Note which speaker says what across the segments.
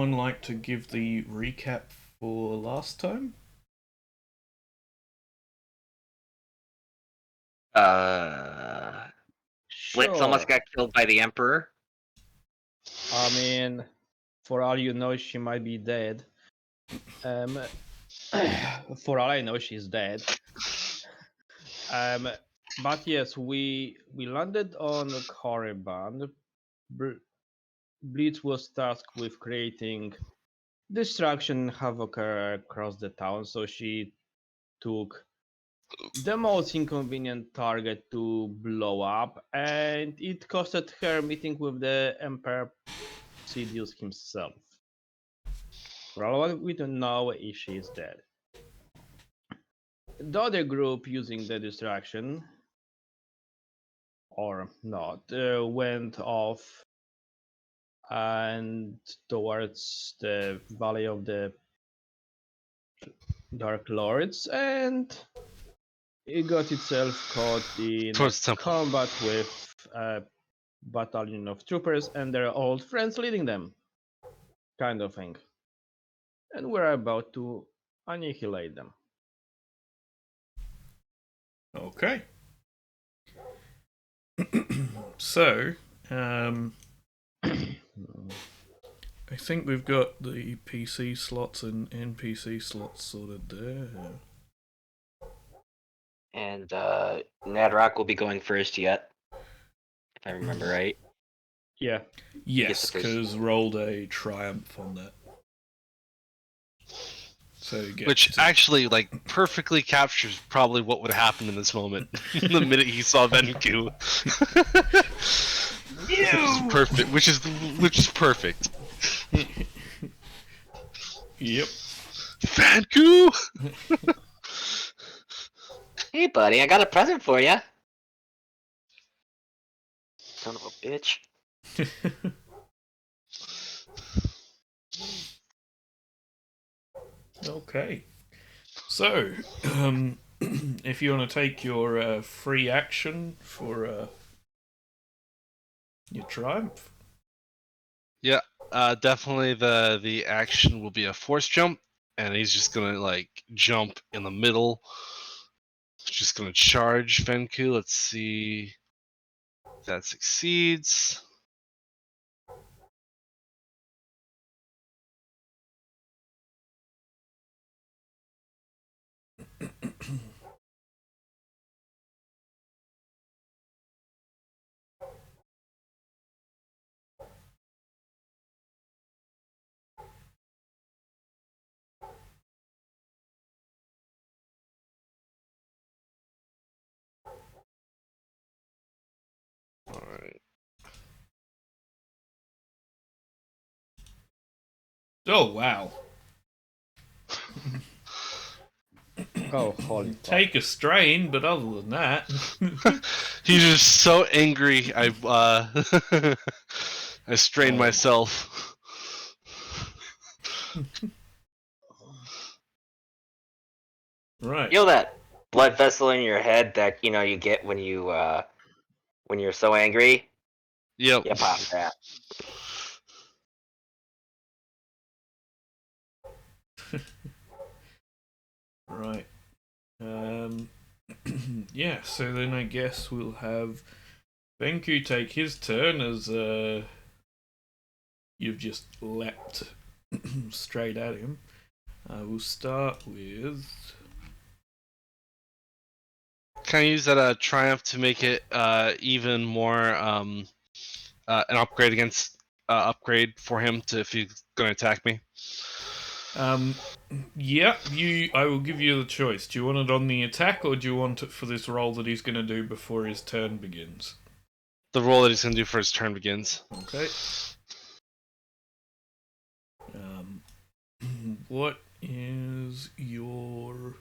Speaker 1: Would like to give the recap for last time?
Speaker 2: Blitz almost
Speaker 3: Sure.
Speaker 2: got killed by the Emperor.
Speaker 3: I mean, for all you know, she might be dead. For all I know, she's dead. But yes, we landed on Korriban. Blitz was tasked with creating destruction havoc across the town, so she took the most inconvenient target to blow up, and it costed her meeting with the Emperor Sidious himself. For all we don't know if she is dead. The other group using the distraction, or not, went off and towards the Valley of the Dark Lords, and it got itself caught in a
Speaker 4: Towards the temple.
Speaker 3: combat with a battalion of troopers and their old friends leading them, kind of thing. And we're about to annihilate them.
Speaker 1: Okay. So, I think we've got the PC slots and NPC slots sorted there.
Speaker 2: And Nadrock will be going first yet, if I remember right.
Speaker 3: Yeah.
Speaker 1: Yes,
Speaker 2: the first-
Speaker 1: because rolled a triumph on that. So he gets
Speaker 4: Which
Speaker 1: to-
Speaker 4: actually, like, perfectly captures probably what would happen in this moment. The minute he saw Venku. Which is perfect.
Speaker 1: Yep.
Speaker 4: Venku!
Speaker 2: Hey, buddy, I got a present for you. Son of a bitch.
Speaker 1: Okay. So, if you want to take your free action for your triumph.
Speaker 4: Yeah, definitely the action will be a force jump, and he's just gonna like jump in the middle. Just gonna charge Venku. Let's see if that succeeds. All right.
Speaker 1: Oh wow!
Speaker 3: Oh, holy fuck.
Speaker 1: Take a strain, but other than that,
Speaker 4: He's just so angry. I I strained
Speaker 1: Oh.
Speaker 4: myself.
Speaker 1: right?
Speaker 2: You know that blood vessel in your head that you get when you're so angry?
Speaker 4: Yep.
Speaker 2: Yeah, pop that.
Speaker 1: Right. Yeah. So then I guess we'll have Benku take his turn as you've just leapt straight at him. We'll start with.
Speaker 4: Can I use that triumph to make it even more an upgrade for him to if he's going to attack me?
Speaker 1: Yeah, I will give you the choice. Do you want it on the attack, or do you want it for this roll that he's going to do before his turn begins?
Speaker 4: The roll that he's going to do for his turn begins.
Speaker 1: Okay. What is your?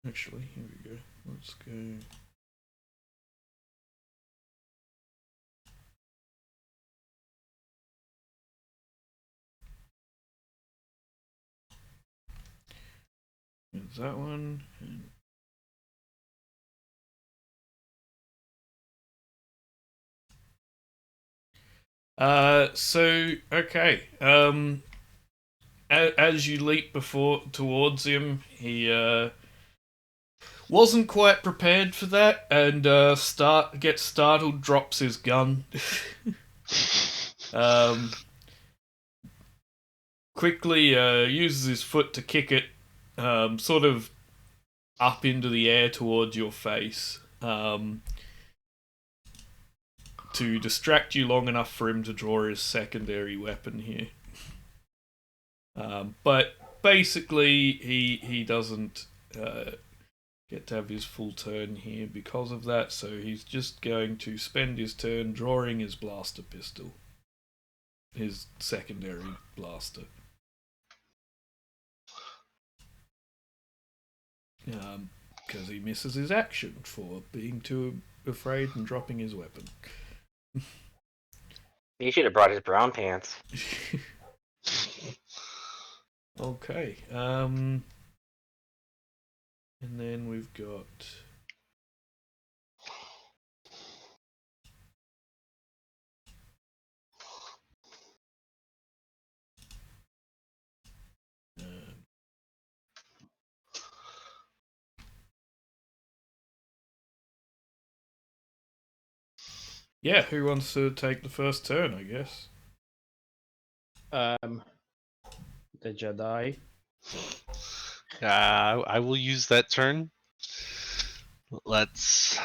Speaker 1: Actually, here we go. Let's go. There's that one. And Okay. As you leap towards him, he wasn't quite prepared for that, and gets startled, drops his gun. um, Quickly uses his foot to kick it, sort of up into the air towards your face, to distract you long enough for him to draw his secondary weapon here. But basically, he doesn't get to have his full turn here because of that, so he's just going to spend his turn drawing his blaster pistol, his secondary blaster. Because he misses his action for being too afraid and dropping his weapon.
Speaker 2: He should have brought his brown pants.
Speaker 1: Okay. And then we've got yeah, who wants to take the first turn, I guess?
Speaker 3: The Jedi.
Speaker 4: I will use that turn. Let's.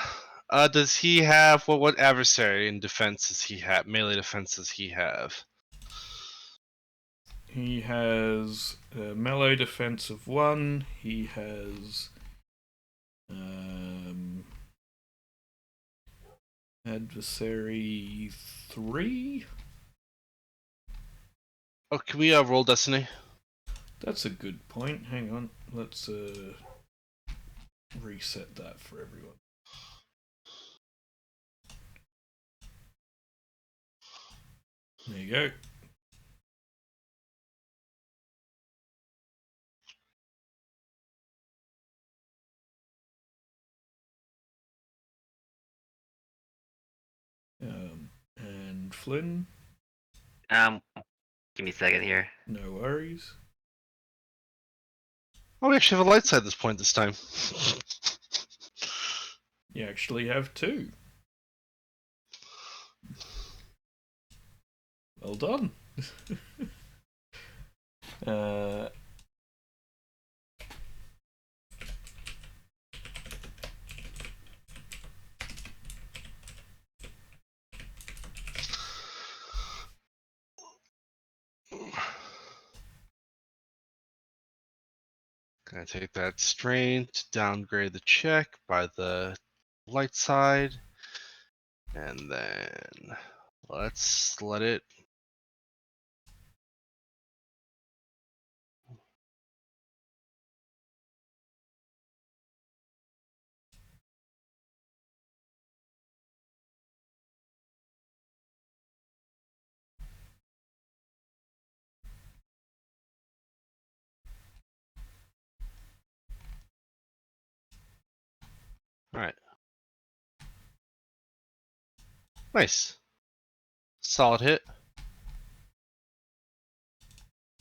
Speaker 4: Does he have what adversary in defense does he have? Melee defense does he have?
Speaker 1: He has melee defense of 1. He has adversary 3.
Speaker 4: Oh, can we roll Destiny?
Speaker 1: That's a good point. Hang on. Let's reset that for everyone. There you go. And Flynn,
Speaker 2: Give me a second here.
Speaker 1: no worries.
Speaker 4: Oh, we actually have a light side this point this time.
Speaker 1: You actually have 2. Well done.
Speaker 4: Gonna take that strain to downgrade the check by the light side. And then let's let it. Alright. Nice. Solid hit.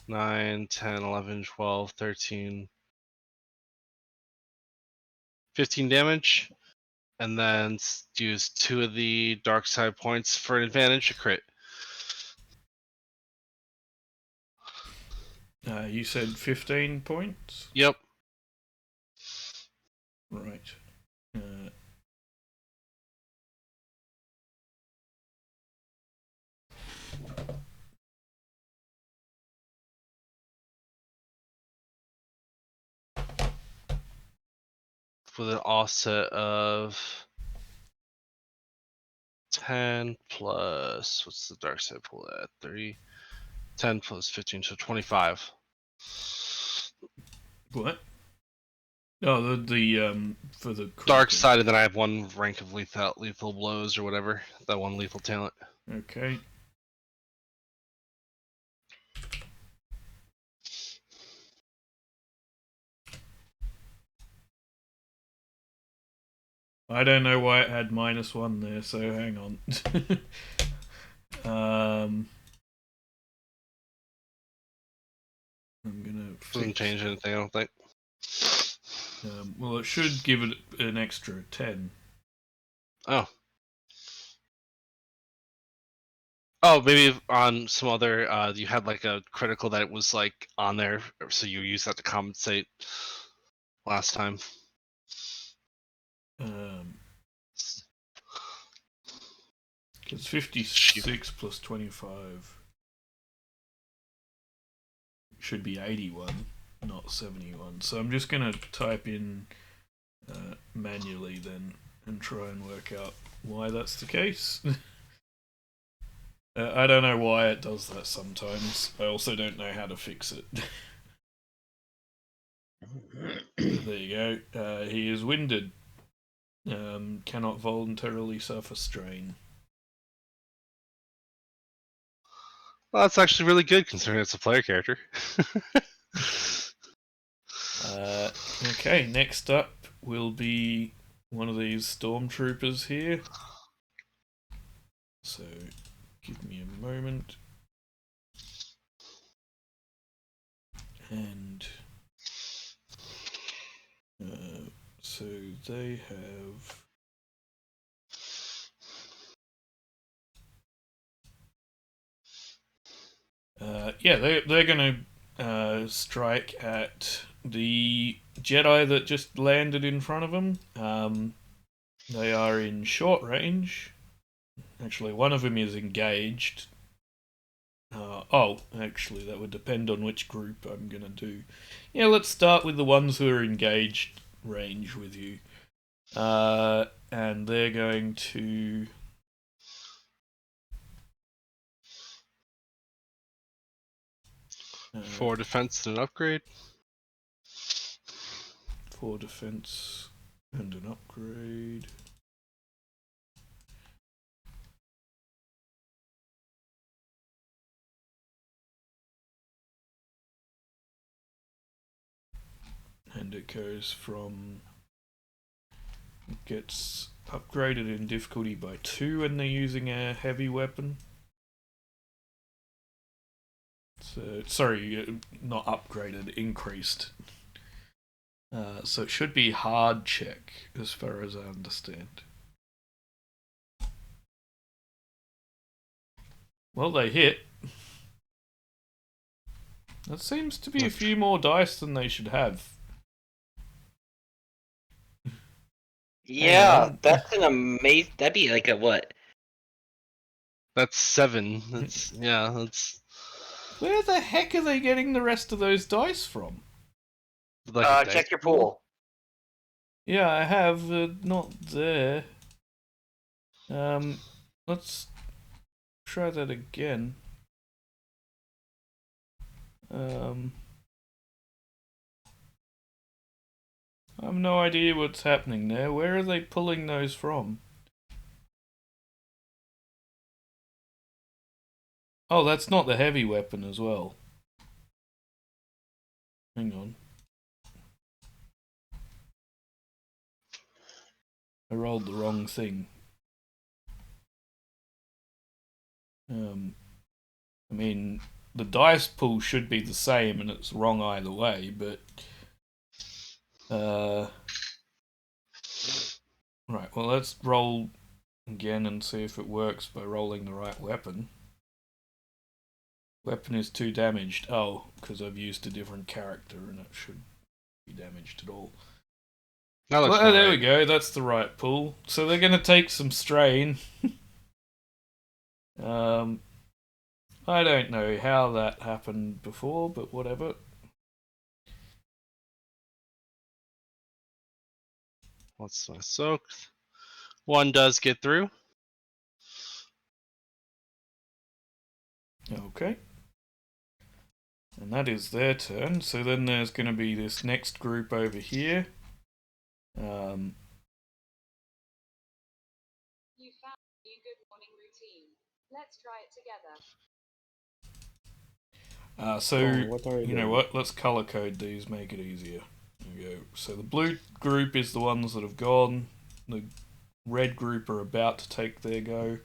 Speaker 4: 9, 10, 11, 12, 13, 15 damage. And then use 2 of the dark side points for an advantage, a crit.
Speaker 1: You said 15 points?
Speaker 4: Yep.
Speaker 1: Right.
Speaker 4: With an offset of 10 plus, what's the dark side pull at? 30. 10 plus 15, so 25.
Speaker 1: What? Oh, the for the
Speaker 4: Dark
Speaker 1: critical.
Speaker 4: side, and then I have 1 rank of lethal blows or whatever. That 1 lethal talent.
Speaker 1: Okay. I don't know why it had -1 there, so hang on. I'm gonna
Speaker 4: Doesn't
Speaker 1: fix.
Speaker 4: change anything, I don't think.
Speaker 1: Well, it should give it an extra 10.
Speaker 4: Oh. Oh, maybe on some other, you had like a critical that was like on there, so you use that to compensate last time.
Speaker 1: It's 56 plus 25. Should be 81, not 71. So I'm just going to type in manually then and try and work out why that's the case. I don't know why it does that sometimes. I also don't know how to fix it. There you go. He is winded. Cannot voluntarily suffer strain.
Speaker 4: Well, that's actually really good considering it's a player character.
Speaker 1: Okay, next up will be one of these stormtroopers here. So, give me a moment. And so they have. They're going to strike at the Jedi that just landed in front of them. They are in short range. Actually, one of them is engaged. Actually, that would depend on which group I'm going to do. Yeah, let's start with the ones who are engaged range with you. And they're going to.
Speaker 4: For defense and an upgrade.
Speaker 1: 4 defense and an upgrade. And it goes from. It gets upgraded in difficulty by 2 when they're using a heavy weapon. So, sorry, not upgraded, increased. So it should be hard check, as far as I understand. Well, they hit. That seems to be a few more dice than they should have.
Speaker 2: Yeah, that's an amazing. That'd be like a what?
Speaker 4: That's 7. That's
Speaker 1: Where the heck are they getting the rest of those dice from?
Speaker 4: like a
Speaker 2: Check
Speaker 4: dice
Speaker 2: your pool.
Speaker 1: Yeah, I have. Not there. Let's try that again. I have no idea what's happening there. Where are they pulling those from? Oh, that's not the heavy weapon as well. Hang on. I rolled the wrong thing. I mean, the dice pool should be the same and it's wrong either way, but... Right, well, let's roll again and see if it works by rolling the right weapon. Weapon is 2 damaged. Oh, because I've used a different character and it should be damaged at all.
Speaker 4: well,
Speaker 1: there we go. That's the right pool. So they're going to take some strain. I don't know how that happened before, but whatever.
Speaker 4: What's my soak? 1 does get through.
Speaker 1: Okay. And that is their turn. So then there's going to be this next group over here.
Speaker 5: You found a new good morning routine. Let's try it together.
Speaker 1: You know what? Let's color code these, make it easier. There we go. So the blue group is the ones that have gone. The red group are about to take their go.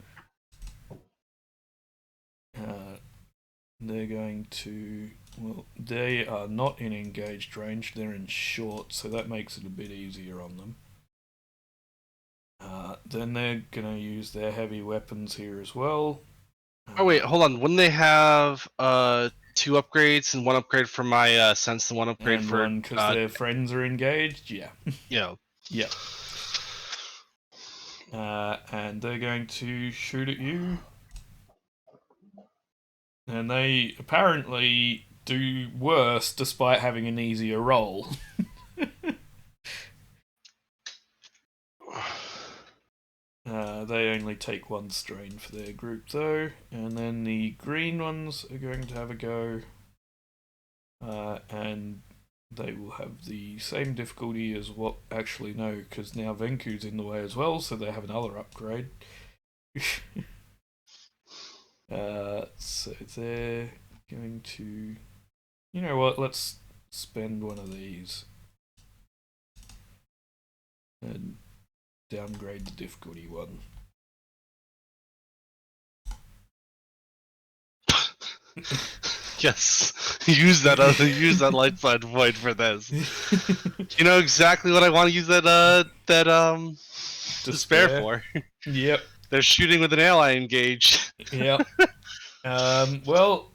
Speaker 1: they're going to. Well, they are not in engaged range, they're in short, so that makes it a bit easier on them. Then they're going to use their heavy weapons here as well.
Speaker 4: Oh wait, hold on. Wouldn't they have 2 upgrades and 1 upgrade for my sense and 1 upgrade
Speaker 1: And
Speaker 4: for
Speaker 1: one because their friends are engaged? Yeah.
Speaker 4: yeah.
Speaker 1: Yeah. And they're going to shoot at you. And they apparently do worse despite having an easier roll. They only take 1 strain for their group though. And then the green ones are going to have a go. And they will have the same difficulty as what actually no, because now Venku's in the way as well, so they have another upgrade. So they're going to, you know what? Let's spend one of these and downgrade the difficulty one.
Speaker 4: Yes, use that lifeline void for this. You know exactly what I want to use that despair for.
Speaker 1: Yep.
Speaker 4: They're shooting with an ally engaged.
Speaker 1: Yep. Well,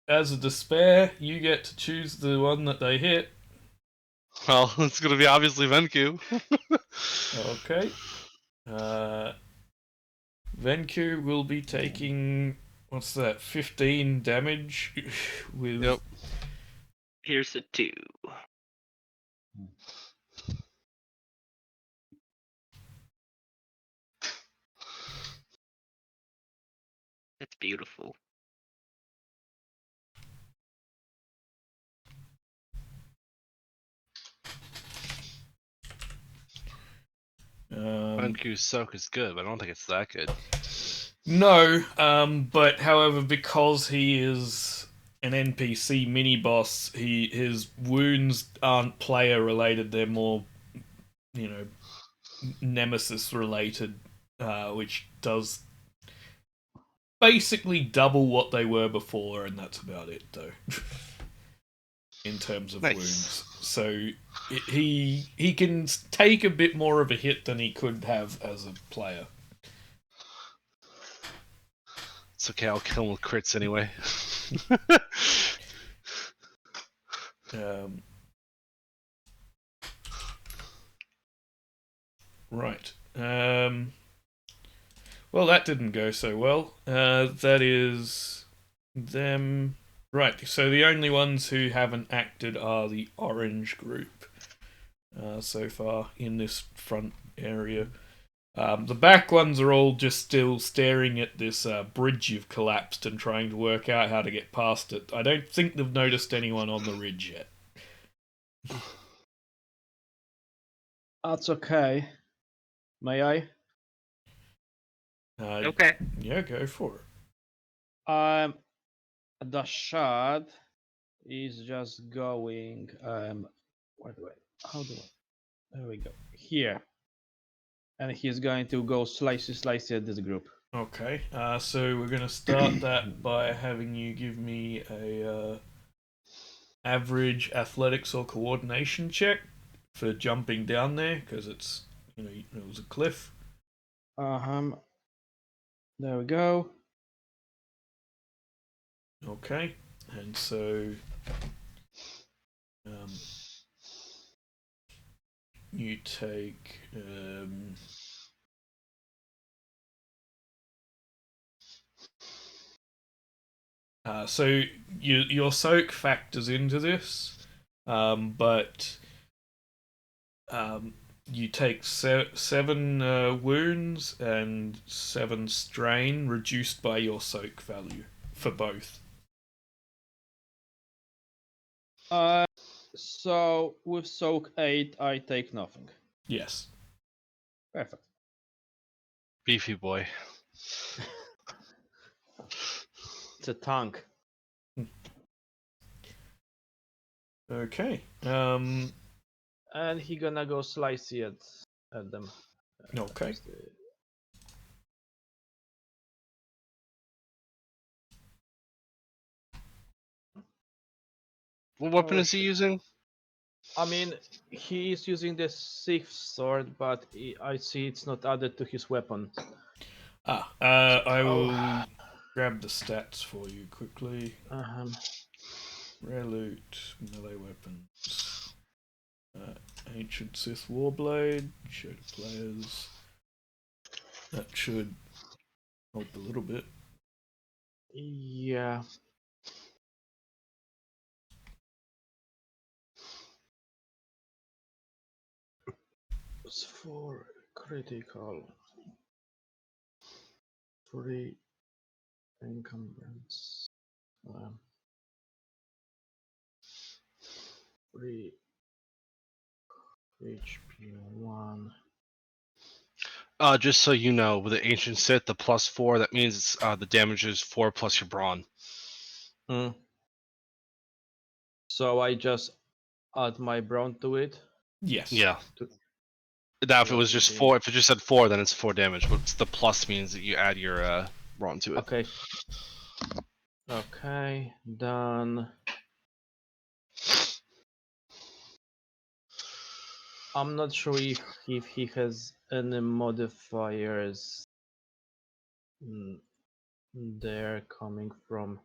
Speaker 1: as a despair, you get to choose the one that they hit.
Speaker 4: Well, it's gonna be obviously Venku.
Speaker 1: Okay. Venku will be taking, what's that, 15 damage with.
Speaker 4: Yep.
Speaker 2: Here's a 2. That's beautiful.
Speaker 4: Venku's soak is good, but I don't think it's that good.
Speaker 1: No, but however, because he is an NPC mini boss, his wounds aren't player related; they're more, you know, nemesis related, which does basically double what they were before, and that's about it, though. In terms of
Speaker 4: Nice.
Speaker 1: wounds, so he can take a bit more of a hit than he could have as a player.
Speaker 4: It's okay, I'll kill him with crits anyway.
Speaker 1: Right. Well, that didn't go so well. That is them. Right, so the only ones who haven't acted are the orange group so far in this front area. The back ones are all just still staring at this bridge you've collapsed and trying to work out how to get past it. I don't think they've noticed anyone on the ridge yet.
Speaker 3: That's okay. May I?
Speaker 2: Okay.
Speaker 1: Yeah, go for it.
Speaker 3: The shard is just going. Where do I? How do I? There we go. Here, and he's going to go slice at this group.
Speaker 1: Okay, so we're going to start that by having you give me a average athletics or coordination check for jumping down there, because it's, you know, it was a cliff.
Speaker 3: There we go.
Speaker 1: Okay, and so you take so your soak factors into this, but you take 7 wounds and 7 strain reduced by your soak value for both.
Speaker 3: So with soak 8, I take nothing.
Speaker 1: Yes.
Speaker 3: Perfect.
Speaker 4: Beefy boy.
Speaker 3: It's a tank.
Speaker 1: Okay.
Speaker 3: And he gonna go slicey at them.
Speaker 1: Okay.
Speaker 4: What weapon
Speaker 3: Oh,
Speaker 4: is he using?
Speaker 3: I mean, he is using the sixth sword, but I see it's not added to his weapon.
Speaker 1: I
Speaker 3: Oh.
Speaker 1: will grab the stats for you quickly.
Speaker 3: Um,
Speaker 1: Rare loot, melee weapons. Ancient Sith Warblade, show to players. That should help a little bit.
Speaker 3: yeah. It's 4 critical. 3 encumbrance. 3 HP 1.
Speaker 4: Just so you know, with the ancient Sith, the +4, that means the damage is 4 plus your brawn.
Speaker 3: So I just add my brawn to it.
Speaker 1: Yes.
Speaker 4: Yeah.
Speaker 3: To,
Speaker 4: Now, if it
Speaker 3: to
Speaker 4: was just
Speaker 3: the-
Speaker 4: 4, if it just said 4, then it's 4 damage. But the plus means that you add your brawn to it.
Speaker 3: Okay. Okay, done. I'm not sure if he has any modifiers there coming from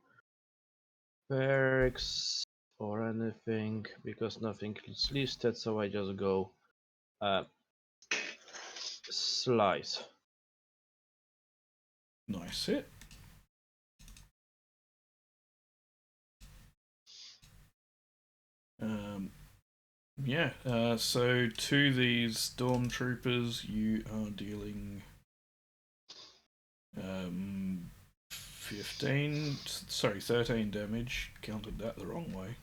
Speaker 3: perks or anything because nothing is listed, so I just go slice.
Speaker 1: Nice hit. Yeah, so to these stormtroopers, you are dealing 13 damage. Counted that the wrong way.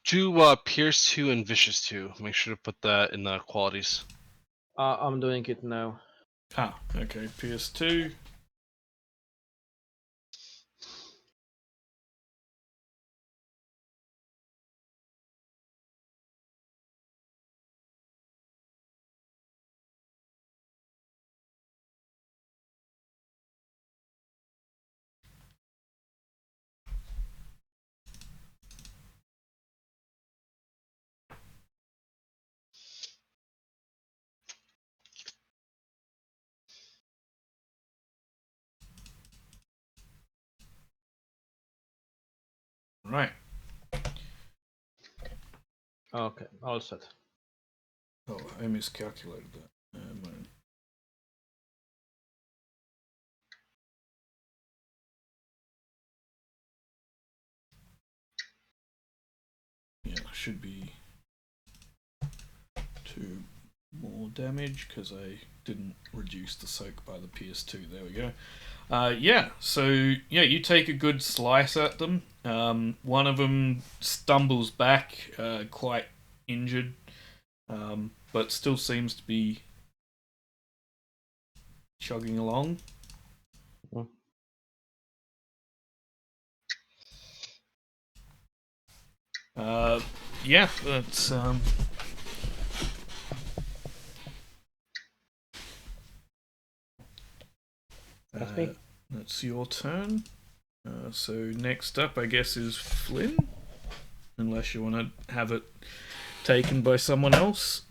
Speaker 4: Do Pierce 2 and Vicious 2. Make sure to put that in the qualities.
Speaker 3: I'm doing it now.
Speaker 1: Okay, PS2. Right.
Speaker 3: Okay, all set.
Speaker 1: Oh, I miscalculated that. Yeah, should be 2 more damage because I didn't reduce the soak by the PS2. There we go. Yeah, so yeah, you take a good slice at them. One of them stumbles back, quite injured, but still seems to be chugging along. Yeah, that's
Speaker 3: That's me.
Speaker 1: that's your turn. So next up, I guess, is Flynn. Unless you want to have it taken by someone else.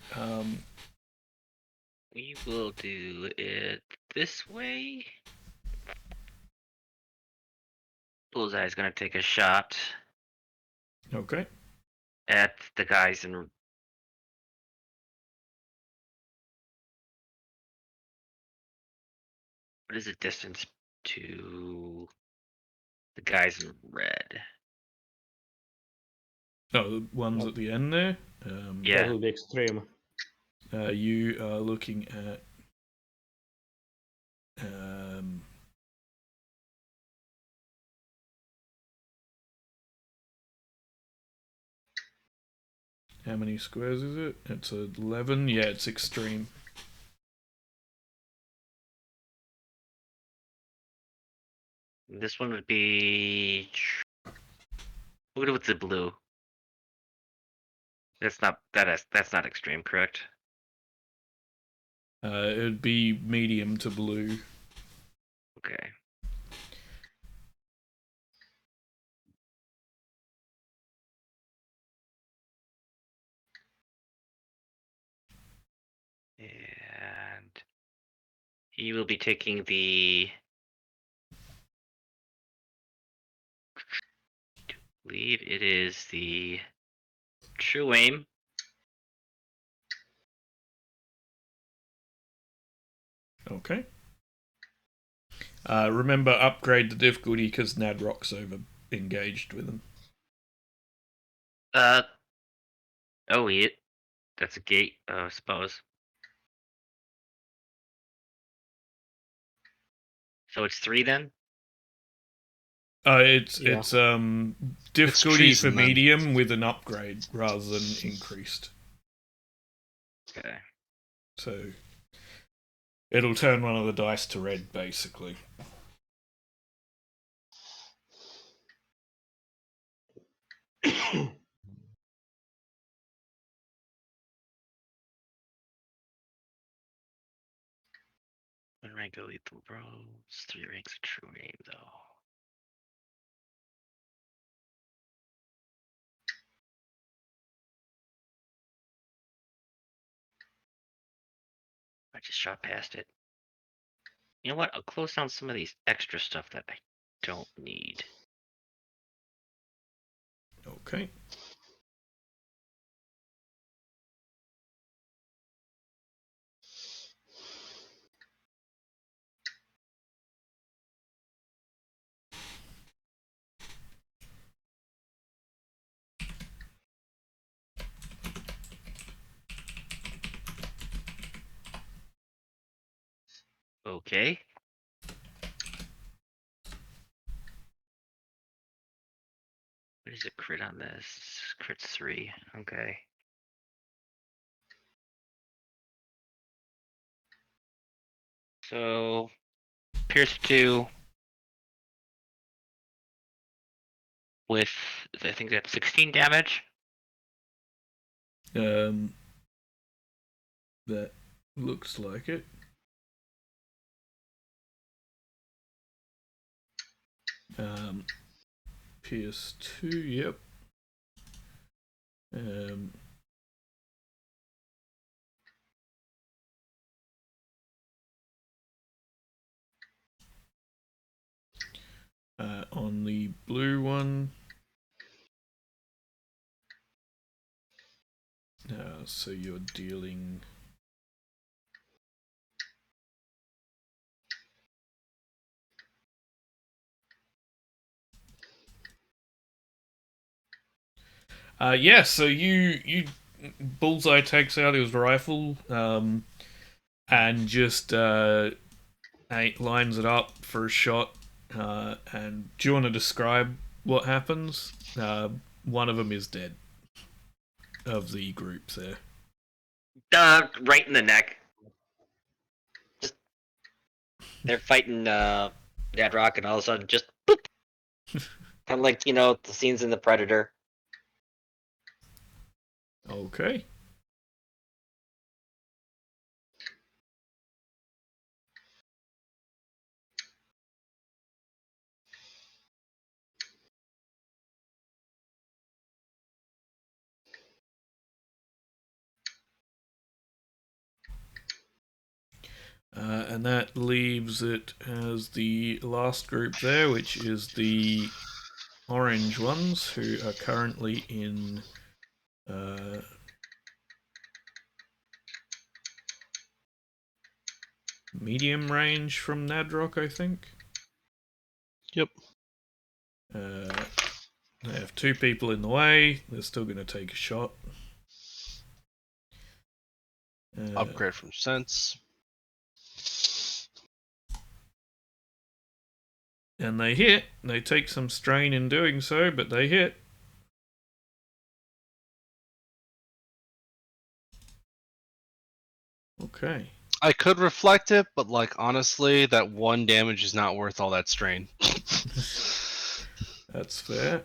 Speaker 2: We will do it this way. Bullseye's gonna take a shot
Speaker 1: Okay.
Speaker 2: at the guys in. What is the distance to the guys in red?
Speaker 1: Oh, the ones at the end there.
Speaker 2: Yeah.
Speaker 3: That will be extreme.
Speaker 1: You are looking at how many squares is it? It's 11. Yeah, it's extreme.
Speaker 2: This one would be. We'll go with the blue. That's not extreme, correct?
Speaker 1: It would be medium to blue.
Speaker 2: Okay. He will be taking the. I believe it is the true aim.
Speaker 1: Okay. Remember, upgrade the difficulty because Nadrock's over engaged with him.
Speaker 2: Oh, that's a gate, I suppose. So it's 3 then?
Speaker 1: It's
Speaker 3: Yeah.
Speaker 1: it's difficulty for
Speaker 4: treason, then.
Speaker 1: medium with an upgrade rather than increased.
Speaker 2: Okay.
Speaker 1: So it'll turn one of the dice to red, basically.
Speaker 2: One rank of lethal bros, 3 ranks of true aim, though. I just shot past it. You know what? I'll close down some of these extra stuff that I don't need.
Speaker 1: Okay.
Speaker 2: Okay. What is a crit on this? Crit's 3. Okay. So, Pierce 2 with, I think that's 16 damage.
Speaker 1: That looks like it. PS2, yep. On the blue one, so you're dealing. Yeah, so you Bullseye takes out his rifle and just lines it up for a shot. And do you want to describe what happens? One of them is dead. Of the group there.
Speaker 2: Right in the neck. Just they're fighting Dead Rock, and all of a sudden, just boop. Kind of like the scenes in The Predator.
Speaker 1: Okay. And that leaves it as the last group there, which is the orange ones who are currently in medium range from Nadrock, I think.
Speaker 4: Yep.
Speaker 1: They have 2 people in the way. They're still going to take a shot.
Speaker 4: Upgrade from sense.
Speaker 1: And they hit. They take some strain in doing so, but they hit. Okay.
Speaker 4: I could reflect it, but honestly, that 1 damage is not worth all that strain.
Speaker 1: That's fair.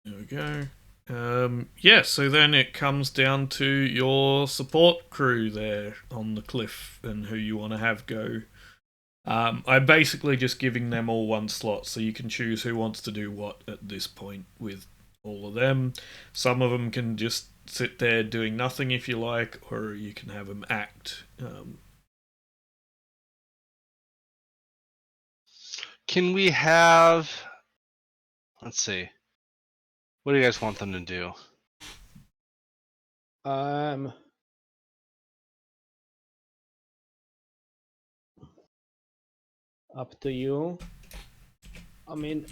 Speaker 1: There we go. Yeah, so then it comes down to your support crew there on the cliff and who you want to have go. I'm basically just giving them all one slot, so you can choose who wants to do what at this point with all of them. Some of them can just sit there doing nothing if you like, or you can have them act.
Speaker 4: Can we have? Let's see. What do you guys want them to do?
Speaker 3: Up to you. I mean,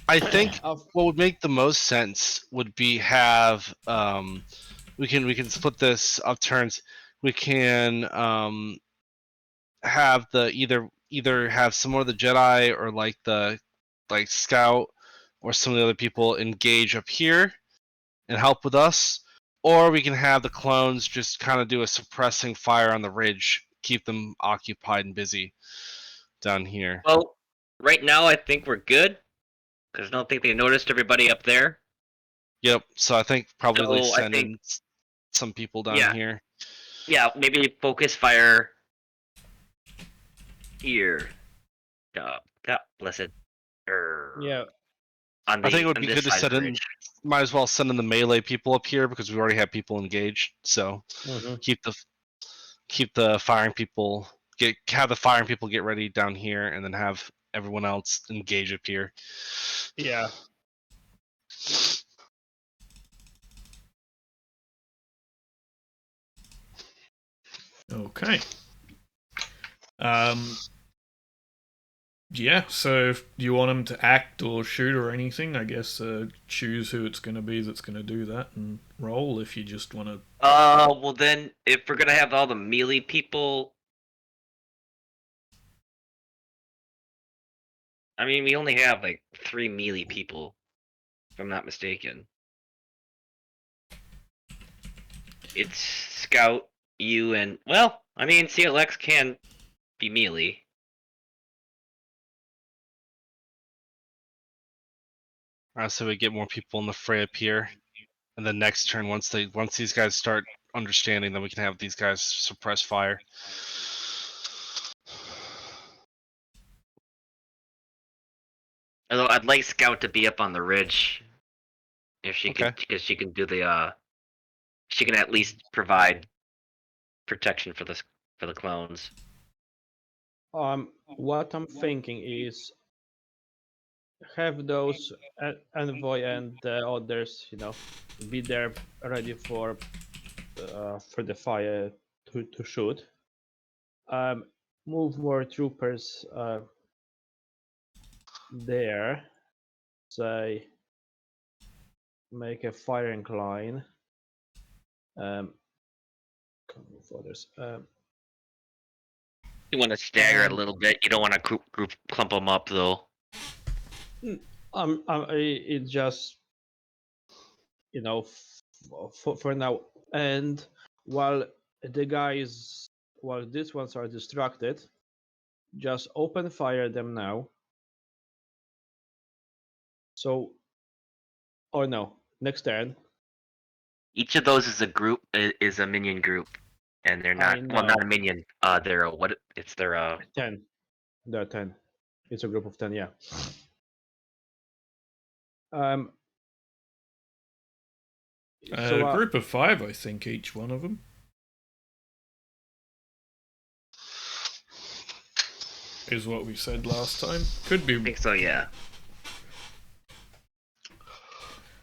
Speaker 4: I think
Speaker 3: of
Speaker 4: what would make the most sense would be have we can split this up turns. We can have the either have some of the Jedi or like the scout or some of the other people engage up here and help with us, or we can have the clones just kind of do a suppressing fire on the ridge, keep them occupied and busy down here.
Speaker 2: Well, right now I think we're good because I don't think they noticed everybody up there.
Speaker 4: Yep. So I think probably
Speaker 2: So I
Speaker 4: send
Speaker 2: think,
Speaker 4: in some people down
Speaker 2: yeah,
Speaker 4: here.
Speaker 2: yeah, maybe focus fire here. God bless it.
Speaker 3: yeah.
Speaker 2: On
Speaker 4: I think it would
Speaker 2: on
Speaker 4: be
Speaker 2: this
Speaker 4: good to
Speaker 2: side of
Speaker 4: send
Speaker 2: the
Speaker 4: in.
Speaker 2: ridge.
Speaker 4: Might as well send in the melee people up here because we already have people engaged. So
Speaker 3: Mhm.
Speaker 4: keep the firing people have the firing people get ready down here, and then have everyone else engage up here.
Speaker 3: Yeah.
Speaker 1: Okay. Yeah, so if you want them to act or shoot or anything, I guess choose who it's going to be that's going to do that and roll if you just want to.
Speaker 2: Well then, if we're gonna have all the melee people, I mean, we only have like 3 melee people, if I'm not mistaken. It's Scout, you, and well, I mean, CLX can be melee.
Speaker 4: So we get more people in the fray up here, and then next turn, once these guys start understanding, then we can have these guys suppress fire.
Speaker 2: Although I'd like Scout to be up on the ridge, if she
Speaker 4: Okay.
Speaker 2: could, because she can do the she can at least provide protection for the clones.
Speaker 3: What I'm thinking is have those envoy and the others, be there ready for the fire to shoot. Move more troopers there. Say, make a firing line. Come with others.
Speaker 2: You want to stagger it a little bit. You don't want to group clump them up though.
Speaker 3: It just for now. And while while these ones are distracted, just open fire them now. So, or no, next turn.
Speaker 2: Each of those is a minion group, and they're
Speaker 3: I
Speaker 2: not not a
Speaker 3: know
Speaker 2: minion. They're a what? It's their
Speaker 3: 10. There are 10. It's a group of 10. Yeah. Um. So
Speaker 1: A group of 5, I think, each one of them. Is what we said last time. Could
Speaker 2: I
Speaker 1: be.
Speaker 2: think so, yeah.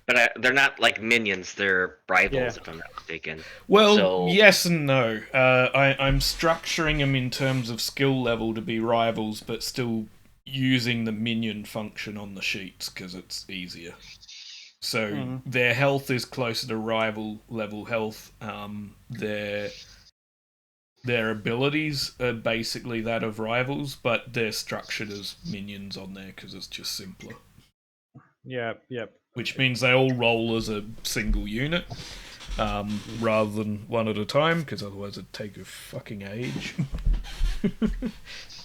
Speaker 2: But they're not like minions; they're rivals, if I'm not mistaken.
Speaker 1: Well,
Speaker 2: So-
Speaker 1: yes and no. I'm structuring them in terms of skill level to be rivals, but still using the minion function on the sheets because it's easier. So their health is closer to rival level health. Their abilities are basically that of rivals, but they're structured as minions on there because it's just simpler.
Speaker 3: Yep.
Speaker 1: Which means they all roll as a single unit, rather than one at a time, because otherwise it'd take a fucking age.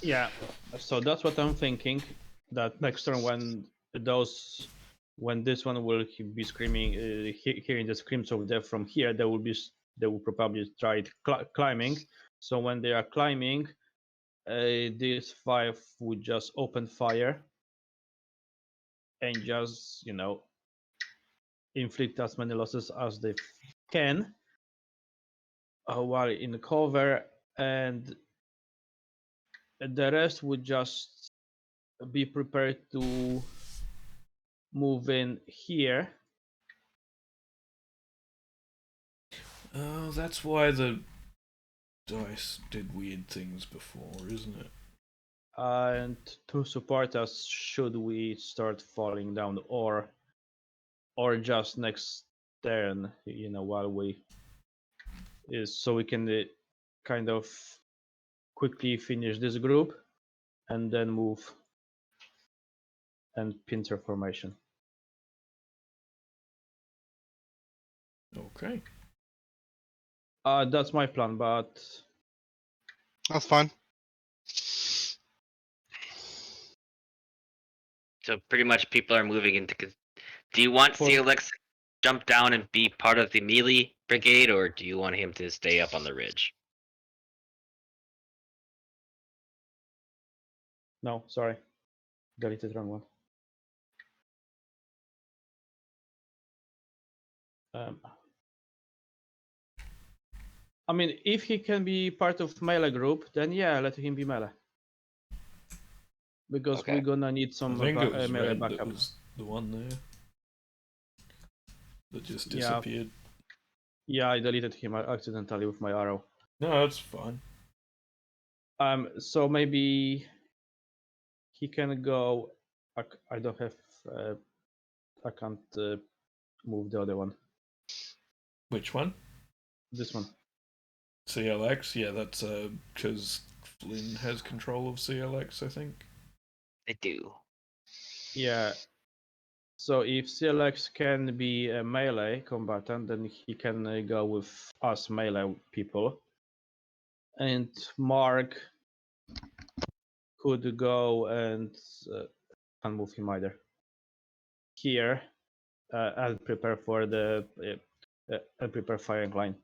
Speaker 3: Yeah. So that's what I'm thinking. That next turn, when those when this one will be screaming, hearing the screams of death from here, they will probably try climbing. So when they are climbing, these 5 would just open fire and just inflict as many losses as they can while in cover, and the rest would just be prepared to move in here.
Speaker 1: Oh, that's why the dice did weird things before, isn't it?
Speaker 3: And to support us should we start falling down, or just next turn, while we so we can kind of quickly finish this group and then move and pincer formation.
Speaker 1: Okay.
Speaker 3: That's my plan, but
Speaker 4: That's fine.
Speaker 2: So pretty much people are moving into. Do you want
Speaker 3: For-
Speaker 2: CLX to jump down and be part of the melee brigade, or do you want him to stay up on the ridge?
Speaker 3: no, sorry, deleted wrong one. I mean, if he can be part of melee group, then yeah, let him be melee. Because
Speaker 2: Okay.
Speaker 3: we're gonna need
Speaker 1: I
Speaker 3: some
Speaker 1: think it was
Speaker 3: melee
Speaker 1: Red that
Speaker 3: backup.
Speaker 1: was the one there that just
Speaker 3: Yeah.
Speaker 1: disappeared.
Speaker 3: Yeah, I deleted him accidentally with my arrow.
Speaker 1: No, that's fine.
Speaker 3: So maybe he can go. I don't have. I can't move the other one.
Speaker 1: Which one?
Speaker 3: This one.
Speaker 1: CLX? Yeah, that's because Flynn has control of CLX, I think.
Speaker 2: I do.
Speaker 3: Yeah. So if CLX can be a melee combatant, then he can go with us melee people. And Mark could go and can't move him either. Here, I'll prepare for the I'll prepare firing line.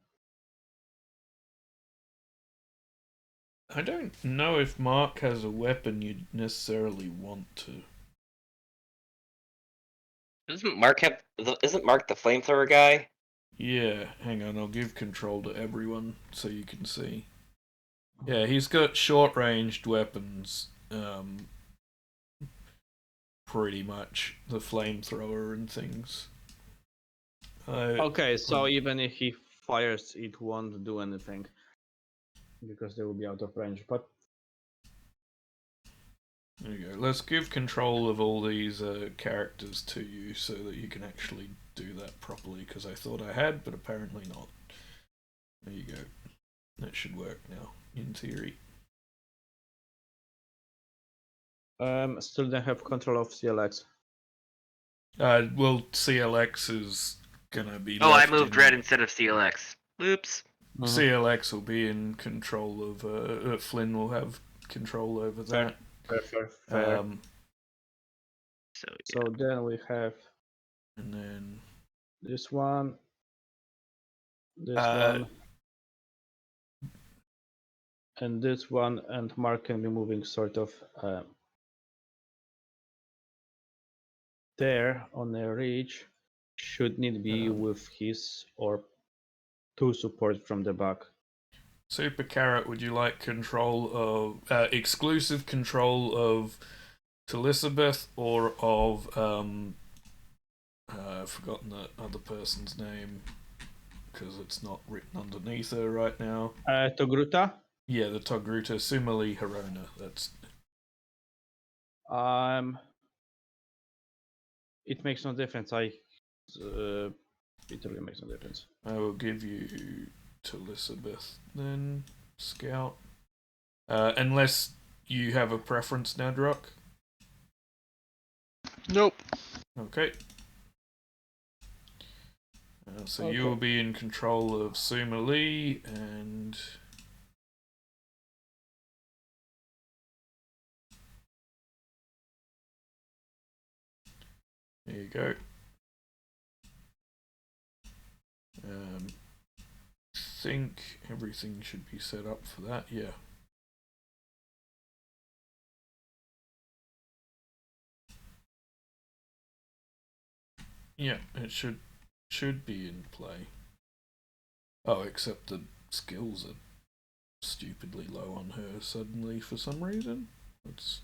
Speaker 1: I don't know if Mark has a weapon you'd necessarily want to.
Speaker 2: Doesn't Mark have? Isn't Mark the flamethrower guy?
Speaker 1: Yeah, hang on, I'll give control to everyone so you can see. Yeah, he's got short-ranged weapons, pretty much the flamethrower and things.
Speaker 3: Okay, so even if he fires, it won't do anything because they will be out of range. But
Speaker 1: there you go. Let's give control of all these characters to you so that you can actually do that properly, because I thought I had, but apparently not. There you go. That should work now, in theory.
Speaker 3: still don't have control of CLX.
Speaker 1: Well, CLX is gonna be.
Speaker 2: Oh, I
Speaker 1: left
Speaker 2: moved
Speaker 1: in...
Speaker 2: red instead of CLX. Oops.
Speaker 1: CLX will be in control of. Flynn will have control over that.
Speaker 3: Fair.
Speaker 2: So, yeah.
Speaker 3: So then we have
Speaker 1: And then
Speaker 3: this one, one, and this one, and Mark can be moving sort of there on the ridge. Should need be with his or two support from the back.
Speaker 1: Super Carrot, would you like control of exclusive control of Elizabeth or of I've forgotten the other person's name because it's not written underneath her right now.
Speaker 3: Togruta?
Speaker 1: Yeah, the Togruta Sumali Harona. That's
Speaker 3: it makes no difference. It really makes no difference.
Speaker 1: I will give you to Elizabeth then, Scout. Unless you have a preference, Nadrock.
Speaker 4: Nope.
Speaker 1: Okay. So
Speaker 3: Okay.
Speaker 1: you will be in control of Suma Lee and There you go. Think everything should be set up for that. Yeah. Yeah, it should be in play. Oh, except the skills are stupidly low on her suddenly for some reason. Let's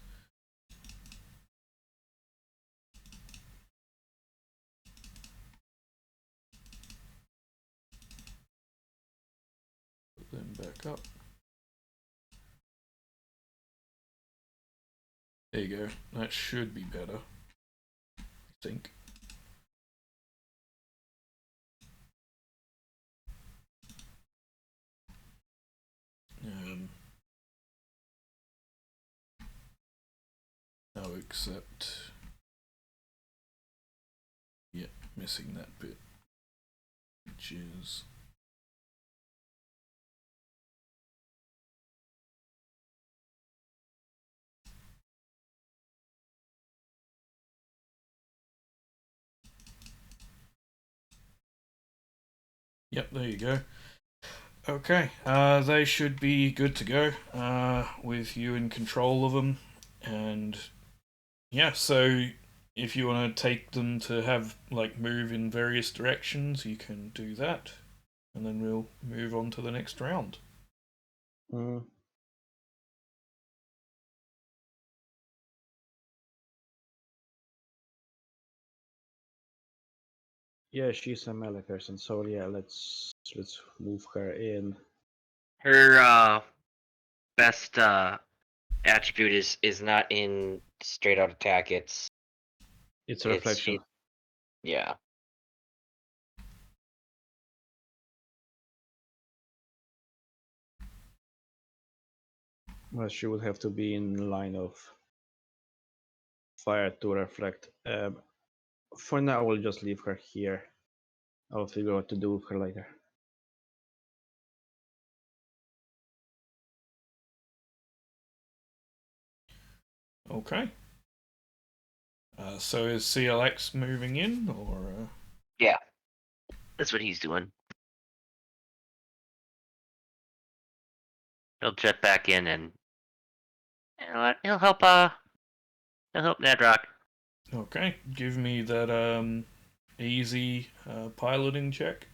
Speaker 1: put them back up. There you go. That should be better. I think. Oh, except, yeah, missing that bit, which is yep. There you go. Okay, they should be good to go with you in control of them, and yeah. So if you want to take them to have like move in various directions, you can do that, and then we'll move on to the next round.
Speaker 3: Mm. Yeah, she's a melee person, so yeah, let's move her in.
Speaker 2: Her best attribute is not in straight out attack.
Speaker 3: It's
Speaker 2: It's
Speaker 3: reflection.
Speaker 2: yeah.
Speaker 3: Well, she would have to be in line of fire to reflect. For now, we'll just leave her here. I'll figure out what to do with her later.
Speaker 1: Okay. So is CLX moving in, or?
Speaker 2: Yeah. That's what he's doing. He'll jet back in and he'll help Nadrock.
Speaker 1: Okay, give me that easy piloting check.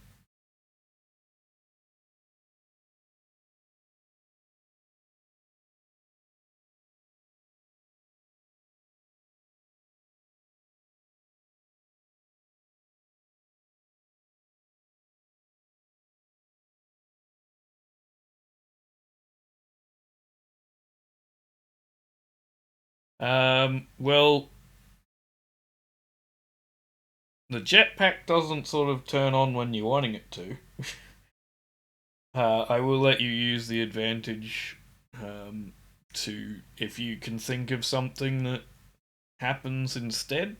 Speaker 1: Well, the jetpack doesn't sort of turn on when you're wanting it to. I will let you use the advantage to, if you can think of something that happens instead,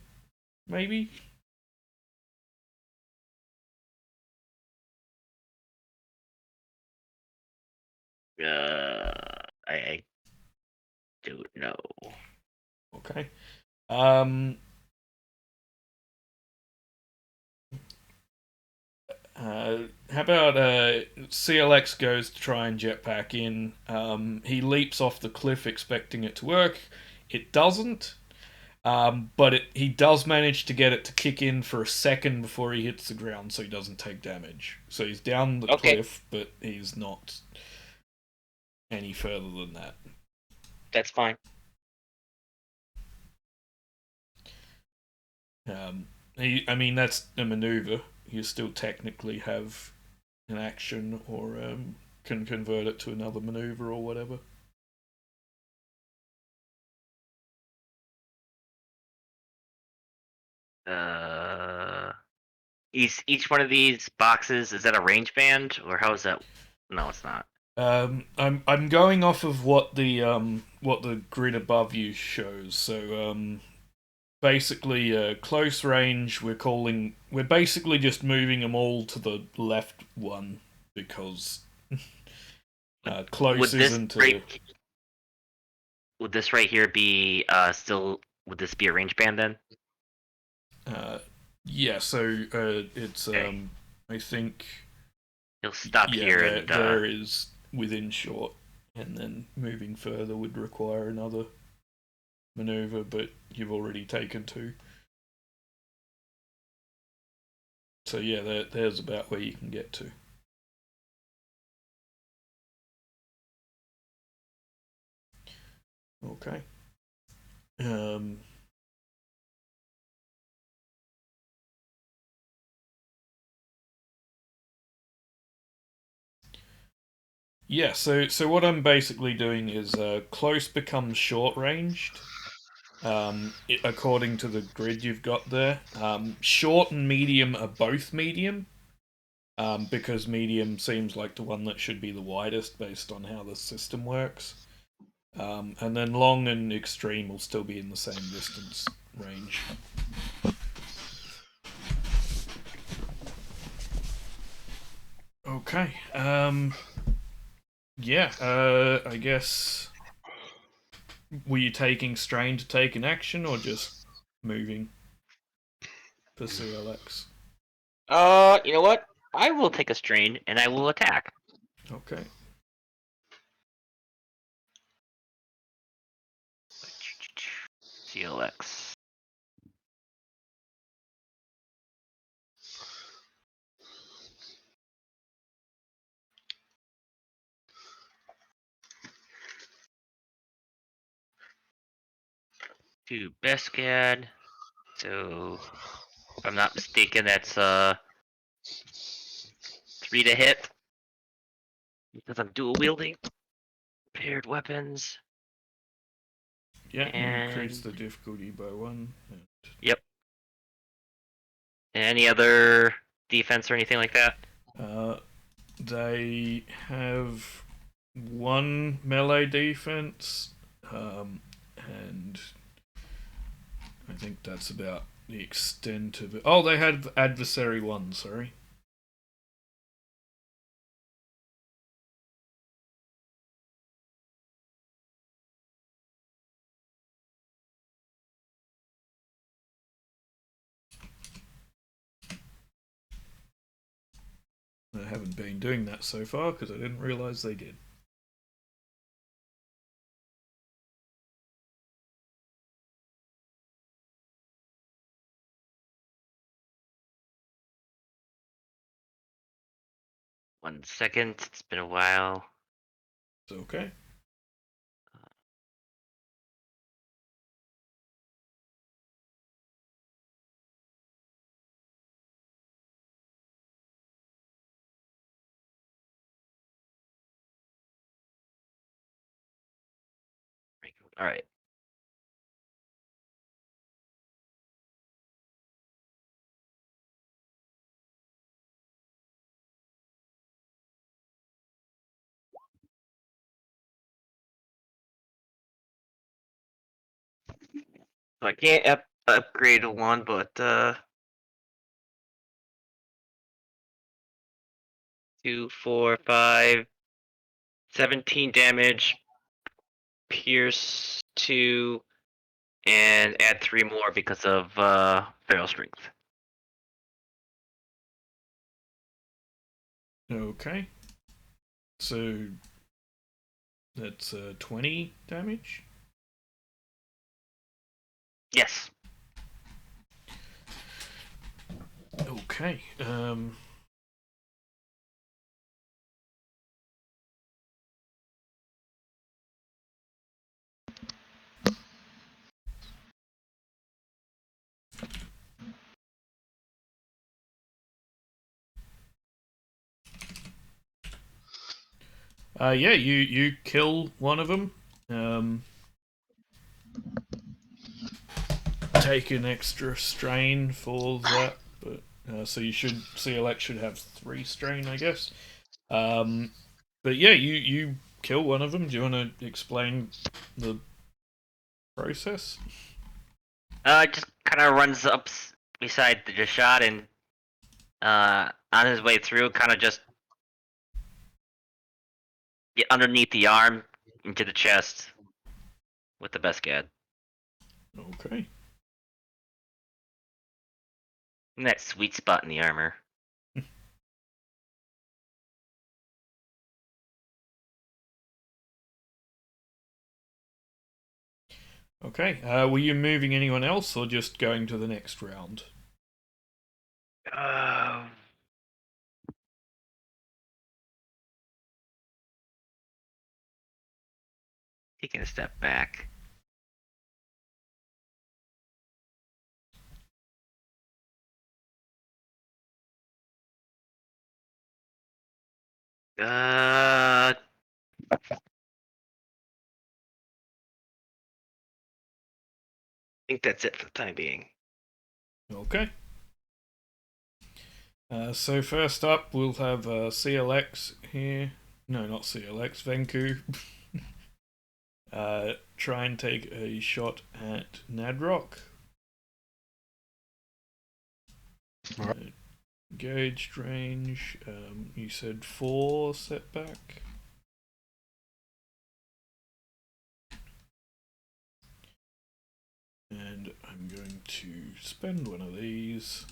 Speaker 1: maybe?
Speaker 2: I don't know.
Speaker 1: Okay. How about CLX goes to try and jetpack in. He leaps off the cliff expecting it to work. It doesn't. But he does manage to get it to kick in for a second before he hits the ground, so he doesn't take damage. So he's down the cliff, but he's not any further than that.
Speaker 2: That's fine.
Speaker 1: I mean, that's a maneuver. You still technically have an action, or can convert it to another maneuver or whatever.
Speaker 2: Each one of these boxes, is that a range band, or how is that? No, it's not.
Speaker 1: I'm going off of what the grid above you shows. So basically, close range. We're basically just moving them all to the left one because close isn't.
Speaker 2: Would this right here be still? Would this be a range band then?
Speaker 1: Yeah, so it's
Speaker 2: Okay.
Speaker 1: I think
Speaker 2: He'll stop
Speaker 1: yeah,
Speaker 2: here
Speaker 1: there
Speaker 2: and
Speaker 1: there is within short, and then moving further would require another maneuver, but you've already taken two. So yeah, there's about where you can get to. Okay. Um, yeah, so what I'm basically doing is close becomes short ranged. According to the grid you've got there, short and medium are both medium. Because medium seems like the one that should be the widest based on how the system works. And then long and extreme will still be in the same distance range. Okay. Yeah. I guess. Were you taking strain to take an action or just moving for CLX?
Speaker 2: you know what? I will take a strain and I will attack.
Speaker 1: Okay.
Speaker 2: CLX. To Beskad. So if I'm not mistaken, that's 3 to hit. Because I'm dual wielding. Paired weapons.
Speaker 1: Yeah. Increase
Speaker 2: And
Speaker 1: the difficulty by one.
Speaker 2: yep. Any other defense or anything like that?
Speaker 1: They have one melee defense, and I think that's about the extent of it. Oh, they had adversary one. Sorry. I haven't been doing that so far because I didn't realize they did.
Speaker 2: One second. It's been a while.
Speaker 1: It's okay.
Speaker 2: All right. So I can't upgrade a one, but 2, 4, 5, 17 damage, pierce 2, and add 3 more because of feral strength.
Speaker 1: Okay. So that's 20 damage.
Speaker 2: Yes.
Speaker 1: Okay. Yeah, you kill one of them. Take an extra strain for that, but so you should CLX should have 3 strain, I guess. But yeah, you kill one of them. Do you want to explain the process?
Speaker 2: Just kind of runs up beside the shot and on his way through, kind of just get underneath the arm into the chest with the Beskad.
Speaker 1: Okay.
Speaker 2: In that sweet spot in the armor.
Speaker 1: Okay. Were you moving anyone else or just going to the next round?
Speaker 2: Taking a step back. I think that's it for the time being.
Speaker 1: Okay. So first up, we'll have CLX here. No, not CLX. Venku. Try and take a shot at Nadrock. Gauged range. You said 4 setback. And I'm going to spend one of these.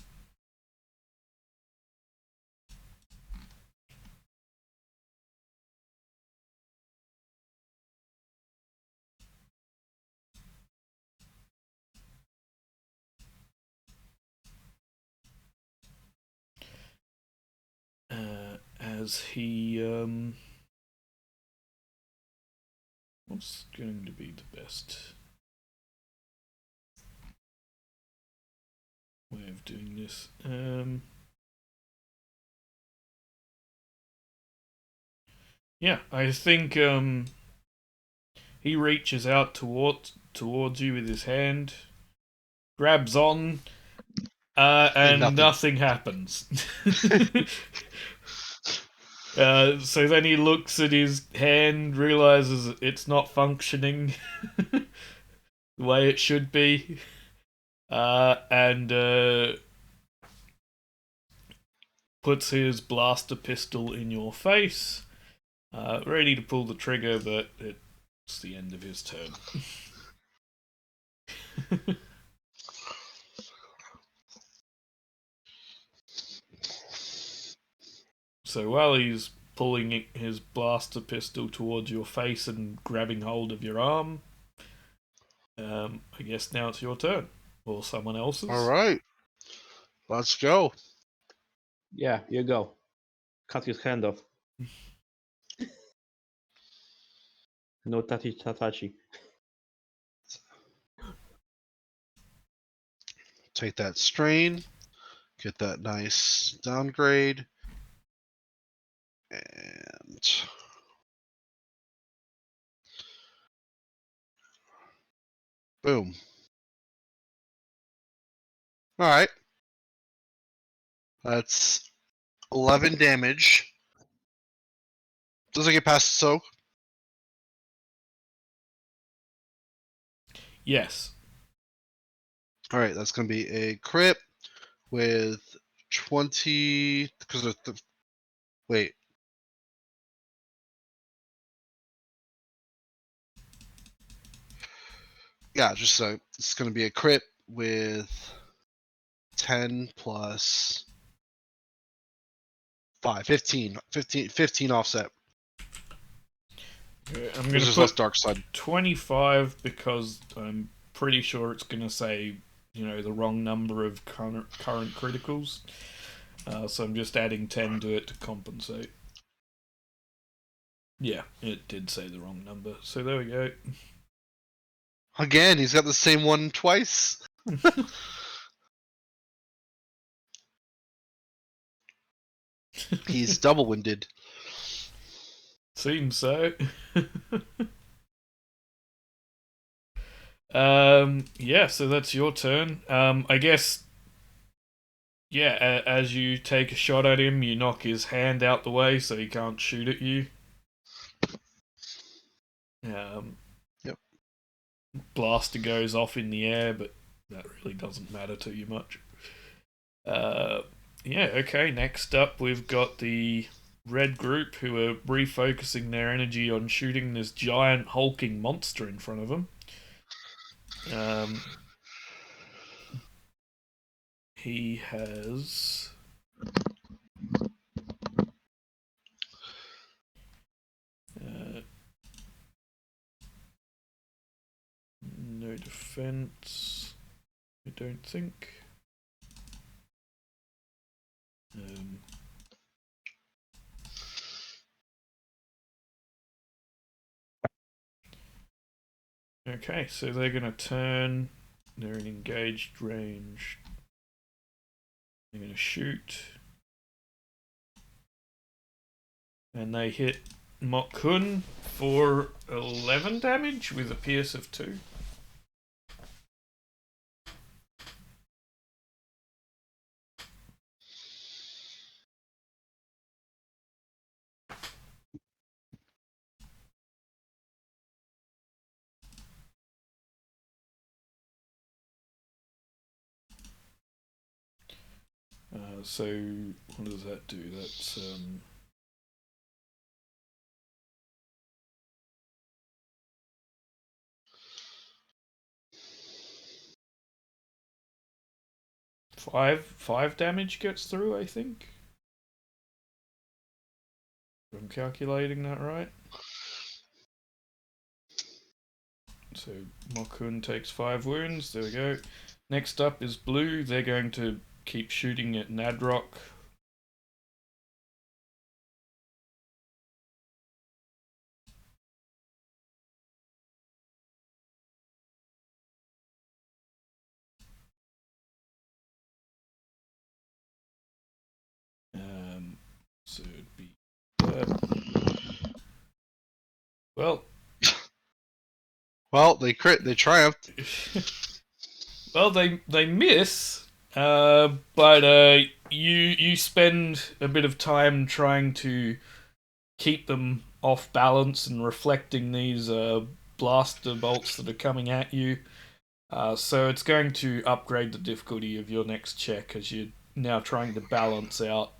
Speaker 1: As he what's going to be the best way of doing this? Yeah, I think he reaches out towards you with his hand, grabs on, and nothing happens. So then he looks at his hand, realizes it's not functioning the way it should be, and puts his blaster pistol in your face, ready to pull the trigger, but it's the end of his turn. So while he's pulling his blaster pistol towards your face and grabbing hold of your arm, I guess now it's your turn. Or someone else's.
Speaker 4: All right. Let's go.
Speaker 3: Yeah, you go. Cut his hand off. No tatachi.
Speaker 4: Take that strain. Get that nice downgrade. And boom. All right. That's 11 damage. Doesn't get past the soak.
Speaker 1: Yes.
Speaker 4: All right, that's going to be a crit with 20. Because of wait. Yeah, just it's going to be a crit with 10 plus 5, 15 offset.
Speaker 1: Okay, I'm going
Speaker 4: This
Speaker 1: to
Speaker 4: is less
Speaker 1: put
Speaker 4: dark side.
Speaker 1: 25 because I'm pretty sure it's going to say, the wrong number of current criticals. So I'm just adding 10 to it to compensate. Yeah, it did say the wrong number. So there we go.
Speaker 4: Again, he's got the same one twice. He's double winded.
Speaker 1: Seems so. Yeah, so that's your turn. I guess, yeah, as you take a shot at him, you knock his hand out the way so he can't shoot at you.
Speaker 4: Yep.
Speaker 1: Blaster goes off in the air, but that really doesn't matter to you much. Yeah, okay, next up we've got the red group who are refocusing their energy on shooting this giant hulking monster in front of them. he has no defense, I don't think. Okay, so they're going to turn. They're in engaged range. They're going to shoot. And they hit Mokun for 11 damage with a pierce of 2. So what does that do? That's 5 damage gets through, I think. If I'm calculating that right. So Mokun takes 5 wounds. There we go. Next up is blue. They're going to keep shooting at Nadrock. So it'd be well,
Speaker 4: they triumphed.
Speaker 1: well, they miss, but you spend a bit of time trying to keep them off balance and reflecting these blaster bolts that are coming at you. So it's going to upgrade the difficulty of your next check as you're now trying to balance out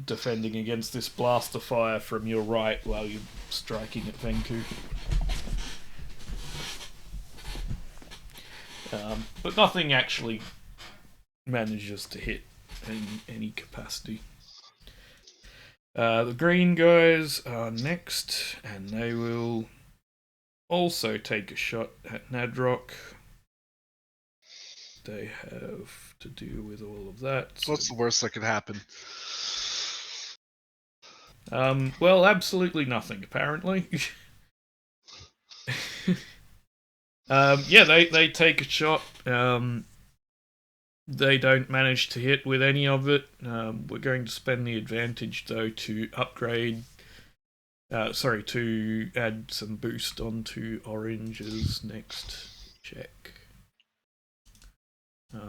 Speaker 1: defending against this blaster fire from your right while you're striking at Venku. But nothing actually manages to hit in any capacity. The green guys are next, and they will also take a shot at Nadrock. They have to deal with all of that. So.
Speaker 4: What's the worst that could happen?
Speaker 1: Well, absolutely nothing, apparently. Yeah, they take a shot. They don't manage to hit with any of it. We're going to spend the advantage, though, to upgrade. To add some boost onto Orange's next check.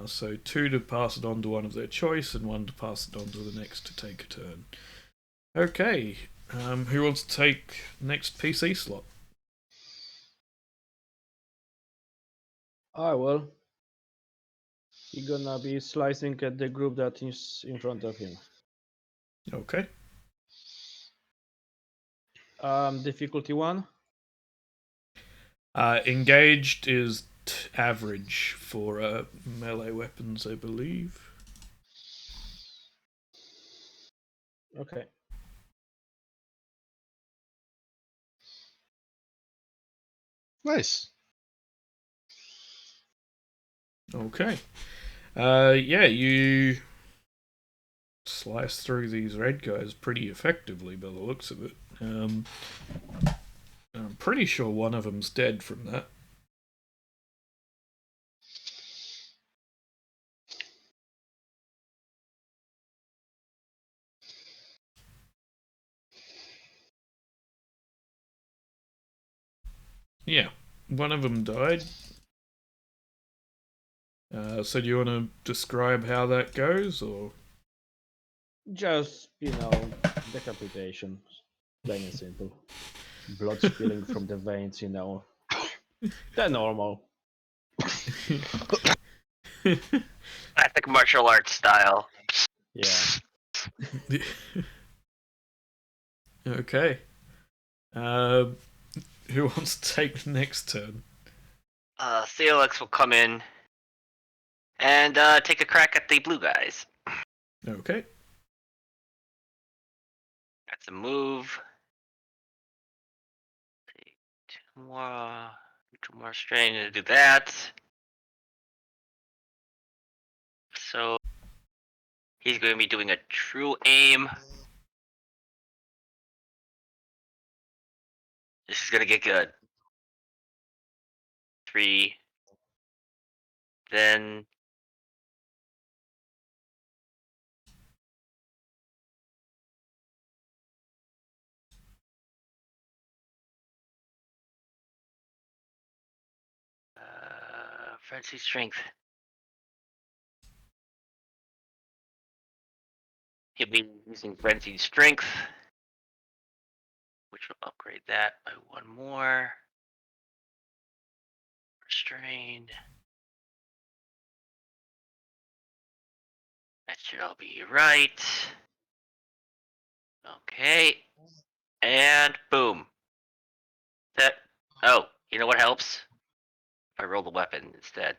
Speaker 1: So 2 to pass it on to one of their choice, and 1 to pass it on to the next to take a turn. Okay, who wants to take next PC slot?
Speaker 3: I will. He's gonna be slicing at the group that is in front of him.
Speaker 1: Okay.
Speaker 3: Difficulty 1.
Speaker 1: Engaged is average for melee weapons, I believe.
Speaker 3: Okay.
Speaker 4: Nice.
Speaker 1: Okay. Yeah, you slice through these red guys pretty effectively by the looks of it. I'm pretty sure one of them's dead from that. Yeah, one of them died. So do you want to describe how that goes, or?
Speaker 3: Just, decapitation. Plain and simple. Blood spilling from the veins, The normal.
Speaker 2: Classic martial arts style.
Speaker 3: Yeah.
Speaker 1: Okay. Who wants to take the next turn?
Speaker 2: Celix will come in and take a crack at the blue guys.
Speaker 1: Okay.
Speaker 2: That's a move. Take two more strain to do that. So he's going to be doing a true aim. This is going to get good. 3. Then frenzy strength. He'll be using frenzy strength, which will upgrade that by 1 more. Restrained. That should all be right. Okay. And boom. That. Oh, you know what helps? If I roll the weapon instead.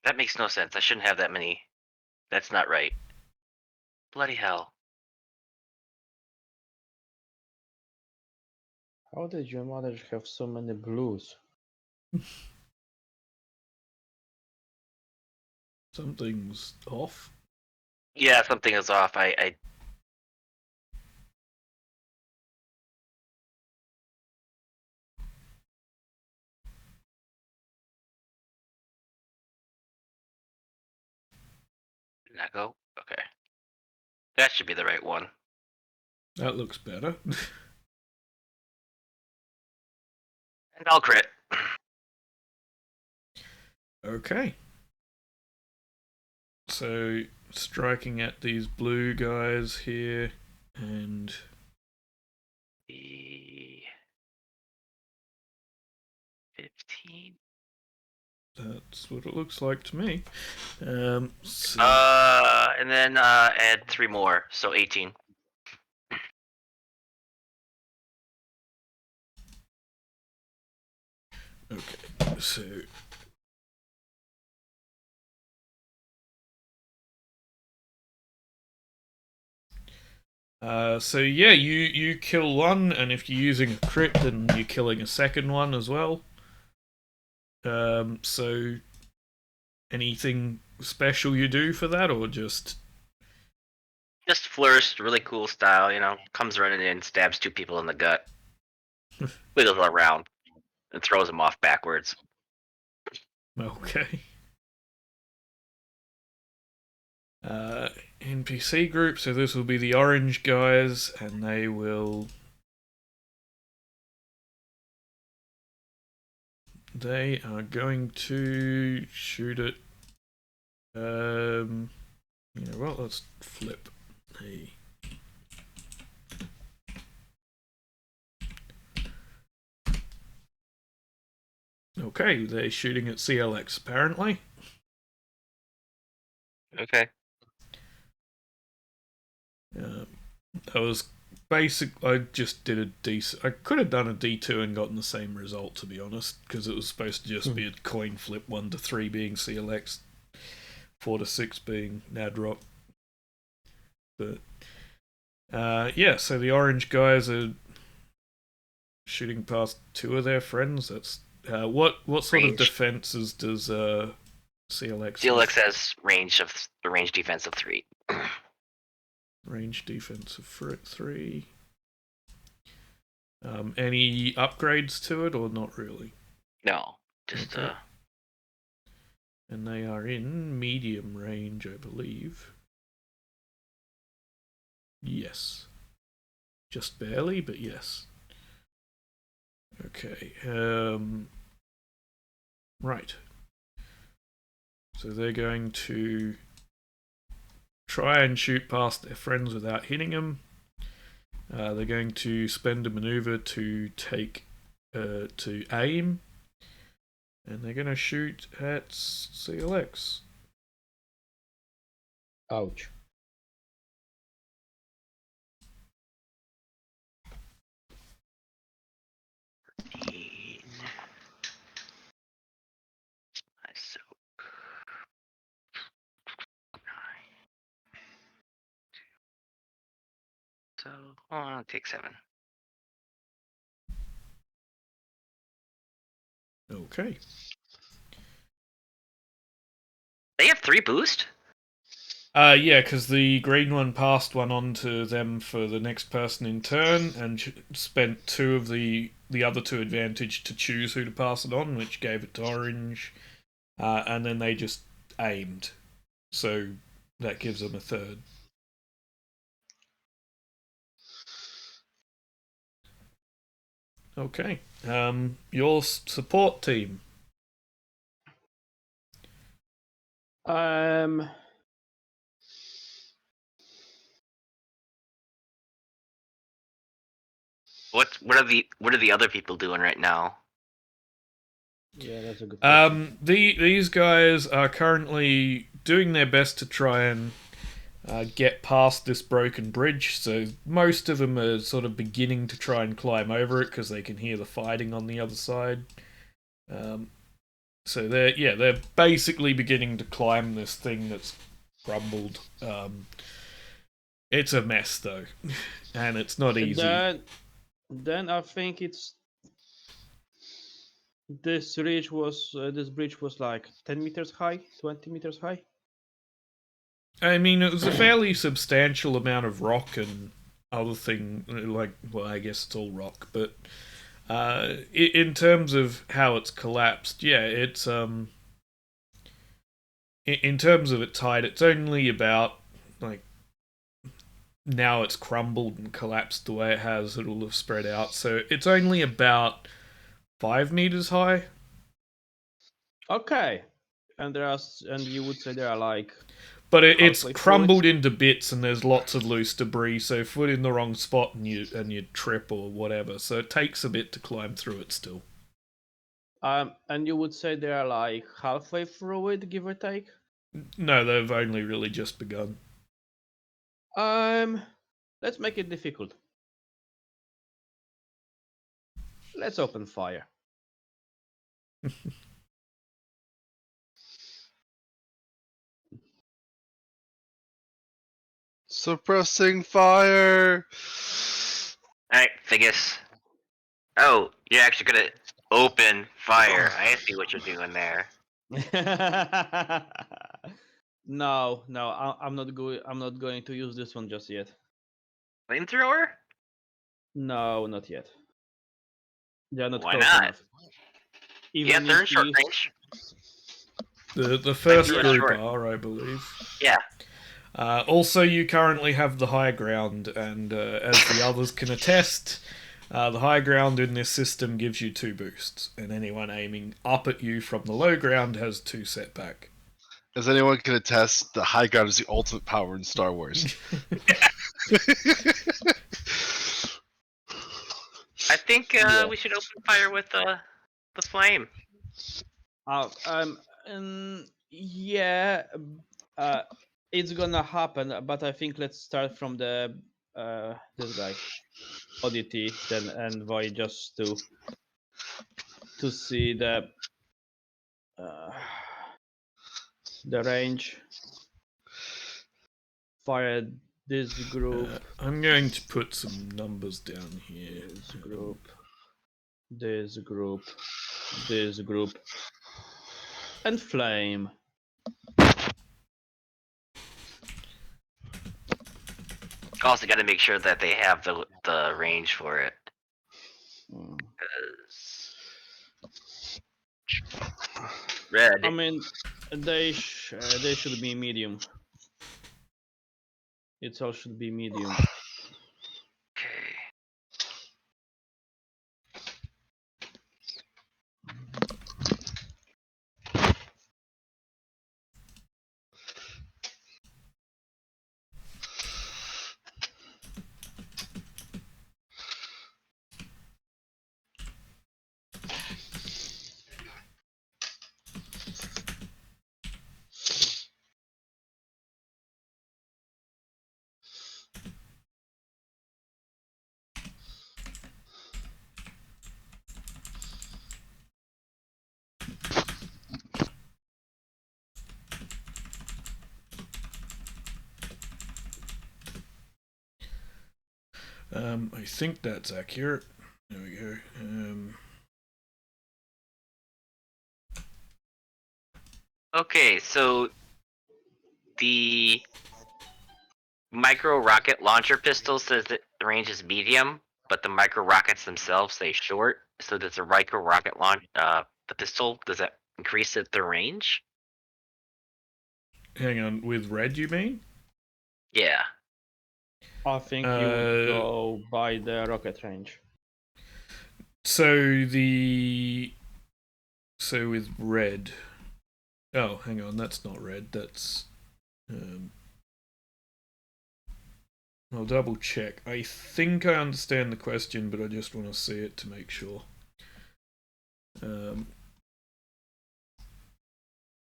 Speaker 2: That makes no sense. I shouldn't have that many. That's not right. Bloody hell.
Speaker 3: How did your mother have so many blues?
Speaker 1: Something's off.
Speaker 2: Yeah, something is off. I did not go? Okay. That should be the right one.
Speaker 1: That looks better.
Speaker 2: And I'll crit.
Speaker 1: Okay. So, striking at these blue guys here, and
Speaker 2: The 15.
Speaker 1: that's what it looks like to me. So,
Speaker 2: And then add 3 more, so 18.
Speaker 1: okay, so so yeah, you kill one, and if you're using a crit, then you're killing a second one as well. So anything special you do for that, or just
Speaker 2: Just flourished, really cool style, you know. Comes running in, stabs 2 people in the gut. Wiggles around, and throws them off backwards.
Speaker 1: okay? NPC group. So this will be the orange guys, and they will. They are going to shoot it. You know what? Let's flip. Hey. Okay, they're shooting at CLX apparently.
Speaker 2: Okay.
Speaker 1: I was basic. I just did a D. I could have done a D2 and gotten the same result, to be honest, because it was supposed to just be a coin flip. 1 to 3 being CLX, 4 to 6 being Nadrock. But yeah, so the orange guys are shooting past 2 of their friends. That's what sort of
Speaker 2: Range.
Speaker 1: defenses does CLX?
Speaker 2: CLX has range defense of 3.
Speaker 1: Range defense of 3. Any upgrades to it or not really?
Speaker 2: No, just
Speaker 1: Okay. And they are in medium range, I believe. Yes. Just barely, but yes. Okay. Right. So they're going to try and shoot past their friends without hitting them. They're going to spend a maneuver to to aim, and they're going to shoot at CLX.
Speaker 3: Ouch.
Speaker 2: So I'll take 7.
Speaker 1: Okay.
Speaker 2: They have 3 boost?
Speaker 1: Yeah, because the green one passed one on to them for the next person in turn, and spent 2 of the other 2 advantage to choose who to pass it on, which gave it to orange, and then they just aimed, so that gives them a third. Okay, your support team.
Speaker 3: Um,
Speaker 2: What are the other people doing right now?
Speaker 3: yeah, that's a good question.
Speaker 1: These guys are currently doing their best to try and get past this broken bridge. So most of them are sort of beginning to try and climb over it because they can hear the fighting on the other side. So they're basically beginning to climb this thing that's crumbled. It's a mess though, and it's not easy.
Speaker 3: Then I think it's this bridge was like 10 meters high, 20 meters high.
Speaker 1: I mean, it was a fairly substantial amount of rock and other thing. Like, well, I guess it's all rock, but in terms of how it's collapsed, yeah, it's in terms of its height, it's only about like now it's crumbled and collapsed the way it has. It'll have spread out, so it's only about 5 meters high.
Speaker 3: Okay, and you would say there are like
Speaker 1: But it's
Speaker 3: halfway through it.
Speaker 1: crumbled into bits, and there's lots of loose debris. So foot in the wrong spot, and you trip or whatever. So it takes a bit to climb through it still.
Speaker 3: And you would say they are like halfway through it, give or take.
Speaker 1: No, they've only really just begun.
Speaker 3: Let's make it difficult. Let's open fire.
Speaker 4: Suppressing fire.
Speaker 2: Alright, Figgis. Oh, you're actually gonna open fire. I see what you're doing there.
Speaker 3: No, I'm not going. I'm not going to use this one just yet.
Speaker 2: Flamethrower?
Speaker 3: No, not yet. They are not
Speaker 2: Why
Speaker 3: close
Speaker 2: not?
Speaker 3: enough.
Speaker 2: Yeah, they're in
Speaker 3: if
Speaker 2: short
Speaker 3: you-
Speaker 2: range.
Speaker 1: The first
Speaker 2: Yeah,
Speaker 1: group
Speaker 2: sure.
Speaker 1: are, I believe.
Speaker 2: Yeah.
Speaker 1: Also, you currently have the high ground, and as the others can attest, the high ground in this system gives you 2 boosts, and anyone aiming up at you from the low ground has 2 setback.
Speaker 4: As anyone can attest, the high ground is the ultimate power in Star Wars.
Speaker 2: I think
Speaker 3: Yeah.
Speaker 2: we should open fire with the flame.
Speaker 3: Yeah. It's gonna happen, but I think let's start from the this guy, Oddity, then Envoy, just to see uh, the range. Fire this group,
Speaker 1: I'm going to put some numbers down here.
Speaker 3: this group, this group, this group, and flame.
Speaker 2: Also, got to make sure that they have the range for it.
Speaker 3: Mm.
Speaker 2: 'Cause red.
Speaker 3: I mean, they should be medium. It all should be medium.
Speaker 2: Okay.
Speaker 1: I think that's accurate. There we go.
Speaker 2: Okay, so the micro rocket launcher pistol says that the range is medium, but the micro rockets themselves say short. So does the micro rocket launch the pistol, does that increase the range?
Speaker 1: Hang on, with red you mean?
Speaker 2: Yeah.
Speaker 3: I think you would go by the rocket range.
Speaker 1: So with red. Oh, hang on, that's not red. That's. I'll double check. I think I understand the question, but I just want to see it to make sure.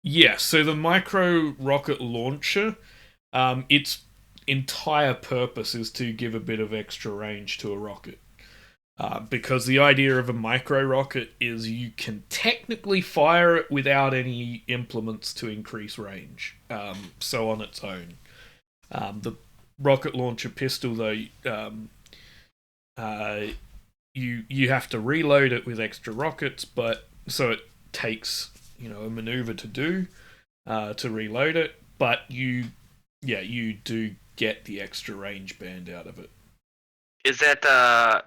Speaker 1: Yeah, so the micro rocket launcher, its entire purpose is to give a bit of extra range to a rocket. Because the idea of a micro rocket is you can technically fire it without any implements to increase range. So on its own. The rocket launcher pistol, though, you have to reload it with extra rockets, but so it takes a maneuver to do to reload it, but you do get the extra range band out of it.
Speaker 2: Is that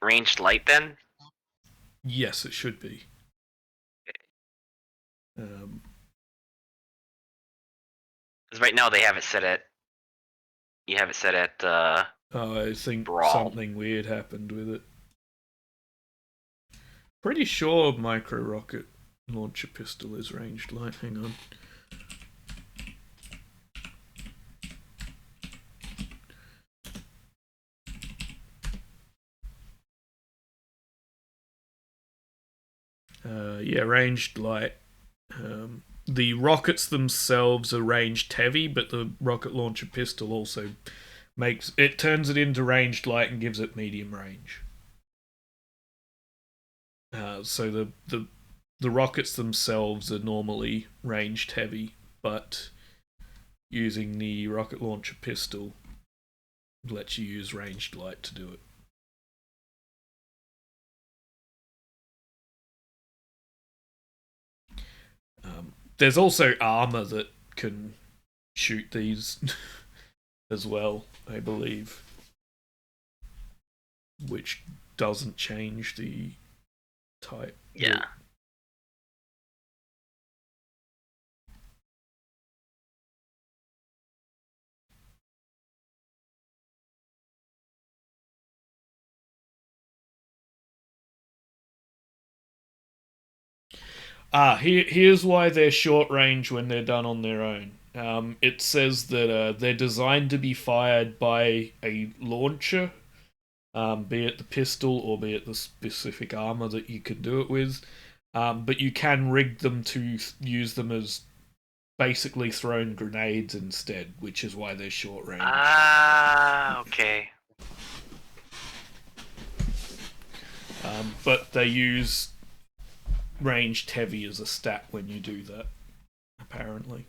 Speaker 2: ranged light then?
Speaker 1: Yes, it should be.
Speaker 2: Because right now they have it set at. You have it set at.
Speaker 1: I think
Speaker 2: Brawl.
Speaker 1: something weird happened with it. Pretty sure micro rocket launcher pistol is ranged light. Hang on. Yeah, ranged light. The rockets themselves are ranged heavy, but the rocket launcher pistol also turns it into ranged light and gives it medium range. So the rockets themselves are normally ranged heavy, but using the rocket launcher pistol lets you use ranged light to do it. There's also armor that can shoot these as well, I believe, which doesn't change the type.
Speaker 2: Yeah.
Speaker 1: Here's why they're short range when they're done on their own. It says that they're designed to be fired by a launcher, be it the pistol or be it the specific armor that you can do it with. But you can rig them to use them as basically thrown grenades instead, which is why they're short range.
Speaker 2: Okay.
Speaker 1: But they use ranged heavy as a stat when you do that, apparently.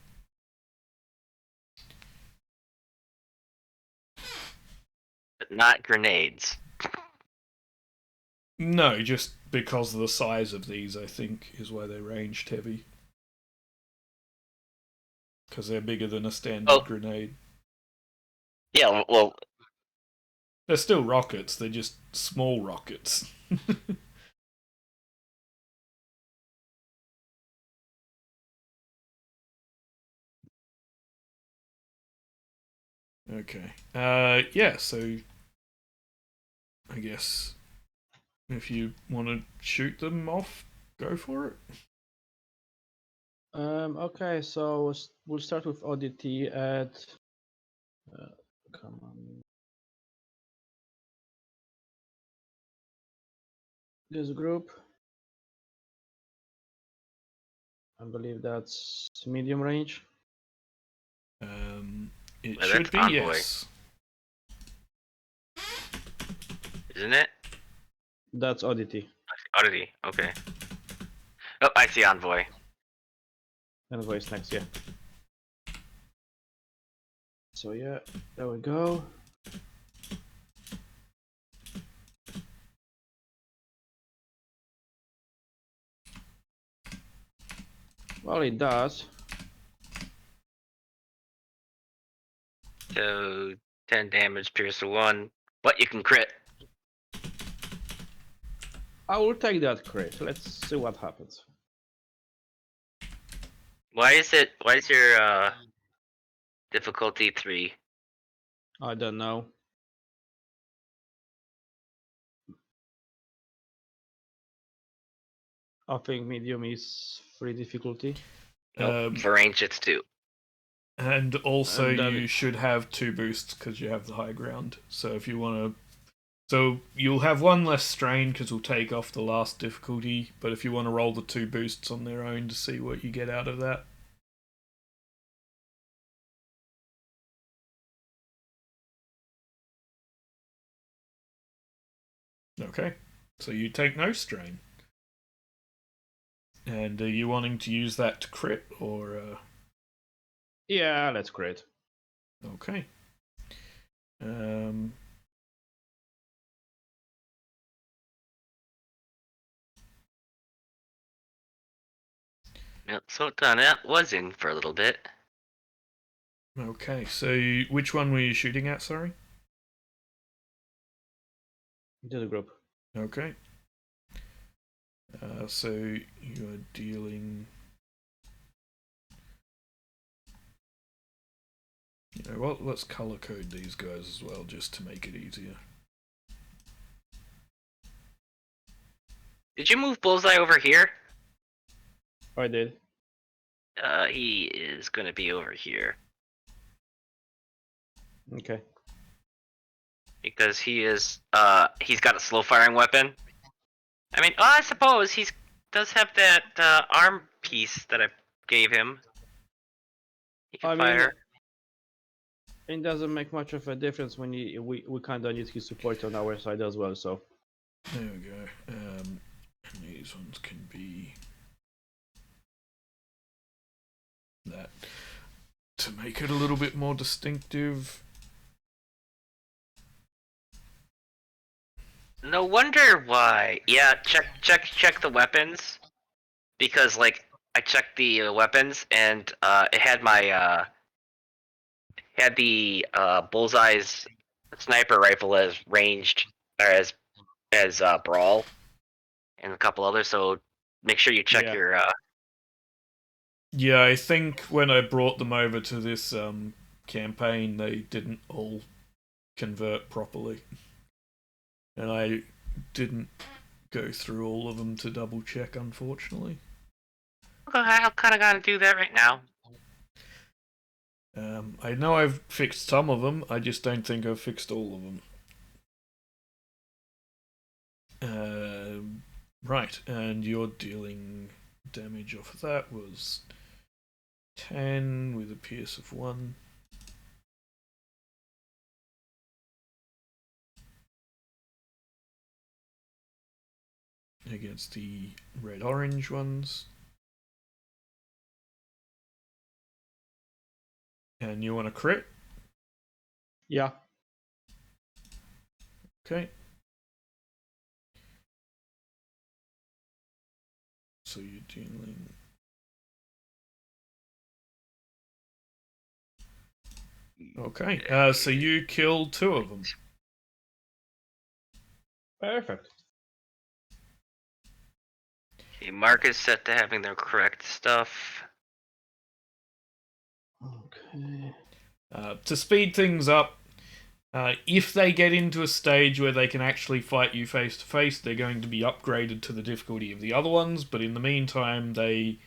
Speaker 2: But not grenades.
Speaker 1: No, just because of the size of these, I think, is why they're ranged heavy. Because they're bigger than a standard grenade.
Speaker 2: Yeah, well...
Speaker 1: They're still rockets, they're just small rockets. Okay. Yeah, so... I guess... if you want to shoot them off, go for it.
Speaker 3: Okay, so we'll start with oddity at. Come on. This group. I believe that's medium range.
Speaker 1: It
Speaker 2: Well,
Speaker 1: should be,
Speaker 2: Envoy.
Speaker 1: yes.
Speaker 2: Isn't it?
Speaker 3: That's oddity.
Speaker 2: Oddity, okay. Oh, I see Envoy.
Speaker 3: Envoy is next, yeah. So yeah, there we go. Well, it does.
Speaker 2: So 10 damage, pierce to 1, but you can crit.
Speaker 3: I will take that crit. Let's see what happens.
Speaker 2: Why is your difficulty 3?
Speaker 3: I don't know. I think medium is free difficulty.
Speaker 2: Nope, for range it's 2.
Speaker 1: And also,
Speaker 3: And
Speaker 1: you should have 2 boosts because you have the high ground. So if you want to, so you'll have 1 less strain because we'll take off the last difficulty. But if you want to roll the 2 boosts on their own to see what you get out of that. Okay, so you take no strain. And are you wanting to use that to crit or?
Speaker 3: Yeah, let's crit.
Speaker 1: Okay.
Speaker 2: Yep, so that was in for a little bit.
Speaker 1: Okay, so which one were you shooting at, sorry?
Speaker 3: To the group.
Speaker 1: Okay. So you are dealing... You know what, let's color code these guys as well, just to make it easier.
Speaker 2: Did you move Bullseye over here?
Speaker 3: I did.
Speaker 2: He is gonna be over here.
Speaker 3: Okay.
Speaker 2: Because he's got a slow firing weapon. I mean, I suppose he does have that arm piece that I gave him. He can fire.
Speaker 3: It doesn't make much of a difference when we kind of need his support on our side as well, so.
Speaker 1: There we go. And these ones can be... that. To make it a little bit more distinctive...
Speaker 2: No wonder why. Yeah, check the weapons, because like I checked the weapons and it had my had the Bullseye's sniper rifle as ranged or as brawl, and a couple others. So make sure you check
Speaker 3: Yeah.
Speaker 2: your.
Speaker 1: Yeah, I think when I brought them over to this campaign, they didn't all convert properly. And I didn't go through all of them to double check, unfortunately.
Speaker 2: Okay, I kind of gotta do that right now.
Speaker 1: I know I've fixed some of them, I just don't think I've fixed all of them. Right, and you're dealing damage off of that was 10 with a pierce of 1. Against the red-orange ones. And you want to crit?
Speaker 3: Yeah.
Speaker 1: Okay. So you're dealing... Okay, so you killed 2 of them.
Speaker 3: Perfect.
Speaker 2: Okay, mark is set to having their correct stuff.
Speaker 3: Okay.
Speaker 1: To speed things up, if they get into a stage where they can actually fight you face to face, they're going to be upgraded to the difficulty of the other ones, but in the meantime, they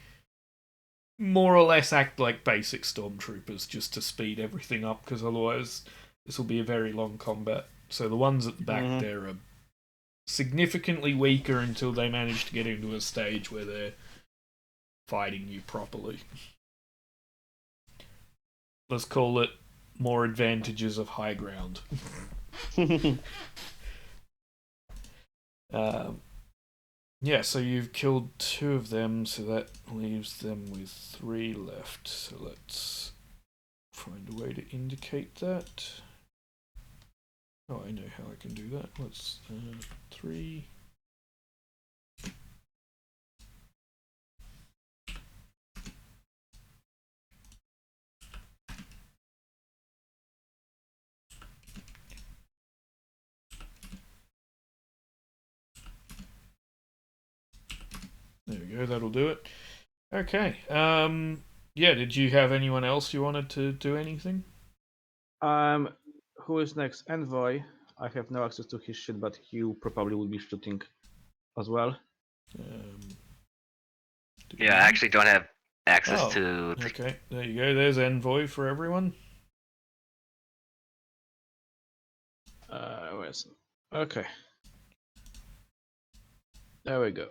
Speaker 1: more or less act like basic stormtroopers just to speed everything up, because otherwise this will be a very long combat. So the ones at the back there are significantly weaker until they manage to get into a stage where they're fighting you properly. Let's call it more advantages of high ground. Yeah, so you've killed 2 of them, so that leaves them with 3 left. So let's find a way to indicate that. Oh, I know how I can do that. Let's 3. we go. That'll do it. Okay. Yeah. Did you have anyone else you wanted to do anything?
Speaker 3: Who is next? Envoy. I have no access to his shit, but he probably will be shooting as well.
Speaker 2: Yeah, I actually don't have access
Speaker 1: Oh,
Speaker 2: to.
Speaker 1: okay. There you go. There's Envoy for everyone.
Speaker 3: Where's... Okay. There we go.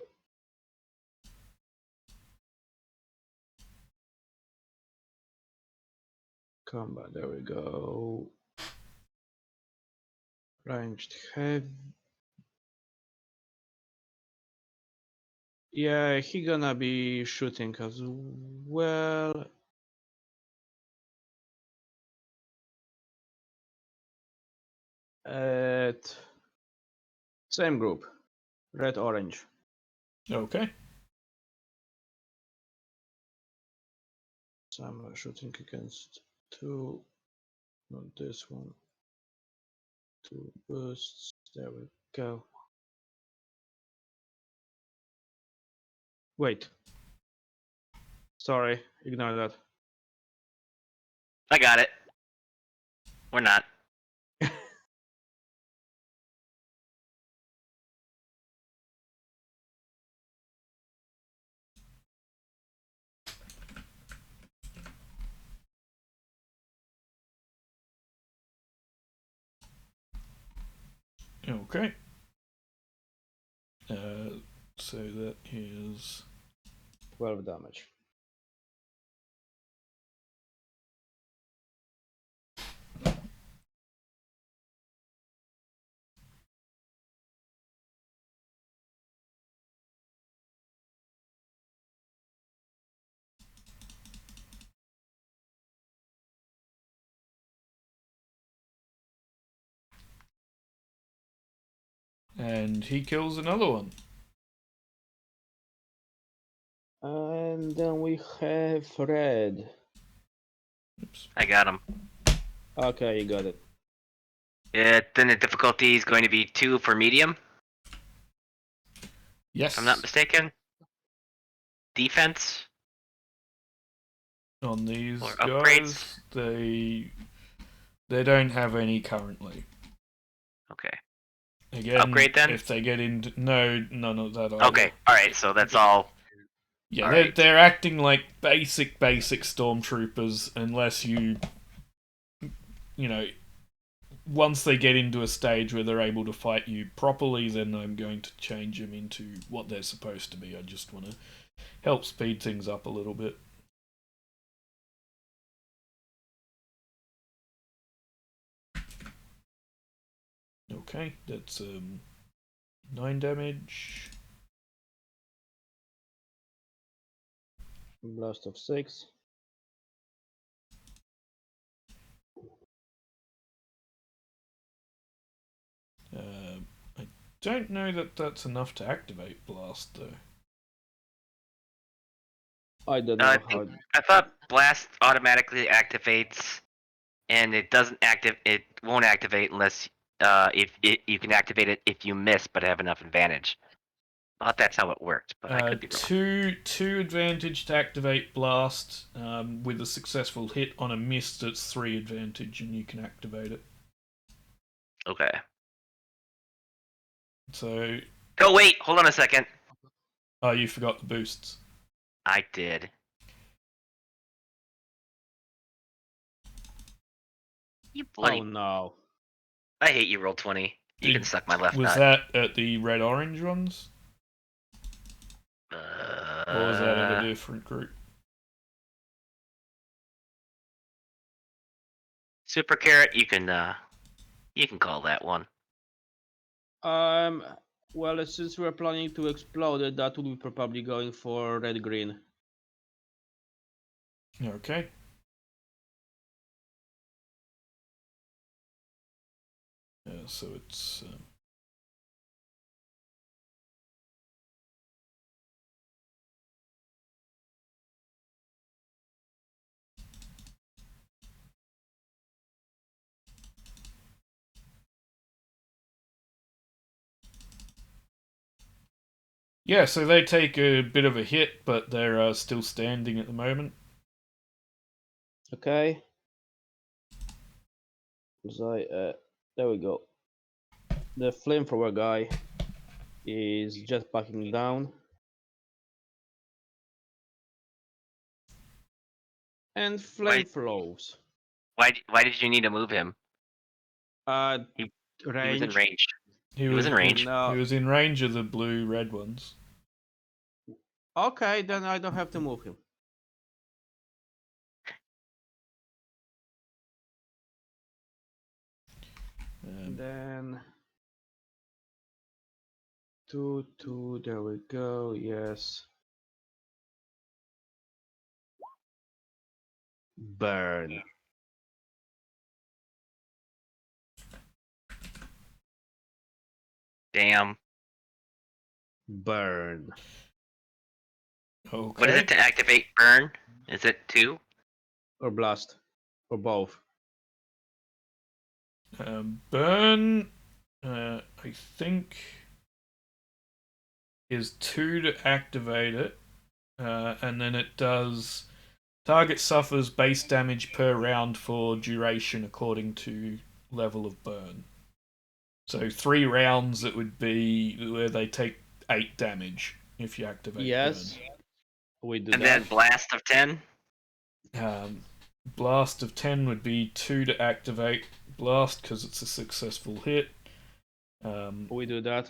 Speaker 3: Combat. There we go. Ranged heavy. Yeah, he gonna be shooting as well. At same group, red orange.
Speaker 1: Okay.
Speaker 3: So I'm shooting against two, not this one. Two bursts. There we go. Wait. Sorry, ignore that.
Speaker 2: I got it. We're not.
Speaker 1: Okay. So that is
Speaker 3: 12 damage.
Speaker 1: and he kills another one.
Speaker 3: And then we have red.
Speaker 1: Oops.
Speaker 2: I got him.
Speaker 3: Okay, you got it.
Speaker 2: Then the difficulty is going to be 2 for medium,
Speaker 1: Yes.
Speaker 2: if I'm not mistaken. Defense.
Speaker 1: On these
Speaker 2: Or
Speaker 1: guys, they don't have any currently.
Speaker 2: Okay.
Speaker 1: Again,
Speaker 2: Upgrade then?
Speaker 1: if they get into none of that either.
Speaker 2: Okay. All right. So that's all.
Speaker 1: Yeah,
Speaker 2: All
Speaker 1: they're
Speaker 2: right.
Speaker 1: they're acting like basic stormtroopers unless you know, once they get into a stage where they're able to fight you properly, then I'm going to change them into what they're supposed to be. I just want to help speed things up a little bit. Okay, that's 9 damage.
Speaker 3: Blast of 6.
Speaker 1: I don't know that that's enough to activate blast though.
Speaker 3: I don't know
Speaker 2: I
Speaker 3: how.
Speaker 2: I thought blast automatically activates, and it doesn't active. It won't activate unless if you can activate it if you miss but have enough advantage. I thought that's how it worked, but I could be wrong.
Speaker 1: Two advantage to activate blast. With a successful hit on a miss, that's 3 advantage, and you can activate it.
Speaker 2: Okay.
Speaker 1: So,
Speaker 2: Oh wait, hold on a second.
Speaker 1: oh, you forgot the boosts.
Speaker 2: I did. You bloody!
Speaker 3: Oh no.
Speaker 2: I hate you. Roll 20. You can suck my left
Speaker 1: Was
Speaker 2: nut.
Speaker 1: that at the red orange ones, or was that at a different group?
Speaker 2: Super carrot? You can call that one.
Speaker 3: Well, since we're planning to explode it, that would be probably going for red green.
Speaker 1: Okay. So it's Yeah, so they take a bit of a hit, but they're still standing at the moment.
Speaker 3: Okay. So there we go. The flamethrower guy is jetpacking down. And flame
Speaker 2: Why-
Speaker 3: flows.
Speaker 2: Why did you need to move him?
Speaker 3: Uh,
Speaker 2: He was in
Speaker 3: range.
Speaker 2: range.
Speaker 1: He
Speaker 2: He was in range.
Speaker 1: He was in range of the blue-red ones.
Speaker 3: Okay, then I don't have to move him. Then 2, there we go. Yes. Burn.
Speaker 2: Damn.
Speaker 3: Burn.
Speaker 1: Okay.
Speaker 2: What is it to activate burn? Is it 2?
Speaker 3: Or blast. Or both.
Speaker 1: Burn, I think, is 2 to activate it, and then it does. Target suffers base damage per round for duration according to level of burn. So 3 rounds, it would be where they take 8 damage if you activate
Speaker 3: Yes. We do
Speaker 2: And
Speaker 3: that.
Speaker 2: then blast of 10?
Speaker 1: burn. Blast of 10 would be 2 to activate blast because it's a successful hit.
Speaker 3: We do that.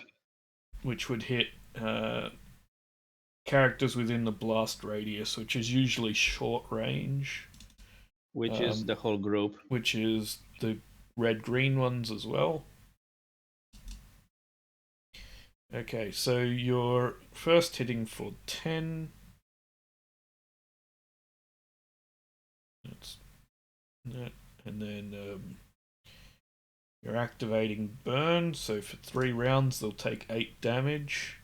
Speaker 1: Which would hit characters within the blast radius, which is usually short range,
Speaker 3: Which is the whole group.
Speaker 1: which is the red-green ones as well. Okay, so you're first hitting for 10. That's that. And then you're activating burn, so for 3 rounds they'll take 8 damage.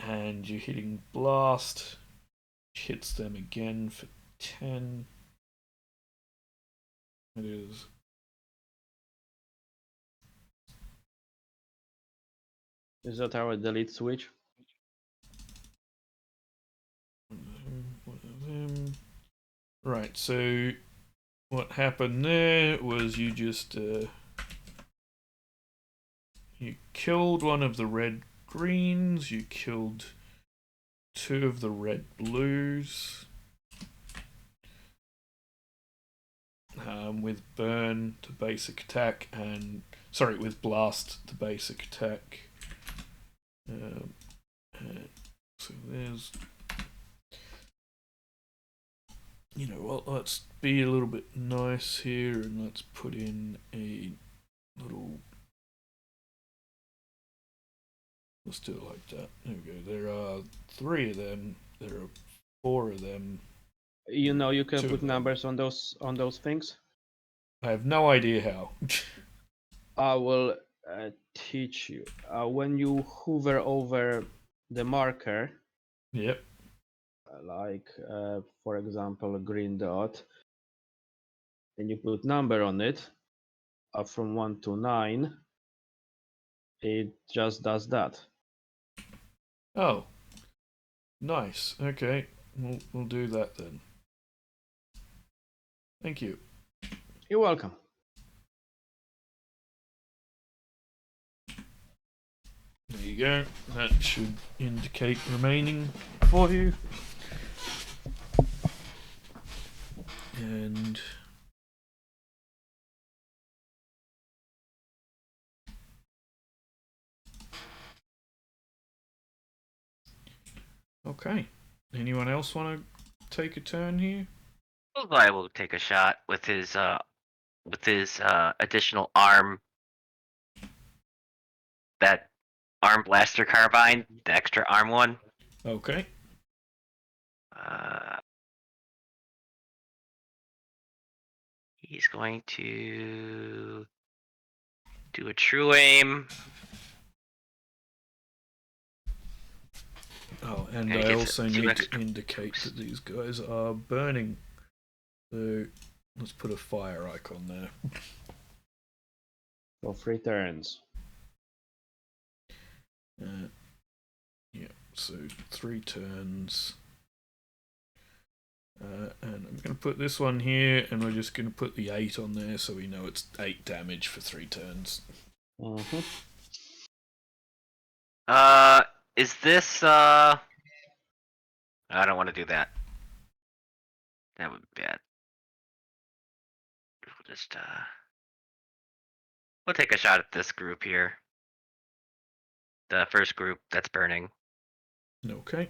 Speaker 1: And you're hitting blast, which hits them again for 10. It is.
Speaker 3: Is that our delete switch?
Speaker 1: One of them. Right, so what happened there was you just you killed one of the red greens, you killed 2 of the red blues. With burn to basic attack and with blast to basic attack. So there's, well, let's be a little bit nice here and let's put in a little. Let's do it like that. There we go. There are 3 of them. There are 4 of them.
Speaker 3: You know, you can
Speaker 1: 2
Speaker 3: put
Speaker 1: of them.
Speaker 3: numbers on those things.
Speaker 1: I have no idea how.
Speaker 3: I will teach you. When you hover over the marker,
Speaker 1: Yep.
Speaker 3: like for example a green dot, and you put number on it, from 1 to 9, it just does that.
Speaker 1: Oh. Nice. Okay. We'll do that then. Thank you.
Speaker 3: You're welcome.
Speaker 1: There you go. That should indicate remaining for you. And okay. Anyone else want to take a turn here?
Speaker 2: I will take a shot with his additional arm. That arm blaster carbine, the extra arm one.
Speaker 1: Okay.
Speaker 2: He's going to do a true aim.
Speaker 1: Oh, and
Speaker 2: Yeah, he
Speaker 1: I
Speaker 2: gets
Speaker 1: also
Speaker 2: two
Speaker 1: need
Speaker 2: extra
Speaker 1: to indicate that these guys are burning. So let's put a fire icon there.
Speaker 3: For 3 turns.
Speaker 1: Yeah, so 3 turns. And I'm going to put this one here, and we're just going to put the 8 on there so we know it's 8 damage for 3 turns.
Speaker 3: Mhm.
Speaker 2: Is this I don't want to do that. That would be bad. We'll just we'll take a shot at this group here. The first group that's burning.
Speaker 1: Okay.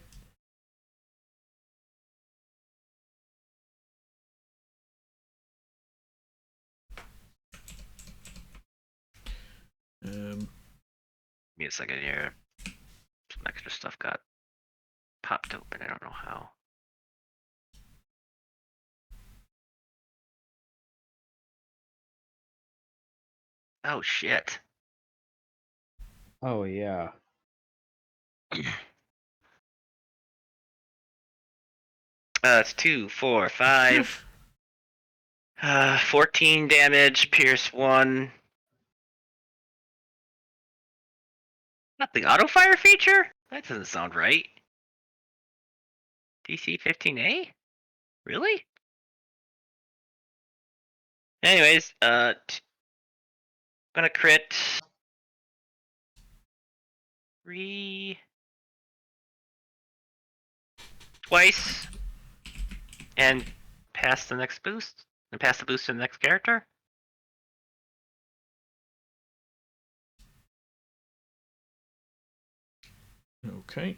Speaker 2: Give me a second here. Some extra stuff got popped open. I don't know how. Oh shit.
Speaker 3: Oh yeah.
Speaker 2: It's 2, 4, 5. 14 damage, pierce 1. Not the auto fire feature? That doesn't sound right. DC 15A? Really? Anyways, gonna crit 3 twice and pass the next boost and pass the boost to the next character.
Speaker 1: Okay.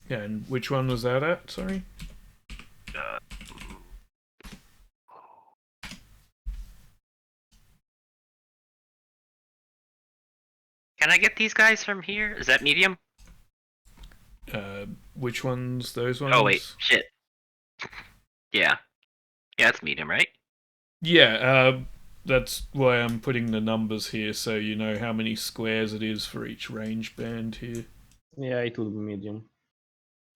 Speaker 1: Yeah, and which one was that at? Sorry?
Speaker 2: Can I get these guys from here? Is that medium?
Speaker 1: Which ones? Those ones?
Speaker 2: Oh wait, shit. Yeah. Yeah, it's medium, right?
Speaker 1: Yeah, that's why I'm putting the numbers here so you know how many squares it is for each range band here.
Speaker 3: Yeah, it will be medium.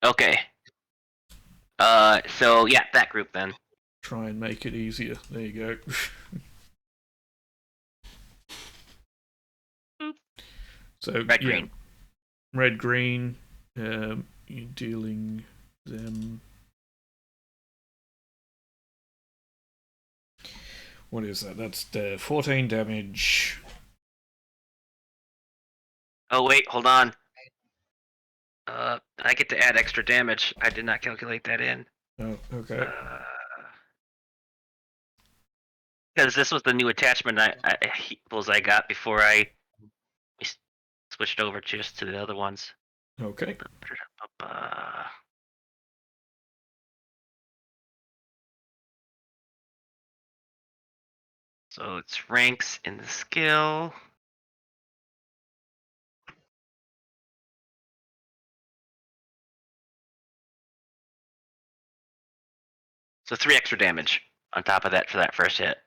Speaker 2: Okay. So yeah, that group then.
Speaker 1: Try and make it easier. There you go. So
Speaker 2: Red,
Speaker 1: yeah,
Speaker 2: green.
Speaker 1: red, green. You're dealing them. What is that? That's 14 damage.
Speaker 2: Oh wait, hold on. I get to add extra damage. I did not calculate that in.
Speaker 1: Oh, okay.
Speaker 2: Because this was the new attachment I got before I switched over just to the other ones.
Speaker 1: Okay.
Speaker 2: So it's ranks in the skill. So 3 extra damage on top of that for that first hit.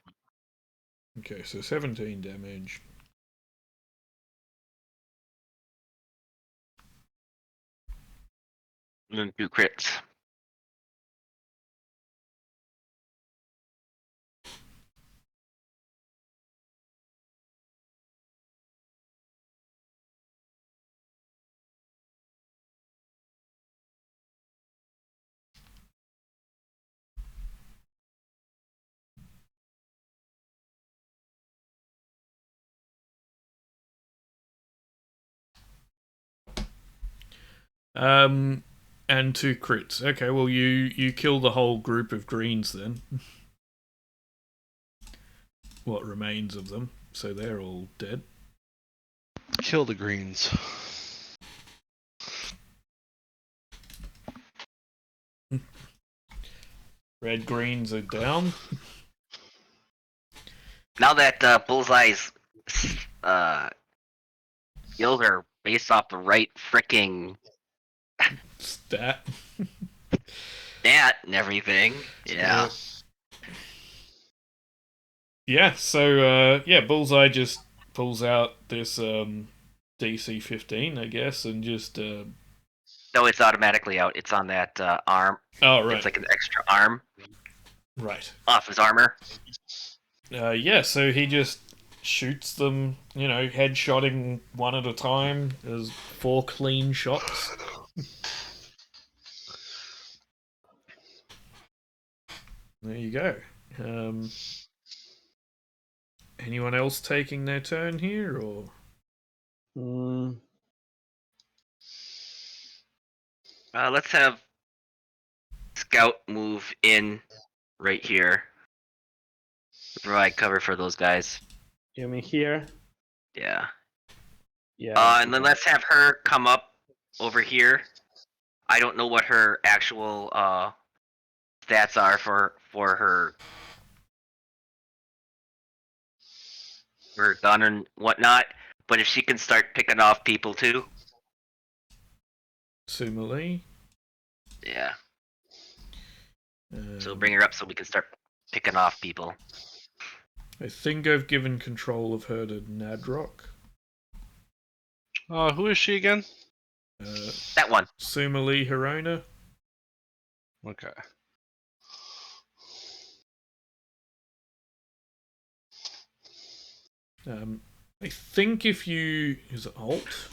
Speaker 1: Okay, so 17 damage.
Speaker 2: And then 2 crits.
Speaker 1: And 2 crits. Okay, well you kill the whole group of greens then. What remains of them? So they're all dead.
Speaker 4: Kill the greens.
Speaker 1: Red greens are down.
Speaker 2: Now that Bullseye's skills are based off the right freaking
Speaker 1: Stat.
Speaker 2: stat and everything. Yeah.
Speaker 1: Yeah, so yeah, Bullseye just pulls out this DC 15, I guess, and just.
Speaker 2: No, it's automatically out. It's on that arm.
Speaker 1: Oh, right.
Speaker 2: It's like an extra arm
Speaker 1: Right.
Speaker 2: off his armor.
Speaker 1: Yeah, so he just shoots them, headshotting one at a time. There's 4 clean shots. There you go. Anyone else taking their turn here, or?
Speaker 2: Let's have Scout move in right here. Provide cover for those guys.
Speaker 3: You mean here?
Speaker 2: Yeah.
Speaker 3: Yeah.
Speaker 2: And then let's have her come up over here. I don't know what her actual stats are for her gun and whatnot, but if she can start picking off people too.
Speaker 1: Sumali.
Speaker 2: Yeah. So bring her up so we can start picking off people.
Speaker 1: I think I've given control of her to Nadrock.
Speaker 4: Who is she again?
Speaker 2: That one.
Speaker 1: Sumali Hirona.
Speaker 4: Okay.
Speaker 1: I think if you... Is it Alt?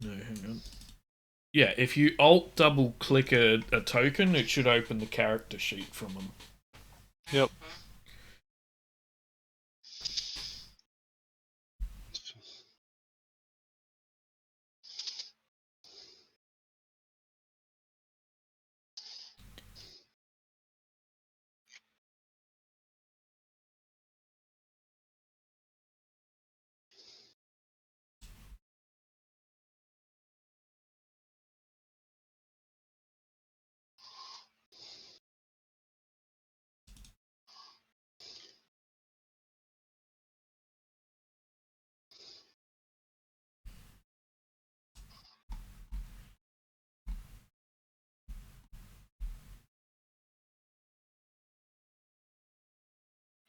Speaker 1: No, hang on. Yeah, if you Alt double click a token, it should open the character sheet from them.
Speaker 4: Yep.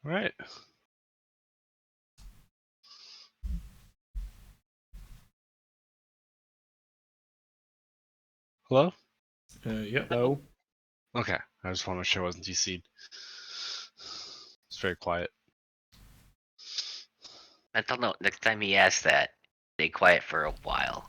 Speaker 4: Right. Hello?
Speaker 1: Yeah.
Speaker 3: Hello.
Speaker 4: Okay. I just want to make sure I wasn't DC'd. It's very quiet.
Speaker 2: Mental note, next time he asks that, stay quiet for a while.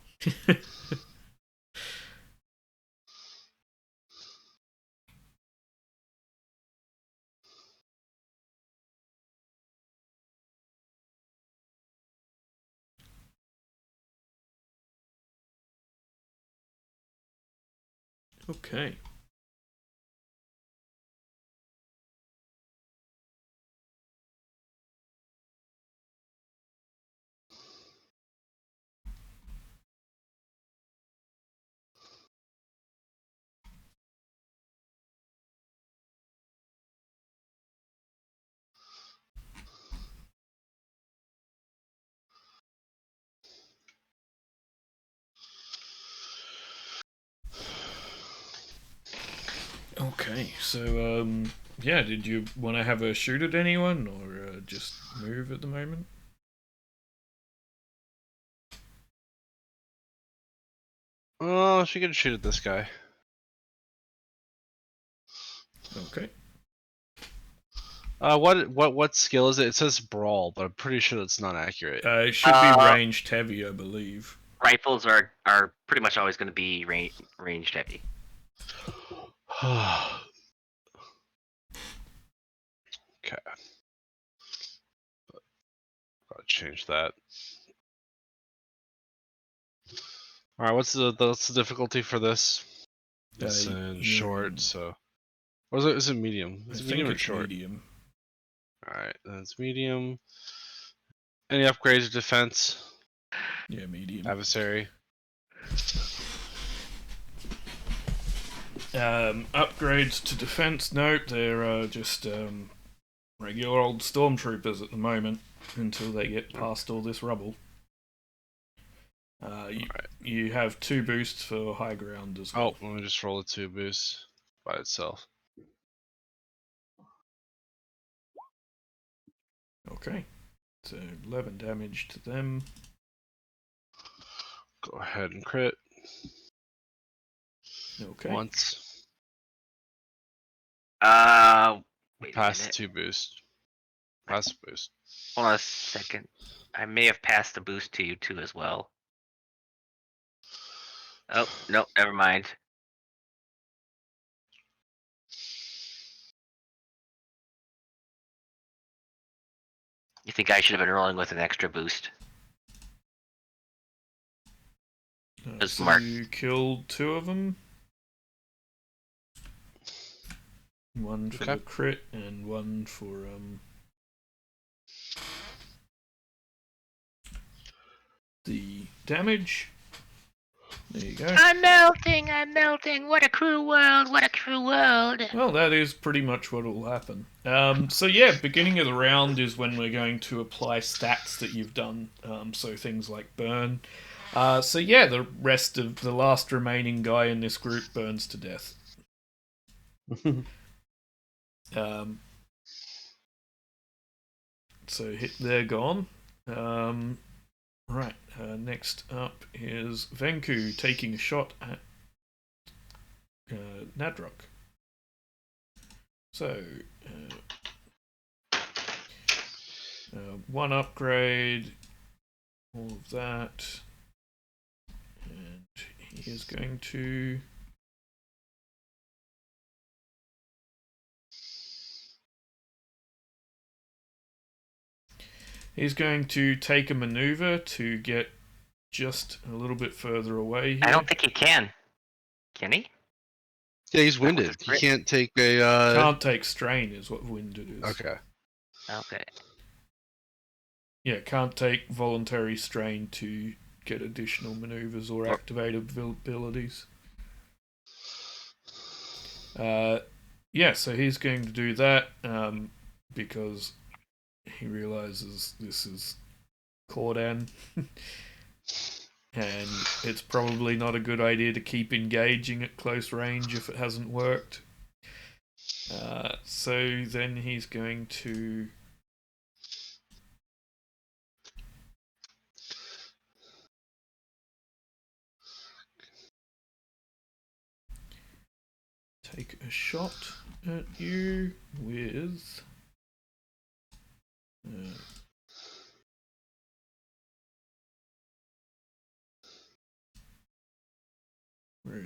Speaker 1: Okay. Okay, so yeah, did you want to have a shoot at anyone, or just move at the moment?
Speaker 4: Oh, she can shoot at this guy.
Speaker 1: Okay.
Speaker 4: What skill is it? It says brawl, but I'm pretty sure that's not accurate.
Speaker 1: It should be ranged heavy, I believe.
Speaker 2: Rifles are pretty much always going to be ranged heavy.
Speaker 4: Okay. Gotta change that. All right, what's the difficulty for this? It's in short, so. What is it? Is it medium?
Speaker 1: I
Speaker 4: Is it
Speaker 1: think
Speaker 4: medium or
Speaker 1: it's
Speaker 4: short?
Speaker 1: medium.
Speaker 4: All right, then it's medium. Any upgrades to defense?
Speaker 1: Yeah, medium.
Speaker 4: Adversary.
Speaker 1: Upgrades to defense, nope, they're just regular old stormtroopers at the moment until they get past all this rubble. You have 2 boosts for high ground as well.
Speaker 4: Oh, let me just roll a 2 boost by itself.
Speaker 1: Okay. So 11 damage to them.
Speaker 4: Go ahead and crit
Speaker 1: Okay.
Speaker 4: once.
Speaker 2: Wait a
Speaker 4: Pass
Speaker 2: minute.
Speaker 4: 2 boost. Pass boost.
Speaker 2: Hold on a second. I may have passed the boost to you too as well. Oh, no, never mind. You think I should have been rolling with an extra boost? Just
Speaker 1: So
Speaker 2: mark.
Speaker 1: you killed 2 of them. One for
Speaker 4: Okay.
Speaker 1: the crit and one for the damage. There you go.
Speaker 2: I'm melting, what a cruel world, what a cruel world.
Speaker 1: Well, that is pretty much what will happen. So yeah, beginning of the round is when we're going to apply stats that you've done. So things like burn. So yeah, the rest of the last remaining guy in this group burns to death. So they're gone. Right. Next up is Venku taking a shot at Nadrok. So, one upgrade, all of that, and he is going to take a maneuver to get just a little bit further away here.
Speaker 2: I don't think he can. Can he?
Speaker 4: Yeah, he's winded. He can't take a.
Speaker 1: Can't take strain, is what winded is.
Speaker 4: Okay.
Speaker 2: Okay.
Speaker 1: Yeah, can't take voluntary strain to get additional maneuvers or activate abilities. Yeah, so he's going to do that because he realizes this is Cordan. And it's probably not a good idea to keep engaging at close range if it hasn't worked. So then he's going to take a shot at you with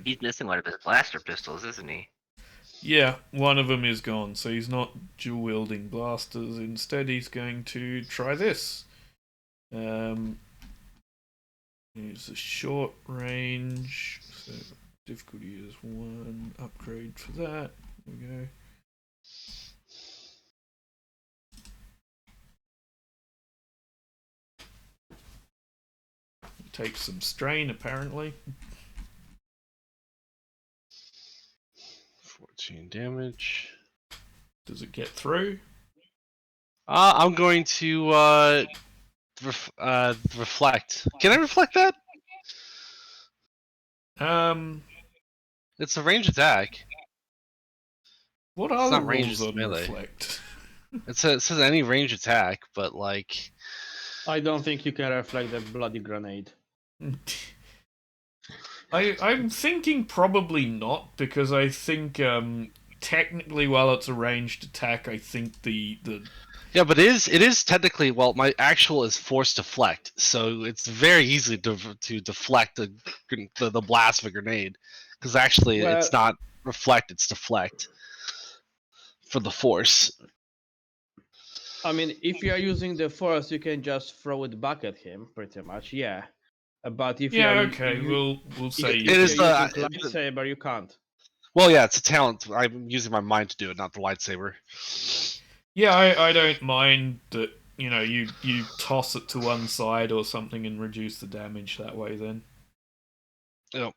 Speaker 2: He's missing one of his blaster pistols, isn't he?
Speaker 1: yeah, one of them is gone, so he's not dual wielding blasters. Instead, he's going to try this. It's a short range, so difficulty is 1. Upgrade for that. There we go. Takes some strain, apparently.
Speaker 4: 14 damage.
Speaker 1: Does it get through?
Speaker 4: I'm going to reflect. Can I reflect that? It's a range attack.
Speaker 1: What
Speaker 4: It's
Speaker 1: are the
Speaker 4: not range,
Speaker 1: rules
Speaker 4: it's
Speaker 1: on
Speaker 4: melee.
Speaker 1: reflect?
Speaker 4: It says any range attack, but like.
Speaker 3: I don't think you can reflect that bloody grenade.
Speaker 1: I'm thinking probably not, because I think technically, while it's a ranged attack, I think the
Speaker 4: Yeah, but it is technically, well, my actual is force deflect, so it's very easy to deflect the blast of a grenade, because actually
Speaker 3: Well-
Speaker 4: it's not reflect, it's deflect for the force.
Speaker 3: I mean, if you are using the force, you can just throw it back at him, pretty much. Yeah. But if
Speaker 1: yeah,
Speaker 3: you are,
Speaker 1: okay, we'll say
Speaker 3: if
Speaker 4: It
Speaker 1: you
Speaker 4: is
Speaker 3: you're
Speaker 1: can.
Speaker 3: using lightsaber, you can't.
Speaker 4: Well, yeah, it's a talent. I'm using my mind to do it, not the lightsaber.
Speaker 1: Yeah, I don't mind that. You toss it to one side or something and reduce the damage that way. Then.
Speaker 4: You know,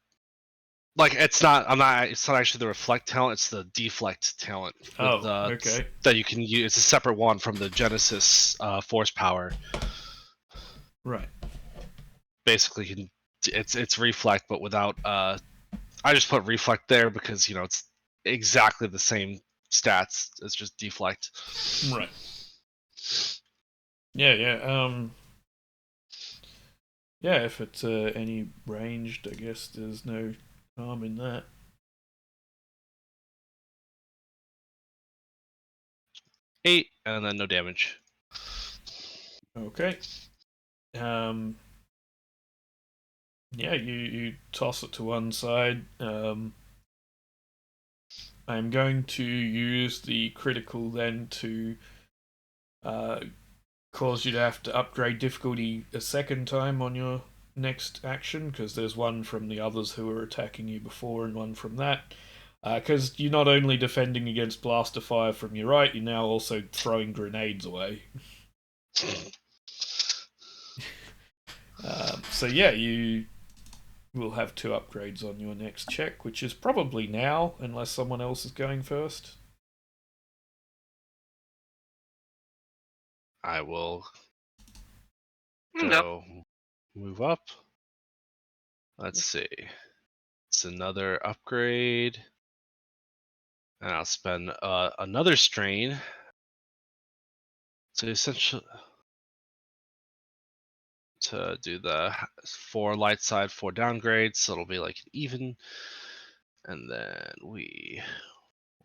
Speaker 4: like it's not. I'm not. It's not actually the reflect talent. It's the deflect talent.
Speaker 1: Okay.
Speaker 4: That you can use. It's a separate one from the Genesis force power.
Speaker 1: Right.
Speaker 4: Basically, it's reflect, but without. I just put reflect there because it's exactly the same stats. It's just deflect.
Speaker 1: Right. Yeah. Yeah, if it's any ranged, I guess there's no harm in that.
Speaker 4: 8, and then no damage.
Speaker 1: Okay. Um, yeah, you toss it to one side. I'm going to use the critical then to uh, cause you to have to upgrade difficulty a second time on your next action, because there's one from the others who were attacking you before and one from that. Because you're not only defending against blaster fire from your right, you're now also throwing grenades away. So yeah, you will have 2 upgrades on your next check, which is probably now, unless someone else is going first.
Speaker 4: I will
Speaker 2: Nope.
Speaker 4: go move up. Let's see. It's another upgrade. And I'll spend another strain. So essentially, to do the 4 light side, 4 downgrades, so it'll be like an even. And then we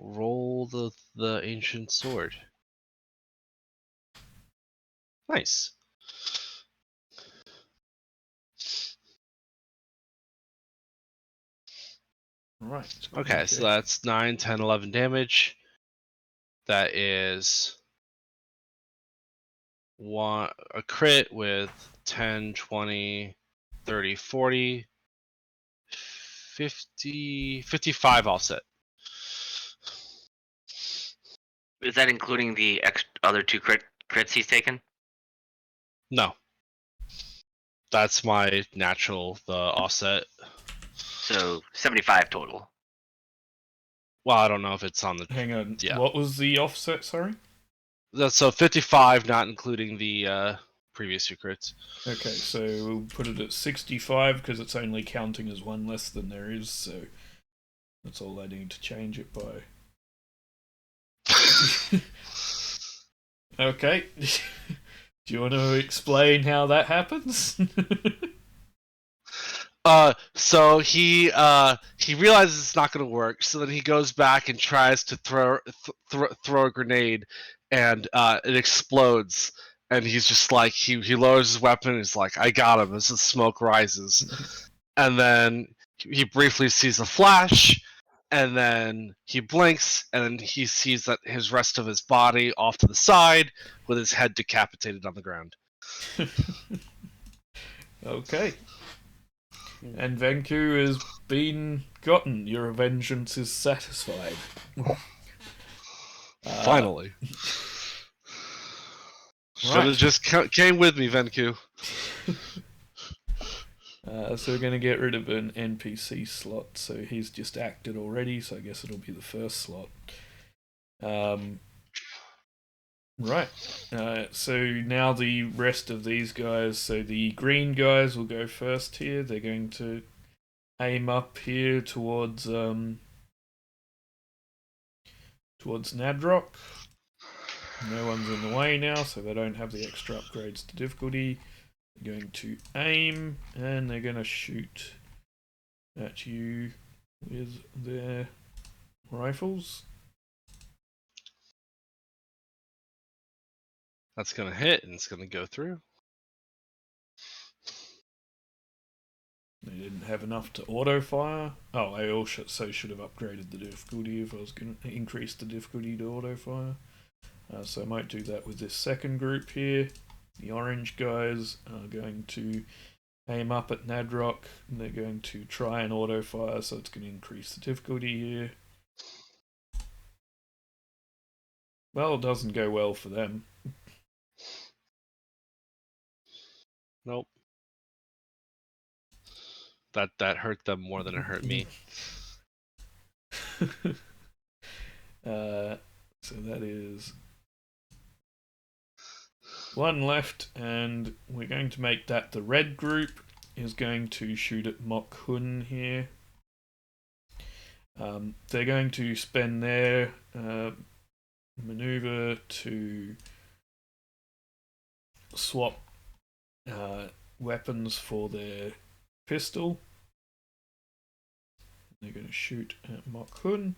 Speaker 4: roll the ancient sword. Nice.
Speaker 1: Right.
Speaker 4: Okay, so that's 9, 10, 11 damage. That is a crit with 10, 20, 30, 40, 50, 55 offset.
Speaker 2: Is that including the other 2 crits he's taken?
Speaker 4: No. That's my natural, the offset.
Speaker 2: So 75 total.
Speaker 4: Well, I don't know if it's on the.
Speaker 1: Hang on.
Speaker 4: Yeah.
Speaker 1: What was the offset? Sorry.
Speaker 4: So 55, not including the previous 2 crits.
Speaker 1: Okay, so we'll put it at 65 because it's only counting as 1 less than there is. So that's all I need to change it by. Okay. Do you want to explain how that happens?
Speaker 4: So he realizes it's not going to work. So then he goes back and tries to throw a grenade, and it explodes. And he's just like he lowers his weapon. And he's like, "I got him." As the smoke rises, and then he briefly sees a flash, and then he blinks, and then he sees that his rest of his body off to the side, with his head decapitated on the ground.
Speaker 1: Okay. And Venku has been gotten. Your vengeance is satisfied.
Speaker 4: Finally. Should have just came with me, Venku.
Speaker 1: So we're going to get rid of an NPC slot. So he's just acted already, so I guess it'll be the first slot. Right. So now the rest of these guys. So the green guys will go first here. They're going to aim up here towards Nadrock. No one's in the way now, so they don't have the extra upgrades to difficulty. They're going to aim, and they're going to shoot at you with their rifles.
Speaker 4: That's gonna hit, and it's gonna go through.
Speaker 1: They didn't have enough to auto fire. Oh, I also should have upgraded the difficulty if I was going to increase the difficulty to auto fire. So I might do that with this second group here. The orange guys are going to aim up at Nadrock, and they're going to try and auto fire, so it's going to increase the difficulty here. Well, it doesn't go well for them.
Speaker 4: Nope. That hurt them more than it hurt me.
Speaker 1: So that is 1 left, and we're going to make that the red group is going to shoot at Mok Hun here. They're going to spend their maneuver to swap weapons for their pistol. They're going to shoot at Mokhun,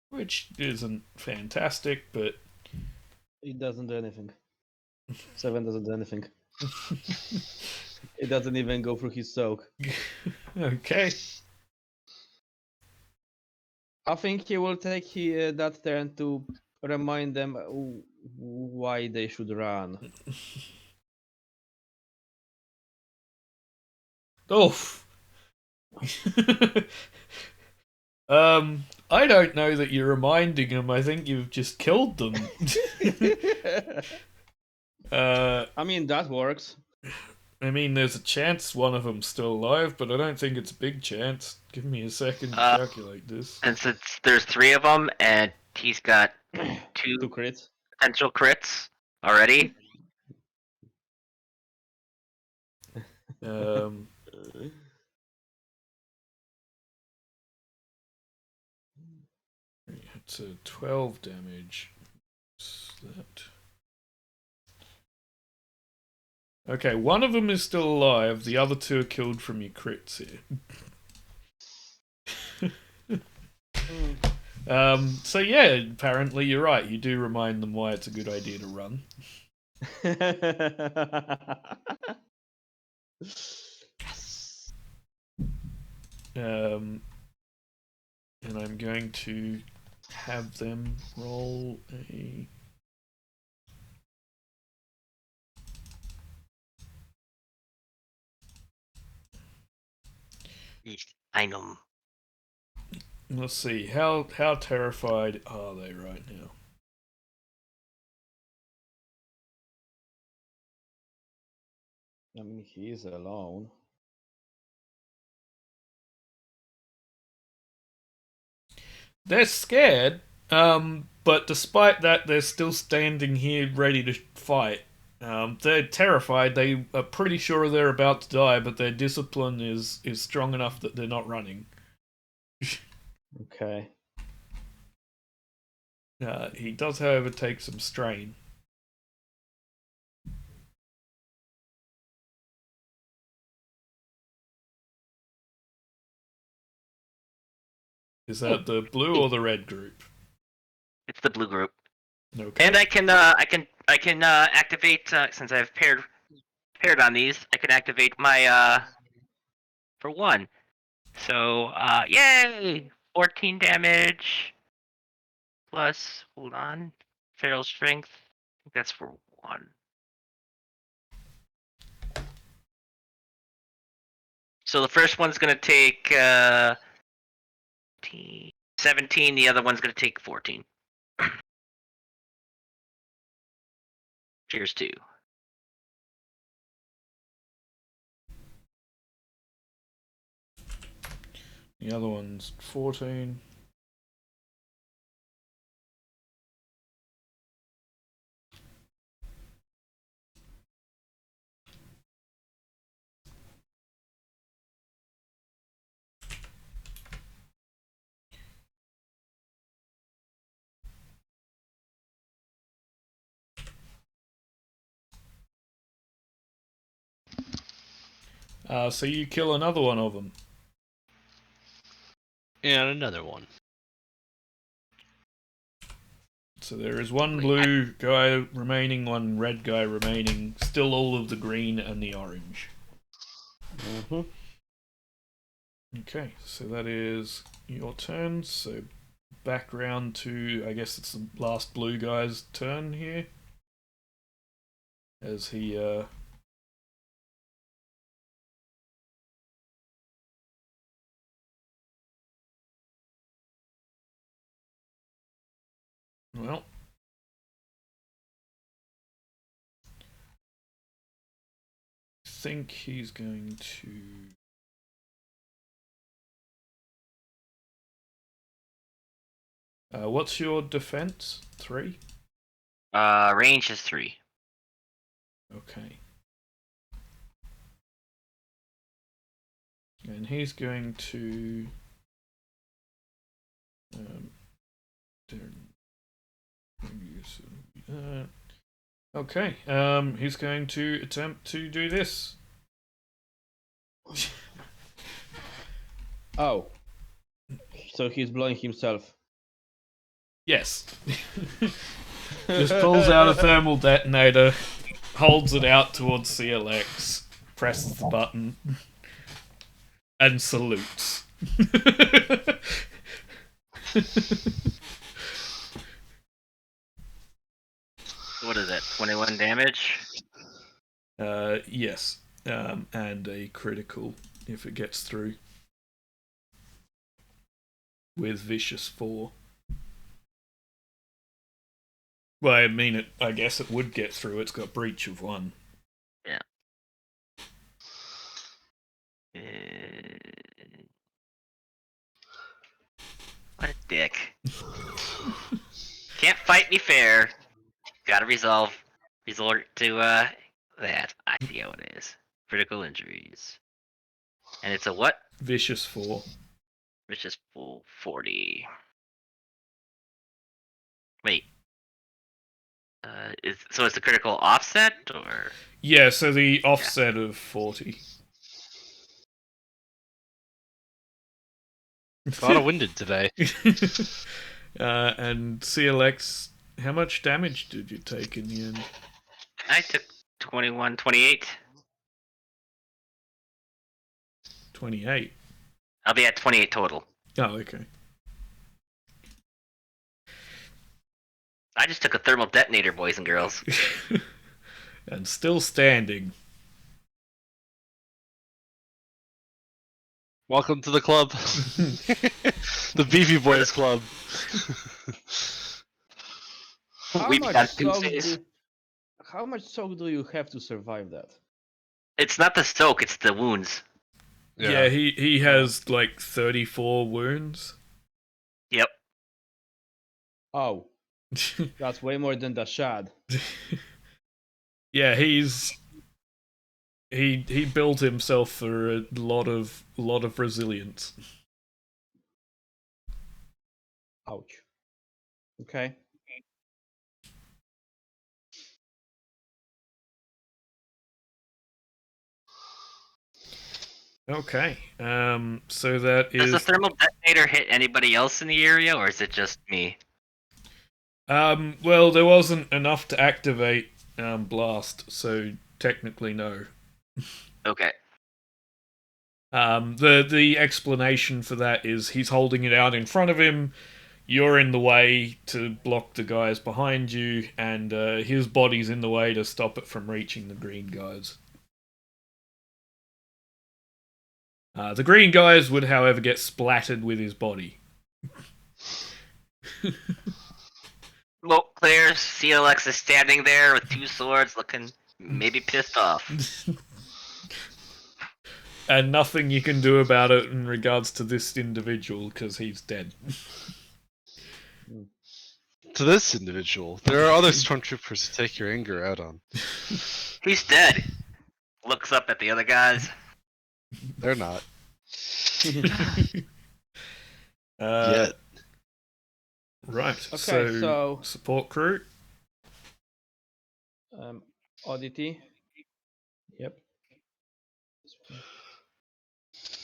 Speaker 1: which isn't fantastic, but
Speaker 3: It doesn't do anything. 7 doesn't do anything. It doesn't even go through his soak.
Speaker 1: okay.
Speaker 3: I think he will take that turn to remind them why they should run.
Speaker 1: Oof. I don't know that you're reminding them. I think you've just killed them.
Speaker 3: I mean, that works.
Speaker 1: I mean, there's a chance one of them's still alive, but I don't think it's a big chance. Give me a second to calculate this.
Speaker 2: And since there's 3 of them, and he's got
Speaker 3: 2
Speaker 2: 2
Speaker 3: crits.
Speaker 2: potential crits already,
Speaker 1: It's a 12 damage. What's that? Okay, one of them is still alive. The other 2 are killed from your crits here. So yeah, apparently you're right. You do remind them why it's a good idea to run.
Speaker 3: Yes.
Speaker 1: And I'm going to have them roll a...
Speaker 2: I know.
Speaker 1: Let's see, how terrified are they right now?
Speaker 3: I mean, he is alone.
Speaker 1: They're scared, but despite that, they're still standing here ready to fight. They're terrified. They are pretty sure they're about to die, but their discipline is strong enough that they're not running.
Speaker 3: Okay.
Speaker 1: He does, however, take some strain. Is that the blue or the red group?
Speaker 2: It's the blue group.
Speaker 1: Okay.
Speaker 2: And I can activate since I've paired on these. I can activate my for 1. So yay! 14 damage plus. Hold on. Feral strength. I think that's for 1. So the first one's gonna take 17. The other one's gonna take 14. Cheers to.
Speaker 1: The other one's 14. So you kill another one of them.
Speaker 4: And another one.
Speaker 1: So there is one blue guy remaining, one red guy remaining, still all of the green and the orange.
Speaker 3: Mm-hmm.
Speaker 1: Okay, so that is your turn. So back round to, I guess it's the last blue guy's turn here. As he well, I think he's going to... what's your defense? 3?
Speaker 2: Range is 3.
Speaker 1: Okay. And he's going to... Okay, he's going to attempt to do this.
Speaker 3: Oh. So he's blowing himself.
Speaker 1: Yes. Just pulls out a thermal detonator, holds it out towards CLX, presses the button, and salutes.
Speaker 2: What is it? 21 damage?
Speaker 1: Yes, and a critical if it gets through. With Vicious 4. Well, I mean, I guess it would get through. It's got Breach of 1.
Speaker 2: Yeah. What a dick. Can't fight me fair. Gotta resort to that. I see how it is. Critical injuries. And it's a what?
Speaker 1: Vicious 4.
Speaker 2: Which is full 40. Wait. So it's a critical offset or
Speaker 1: Yeah, so the offset of 40.
Speaker 4: A lot of winded today.
Speaker 1: And CLX, how much damage did you take in the end?
Speaker 2: I took 21, 28.
Speaker 1: 28.
Speaker 2: I'll be at 28 total.
Speaker 1: Oh, okay.
Speaker 2: I just took a thermal detonator, boys and girls.
Speaker 1: And still standing.
Speaker 4: Welcome to the club. The Beefy Boys Club.
Speaker 3: How
Speaker 2: We've
Speaker 3: much
Speaker 2: got
Speaker 3: soak
Speaker 2: Tuesdays.
Speaker 3: how much soak do you have to survive that?
Speaker 2: It's not the soak, it's the wounds.
Speaker 1: Yeah, he has like 34 wounds.
Speaker 2: Yep.
Speaker 3: Oh, that's way more than the shad.
Speaker 1: Yeah, he built himself for a lot of resilience.
Speaker 3: Ouch. Okay.
Speaker 1: Okay. So that
Speaker 2: Does
Speaker 1: is
Speaker 2: the thermal detonator hit anybody else in the area, or is it just me?
Speaker 1: well, there wasn't enough to activate blast, so technically no.
Speaker 2: Okay.
Speaker 1: The explanation for that is he's holding it out in front of him. You're in the way to block the guys behind you, and his body's in the way to stop it from reaching the green guys. The green guys would, however, get splattered with his body.
Speaker 2: Smoke clears. CLX is standing there with two swords, looking maybe pissed off.
Speaker 1: And nothing you can do about it in regards to this individual, because he's dead.
Speaker 4: To this individual, there are other stormtroopers to take your anger out on.
Speaker 2: He's dead. Looks up at the other guys.
Speaker 4: They're not.
Speaker 1: uh,
Speaker 4: Yet.
Speaker 1: Right.
Speaker 3: Okay, so
Speaker 1: support crew.
Speaker 3: oddity. Yep.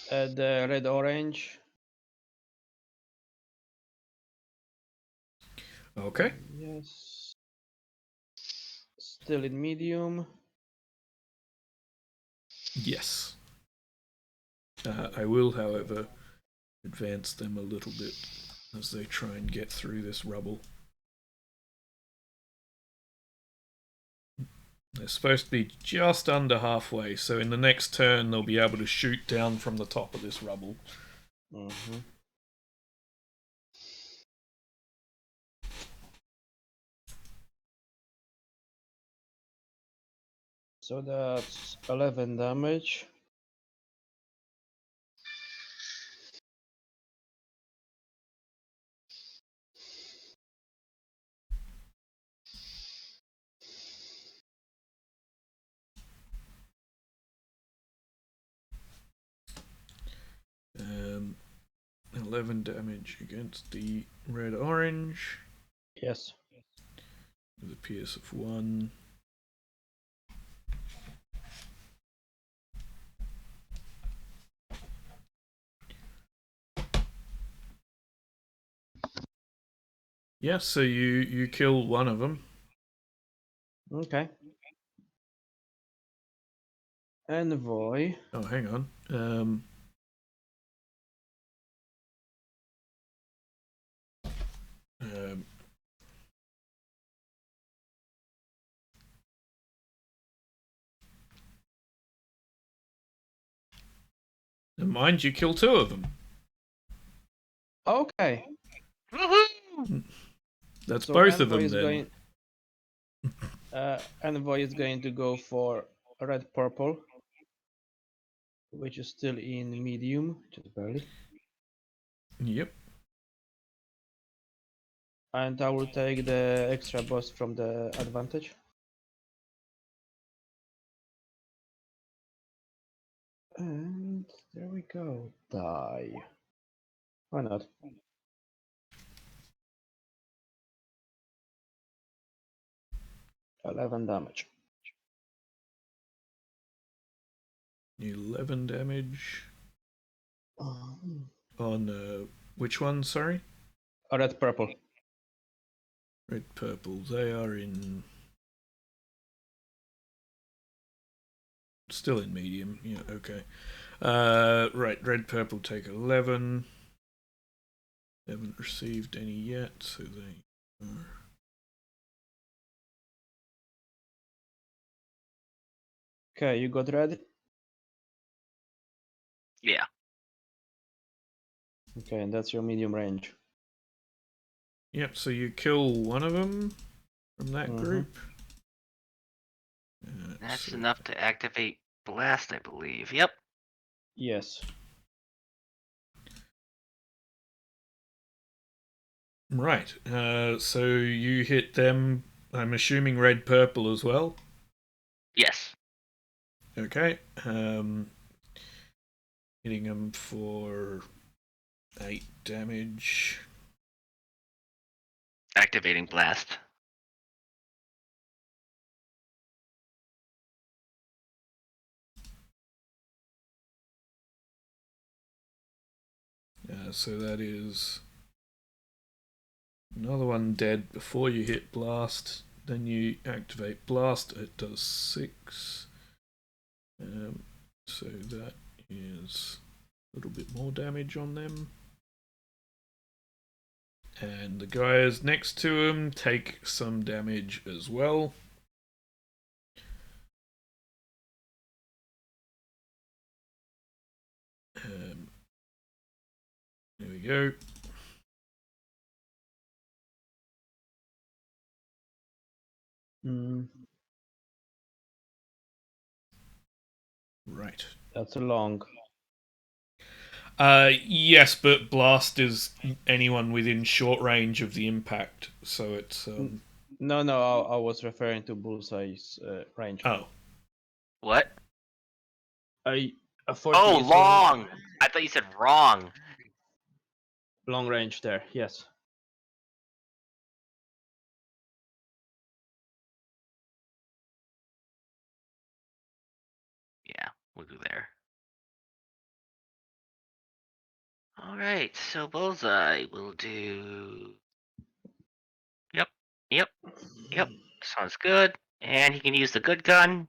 Speaker 3: The red orange.
Speaker 1: Okay.
Speaker 3: Yes. Still in medium.
Speaker 1: Yes. I will, however, advance them a little bit as they try and get through this rubble. They're supposed to be just under halfway, so in the next turn they'll be able to shoot down from the top of this rubble.
Speaker 3: Mm-hmm. So that's 11 damage.
Speaker 1: Um, 11 damage against the red orange
Speaker 3: Yes.
Speaker 1: with a PS of 1. Yeah, so you kill one of them.
Speaker 3: Okay. Envoy.
Speaker 1: Oh, hang on. Um, Never mind, you kill two of them.
Speaker 3: Okay.
Speaker 2: Woohoo!
Speaker 1: That's
Speaker 3: So
Speaker 1: both of
Speaker 3: Envoy
Speaker 1: them
Speaker 3: is
Speaker 1: then.
Speaker 3: going. Envoy is going to go for red purple, which is still in medium, just barely.
Speaker 1: Yep.
Speaker 3: And I will take the extra boost from the advantage. And there we go. Die. Why not? 11 damage.
Speaker 1: 11 damage
Speaker 3: Um,
Speaker 1: on which one? Sorry,
Speaker 3: Red purple.
Speaker 1: red purple. They are in still in medium. Yeah. Okay. Right. Red purple take 11. Haven't received any yet, so they are.
Speaker 3: Okay, you got red.
Speaker 2: Yeah.
Speaker 3: Okay, and that's your medium range.
Speaker 1: Yep. So you kill one of them from that
Speaker 3: Mhm.
Speaker 1: group.
Speaker 2: That's
Speaker 1: So-
Speaker 2: enough to activate blast, I believe. Yep.
Speaker 3: Yes.
Speaker 1: Right. So you hit them. I'm assuming red purple as well.
Speaker 2: Yes.
Speaker 1: Okay. Hitting them for 8 damage.
Speaker 2: Activating blast.
Speaker 1: So that is another one dead before you hit blast. Then you activate blast. It does 6. So that is a little bit more damage on them. And the guys next to him take some damage as well. There we go.
Speaker 3: Mm,
Speaker 1: Right.
Speaker 3: that's a long.
Speaker 1: Yes, but blast is anyone within short range of the impact, so it's
Speaker 3: No, I was referring to bullseye's range.
Speaker 1: oh,
Speaker 2: What?
Speaker 3: A 40
Speaker 2: Oh,
Speaker 3: is
Speaker 2: long! I thought you said wrong.
Speaker 3: long range there, yes.
Speaker 2: Yeah, we'll do there. Alright, so Bullseye will do. Yep, yep, yep. Sounds good. And he can use the good gun.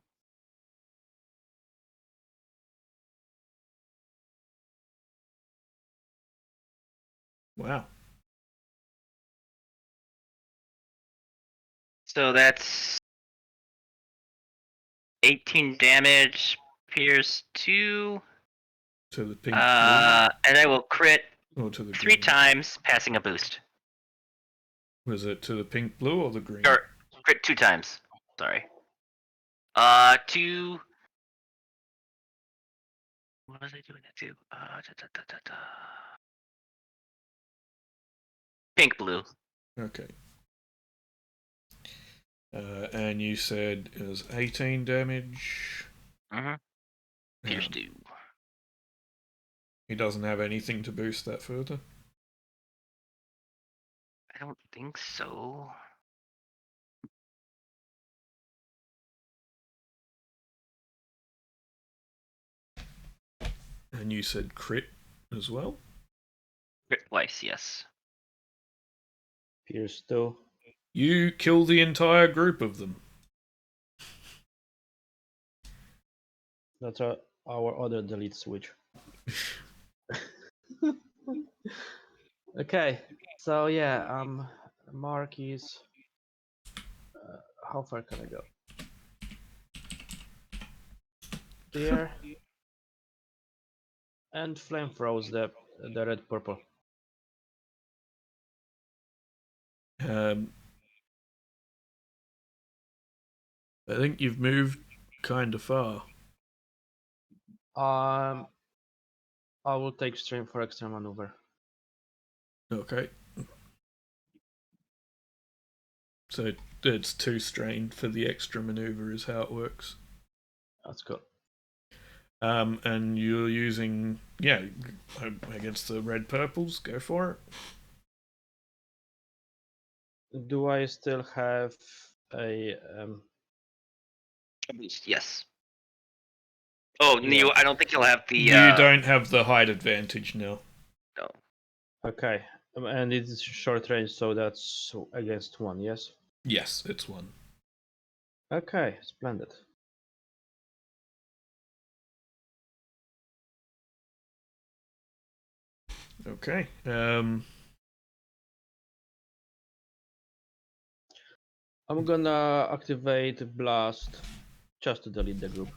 Speaker 1: wow.
Speaker 2: So that's 18 damage. Pierce 2.
Speaker 1: To the pink
Speaker 2: And I will crit
Speaker 1: blue or to the
Speaker 2: 3
Speaker 1: green?
Speaker 2: times, passing a boost.
Speaker 1: Was it to the pink blue or the green?
Speaker 2: Or crit 2 times. Sorry. 2. What was I doing that to? Pink blue.
Speaker 1: Okay. And you said it was 18 damage.
Speaker 2: Mm-hmm. Pierce
Speaker 1: Um,
Speaker 2: 2.
Speaker 1: he doesn't have anything to boost that further.
Speaker 2: I don't think so.
Speaker 1: And you said crit as well.
Speaker 2: Crit twice, yes.
Speaker 3: Pierce 2.
Speaker 1: You kill the entire group of them.
Speaker 3: That's our other delete switch. Okay, so yeah, Mark is. How far can I go? There. And flame throws the red purple.
Speaker 1: I think you've moved kind of far.
Speaker 3: I will take stream for extra maneuver.
Speaker 1: Okay. So it's 2 strain for the extra maneuver is how it works.
Speaker 3: That's cool.
Speaker 1: And you're using, against the red purples, go for it.
Speaker 3: Do I still have a
Speaker 2: Yes. Oh,
Speaker 3: Yeah.
Speaker 2: I don't think you'll have the.
Speaker 1: You don't have the height advantage now.
Speaker 2: No.
Speaker 3: Okay, and it's short range, so that's against 1, yes?
Speaker 1: Yes, it's 1.
Speaker 3: Okay, splendid.
Speaker 1: Okay.
Speaker 3: I'm gonna activate blast just to delete the group.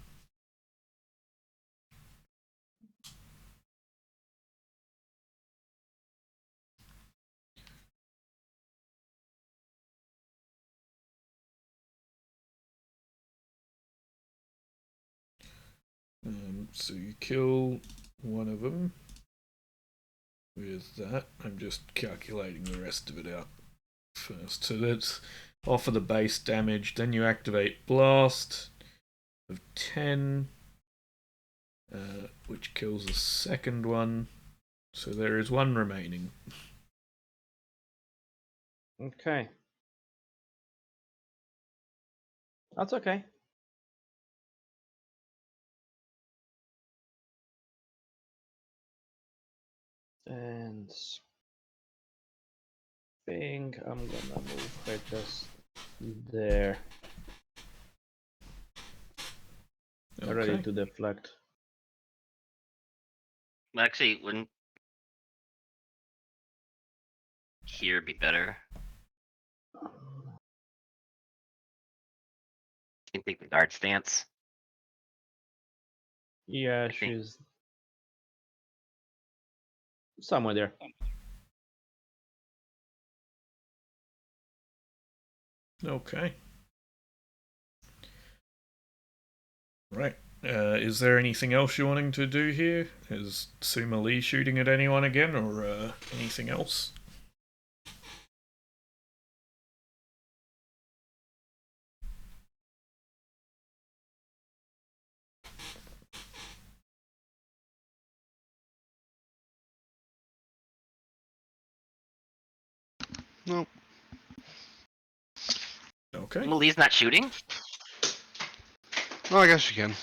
Speaker 1: So you kill one of them with that. I'm just calculating the rest of it out first. So that's off of the base damage. Then you activate blast of 10, which kills the second one. So there is 1 remaining.
Speaker 3: Okay. That's okay. And think I'm gonna move her just there.
Speaker 1: Okay.
Speaker 3: Ready to deflect.
Speaker 2: Actually, wouldn't here be better? You can take the guard stance.
Speaker 3: Yeah,
Speaker 2: think.
Speaker 3: she's somewhere there.
Speaker 1: Okay. Right. Is there anything else you're wanting to do here? Is Suma Lee shooting at anyone again, or anything else?
Speaker 4: Nope.
Speaker 1: Okay.
Speaker 2: Lee's not shooting?
Speaker 4: Oh, I guess you can.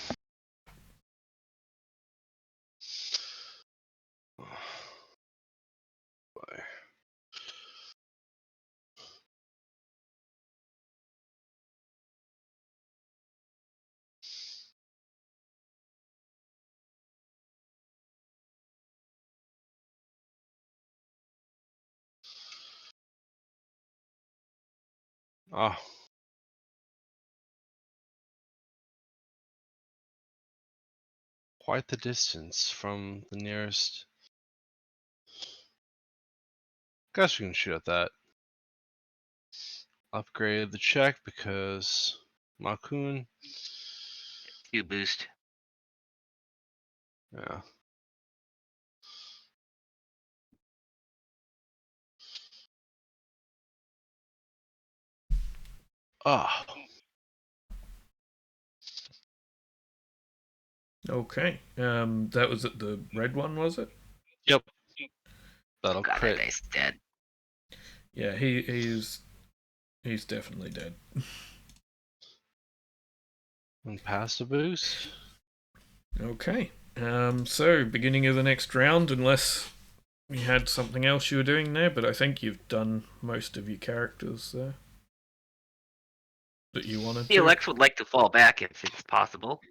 Speaker 4: Boy. Oh. Quite the distance from the nearest. Guess we can shoot at that. Upgrade the check because Makun.
Speaker 2: 2 boost.
Speaker 4: Yeah. Ah.
Speaker 1: Okay. That was it. The red one, was it?
Speaker 4: Yep. That'll
Speaker 2: God, that
Speaker 4: crit.
Speaker 2: guy's dead.
Speaker 1: Yeah, he's definitely dead.
Speaker 4: And pass the boost.
Speaker 1: Okay. So beginning of the next round, unless You had something else you were doing there, but I think you've done most of your characters there that you wanted
Speaker 2: The
Speaker 1: to.
Speaker 2: Alex would like to fall back if it's possible.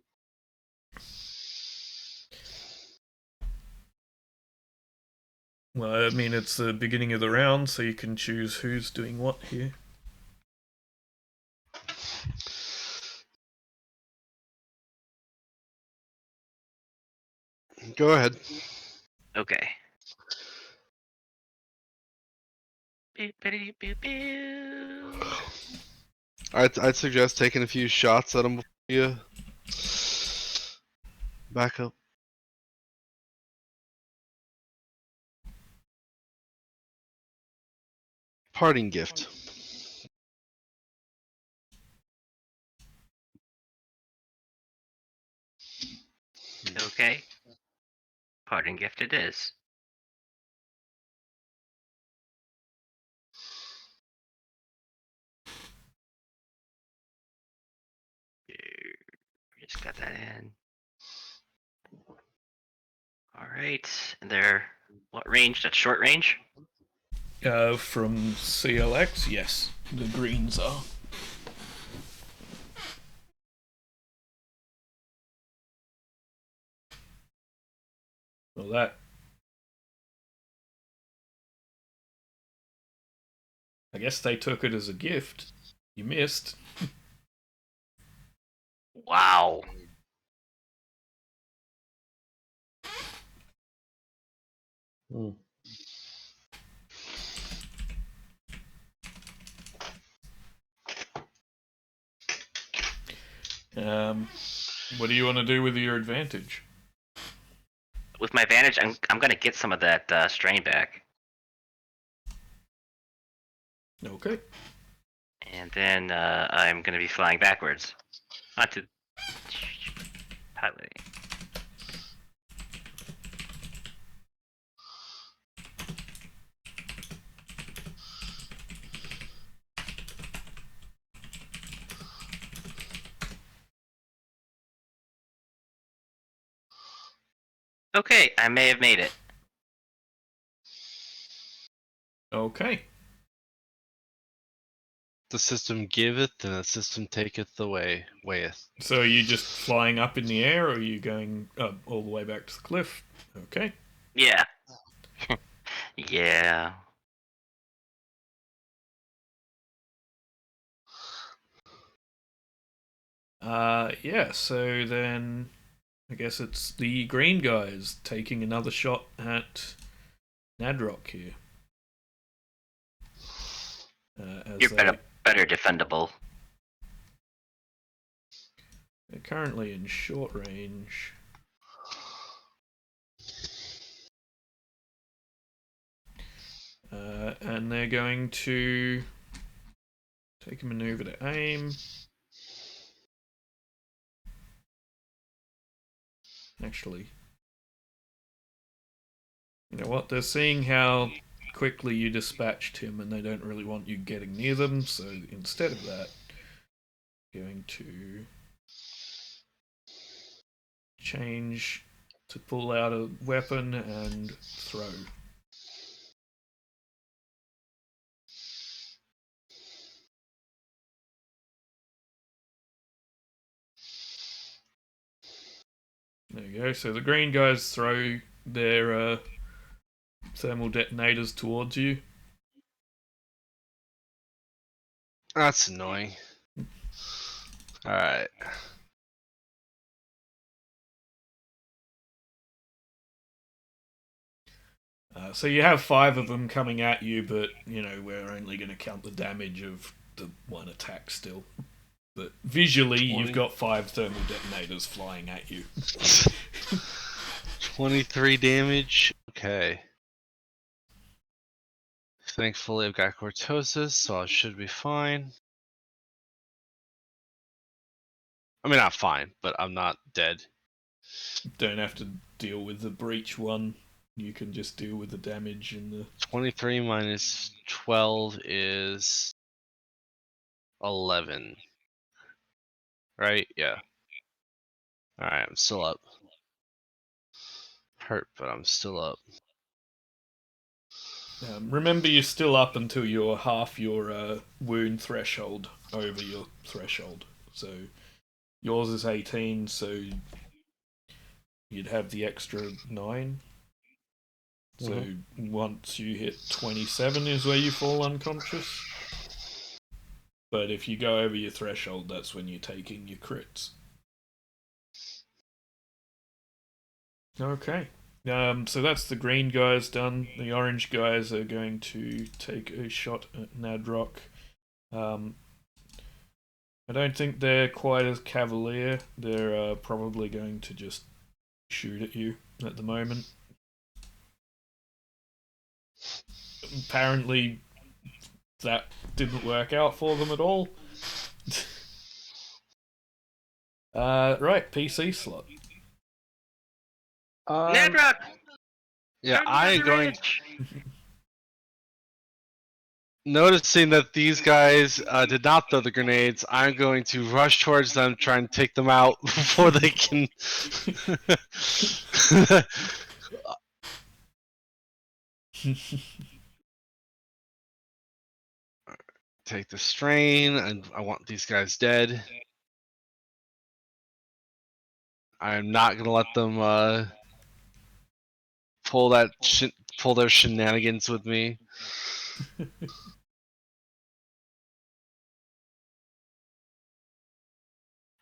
Speaker 1: Well, I mean, it's the beginning of the round, so you can choose who's doing what here.
Speaker 4: Go ahead.
Speaker 2: Okay. Boop-a-doo-boop-boo.
Speaker 4: I'd suggest taking a few shots at him before you back up. Parting gift.
Speaker 2: Okay. Parting gift it is. Just got that in. All right. And they're what range? That's short range.
Speaker 1: From CLX, yes, the greens are. Well, that. I guess they took it as a gift. You missed.
Speaker 2: Wow.
Speaker 3: Hmm.
Speaker 1: What do you want to do with your advantage?
Speaker 2: With my advantage, I'm gonna get some of that strain back,
Speaker 1: Okay.
Speaker 2: and then I'm gonna be flying backwards onto highway. Okay, I may have made it.
Speaker 1: Okay.
Speaker 4: The system giveth, and the system taketh away. Weigheth.
Speaker 1: So are you just flying up in the air, or are you going all the way back to the cliff? Okay.
Speaker 2: Yeah. Yeah.
Speaker 1: Yeah, so then I guess it's the green guys taking another shot at Nadrock here. As
Speaker 2: You're better defendable.
Speaker 1: they're currently in short range. And they're going to take a maneuver to aim. Actually, you know what? They're seeing how quickly you dispatched him, and they don't really want you getting near them. So instead of that, going to change to pull out a weapon and throw. There you go. So the green guys throw their thermal detonators towards you.
Speaker 4: That's annoying. Alright.
Speaker 1: So you have 5 of them coming at you, but you know we're only going to count the damage of the one attack still. But visually,
Speaker 4: 20.
Speaker 1: you've got 5 thermal detonators flying at you.
Speaker 4: 23 damage. Okay. Thankfully, I've got cortosis, so I should be fine. I mean, not fine, but I'm not dead.
Speaker 1: Don't have to deal with the breach one. You can just deal with the damage and the.
Speaker 4: 23 minus 12 is 11. Right? Yeah. Alright, I'm still up. Hurt, but I'm still up.
Speaker 1: Remember, you're still up until you're half your wound threshold over your threshold. So yours is 18, so you'd have the extra 9. So once you hit 27 is where you fall unconscious. But if you go over your threshold, that's when you're taking your crits. Okay. So that's the green guys done. The orange guys are going to take a shot at Nadrock. I don't think they're quite as cavalier. They're probably going to just shoot at you at the moment. Apparently, that didn't work out for them at all. Right, PC slot.
Speaker 2: Nadrock!
Speaker 4: Yeah,
Speaker 2: Time to
Speaker 4: I
Speaker 2: go
Speaker 4: am
Speaker 2: to
Speaker 4: going.
Speaker 2: range!
Speaker 4: Noticing that these guys did not throw the grenades, I'm going to rush towards them, try and take them out before they can. Take the strain, and I want these guys dead. I'm not gonna let them pull their shenanigans with me.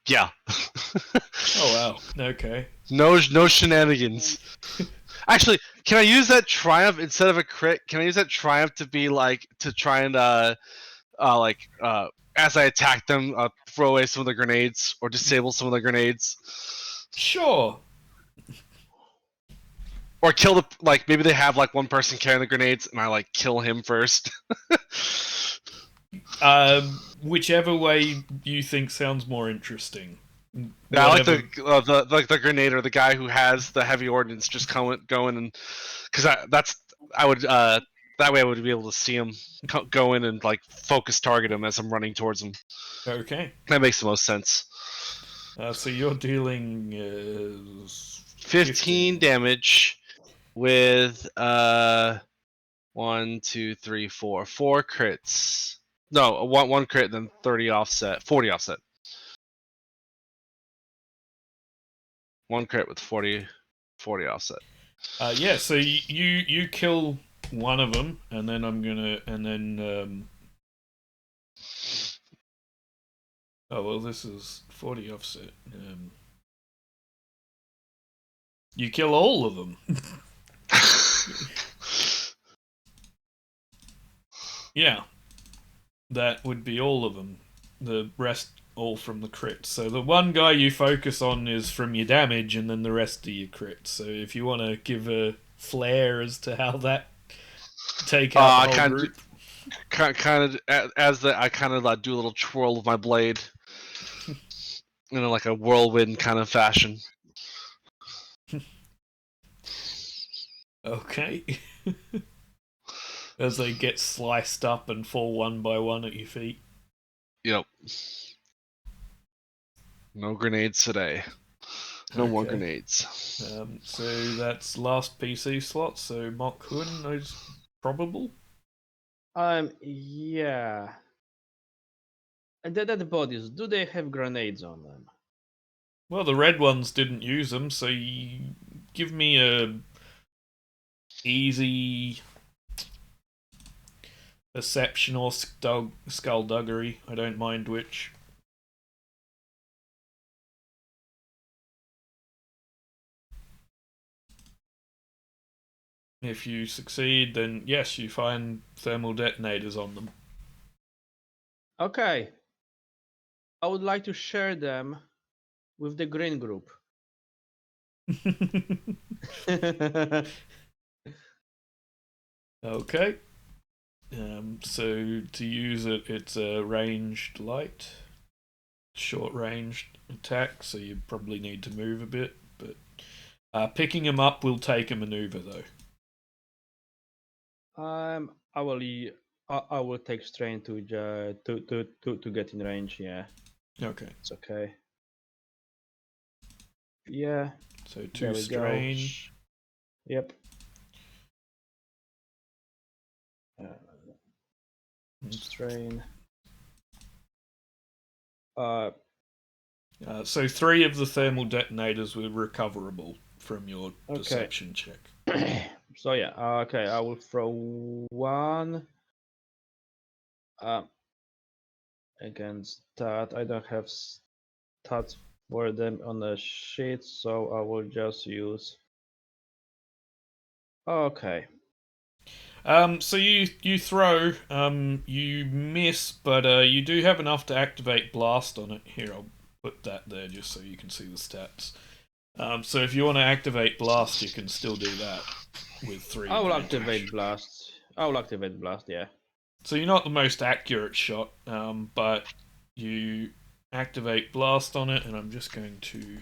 Speaker 4: Yeah.
Speaker 1: Oh wow. Okay.
Speaker 4: No shenanigans. Actually, can I use that triumph instead of a crit? Can I use that triumph to be like to try and as I attack them, throw away some of the grenades or disable some of the grenades,
Speaker 1: Sure.
Speaker 4: or kill the maybe they have like one person carrying the grenades and I like kill him first.
Speaker 1: Whichever way you think sounds more interesting.
Speaker 4: Yeah, I like
Speaker 1: Whatever.
Speaker 4: the grenader, the guy who has the heavy ordnance, just going and because I would that way I would be able to see him go in and like focus target him as I'm running towards him.
Speaker 1: Okay.
Speaker 4: That makes the most sense.
Speaker 1: So you're dealing
Speaker 4: 15 damage with 1, 2, 3, 4 crits. No, one crit, then 30 offset, 40 offset. One crit with 40 offset.
Speaker 1: Yeah. So you kill one of them, and then oh well, this is 40 offset. You kill all of them. Yeah. That would be all of them. The rest all from the crits. So the one guy you focus on is from your damage, and then the rest are your crits. So if you want to give a flair as to how that take out the whole group.
Speaker 4: I kind of do a little twirl of my blade in like a whirlwind kind of fashion.
Speaker 1: Okay. As they get sliced up and fall one by one at your feet.
Speaker 4: Yep. No grenades today. No more
Speaker 1: Okay.
Speaker 4: grenades.
Speaker 1: So that's last PC slot. So Mok Hun is probable.
Speaker 3: Yeah. And the dead bodies, do they have grenades on them?
Speaker 1: Well, the red ones didn't use them, so you give me a easy perception or skullduggery. I don't mind which. If you succeed, then yes, you find thermal detonators on them.
Speaker 3: Okay. I would like to share them with the green group.
Speaker 1: Okay. So to use it, it's a ranged light, short ranged attack. So you probably need to move a bit, but picking them up will take a maneuver though.
Speaker 3: I will take strain to get in range. Yeah,
Speaker 1: Okay.
Speaker 3: it's okay. Yeah,
Speaker 1: So
Speaker 3: there
Speaker 1: 2
Speaker 3: we go.
Speaker 1: strain.
Speaker 3: Yep. Strain.
Speaker 1: So 3 of the thermal detonators were recoverable from your
Speaker 3: Okay.
Speaker 1: perception check.
Speaker 3: So yeah, okay, I will throw one. Against that, I don't have stats for them on the sheet, so I will just use. Okay.
Speaker 1: So you throw, you miss, but you do have enough to activate blast on it. Here, I'll put that there just so you can see the stats. So if you want to activate blast, you can still do that with 3
Speaker 3: I will
Speaker 1: advantage.
Speaker 3: activate blast. I will activate blast. Yeah.
Speaker 1: So you're not the most accurate shot, but you activate blast on it, and I'm just going to.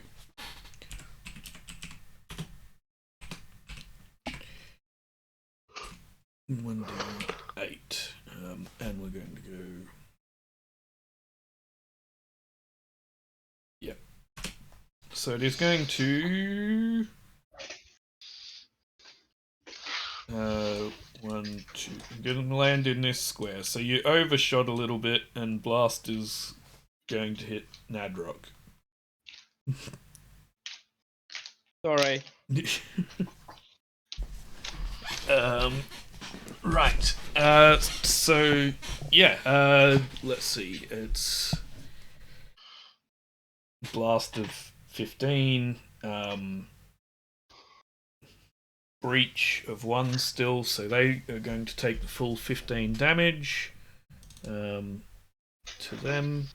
Speaker 1: 1d8, and we're going to go. Yep. So it is going to. 1, 2. I'm going to land in this square. So you overshot a little bit, and blast is going to hit Nadrock.
Speaker 3: Sorry.
Speaker 1: Right. So yeah. Let's see. It's blast of 15. Breach of 1 still, so they are going to take the full 15 damage to them,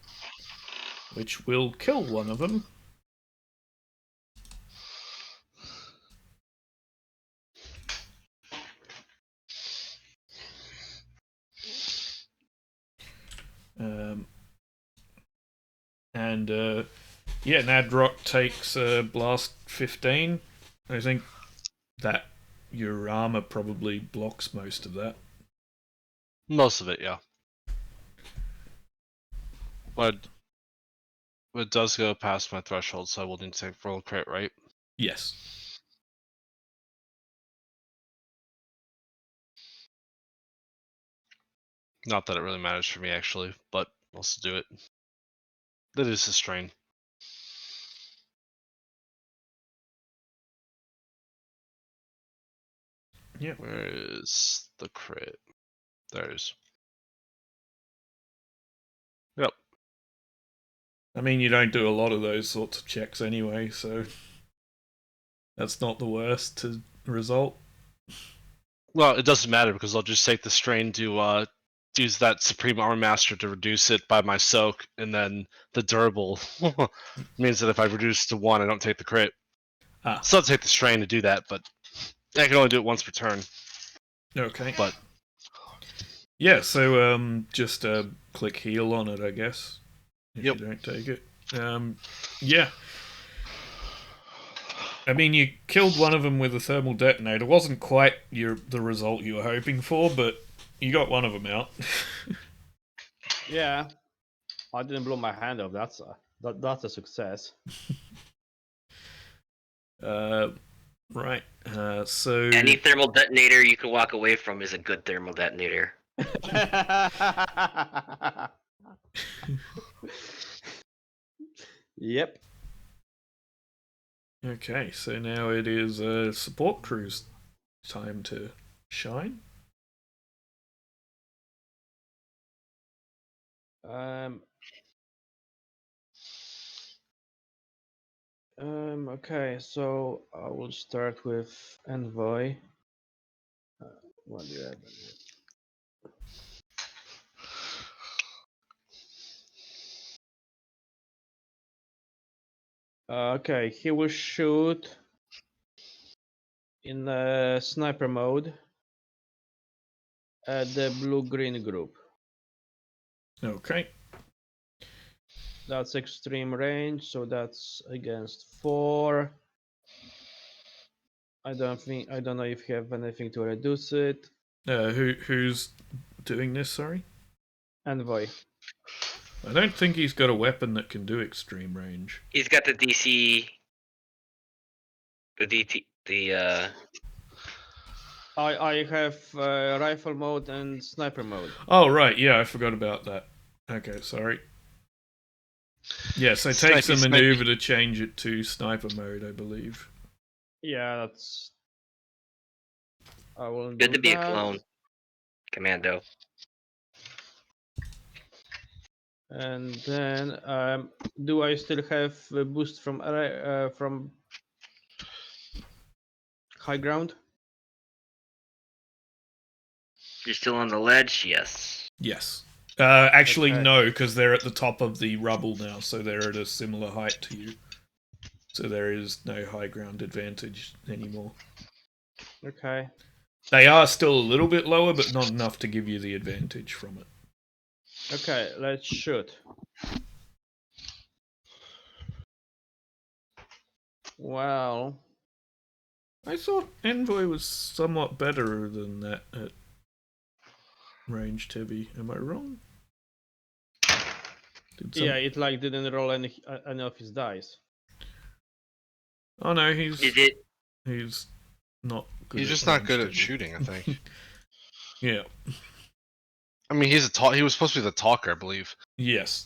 Speaker 1: which will kill one of them. And yeah, Nadrock takes blast 15. I think that your armor probably blocks most of that.
Speaker 4: Most of it, yeah. But it does go past my threshold, so I will need to take roll crit, right?
Speaker 1: Yes.
Speaker 4: Not that it really matters for me, actually, but I'll still do it. That is a strain.
Speaker 1: Yeah.
Speaker 4: Where is the crit? There it is. Yep.
Speaker 1: I mean, you don't do a lot of those sorts of checks anyway, so that's not the worst to result.
Speaker 4: Well, it doesn't matter because I'll just take the strain to use that Supreme Armor Master to reduce it by my soak, and then the durable means that if I reduce to 1, I don't take the crit.
Speaker 1: Ah.
Speaker 4: Still take the strain to do that, but I can only do it once per turn.
Speaker 1: Okay.
Speaker 4: But
Speaker 1: yeah, so just click heal on it, I guess. If
Speaker 4: Yep.
Speaker 1: you don't take it. Yeah. I mean, you killed one of them with a thermal detonator. It wasn't quite the result you were hoping for, but you got one of them out.
Speaker 3: Yeah. I didn't blow my hand off. That's a success.
Speaker 1: Right. So
Speaker 2: Any thermal detonator you can walk away from is a good thermal detonator.
Speaker 3: Yep.
Speaker 1: okay, so now it is support crew's time to shine.
Speaker 3: Okay, so I will start with Envoy. What do you have? Okay, he will shoot in sniper mode at the blue-green group.
Speaker 1: Okay.
Speaker 3: That's extreme range, so that's against 4. I don't know if you have anything to reduce it.
Speaker 1: Who's doing this? Sorry.
Speaker 3: Envoy.
Speaker 1: I don't think he's got a weapon that can do extreme range.
Speaker 2: He's got the DC, the DT, the
Speaker 3: I have rifle mode and sniper mode.
Speaker 1: Oh, right. Yeah, I forgot about that. Okay, sorry. Yeah, so it takes a
Speaker 4: Snipey,
Speaker 1: maneuver
Speaker 4: snipey.
Speaker 1: to change it to sniper mode, I believe.
Speaker 3: Yeah, that's. I will
Speaker 2: Good
Speaker 3: do
Speaker 2: to be a
Speaker 3: that.
Speaker 2: clone. Commando.
Speaker 3: And then, do I still have a boost from high ground?
Speaker 2: You're still on the ledge? Yes.
Speaker 1: Yes. Actually,
Speaker 3: Okay.
Speaker 1: no, because they're at the top of the rubble now, so they're at a similar height to you. So there is no high ground advantage anymore.
Speaker 3: Okay.
Speaker 1: They are still a little bit lower, but not enough to give you the advantage from it.
Speaker 3: Okay. Let's shoot. Well,
Speaker 1: I thought Envoy was somewhat better than that at range, Tebby. Am I wrong?
Speaker 3: yeah, it like didn't roll any of his dice.
Speaker 1: Oh no,
Speaker 2: Is it?
Speaker 1: he's not good.
Speaker 4: He's
Speaker 1: at
Speaker 4: just not
Speaker 1: range,
Speaker 4: good at
Speaker 1: Tebby.
Speaker 4: shooting, I think.
Speaker 1: Yeah.
Speaker 4: I mean, he was supposed to be the talker, I believe.
Speaker 1: Yes.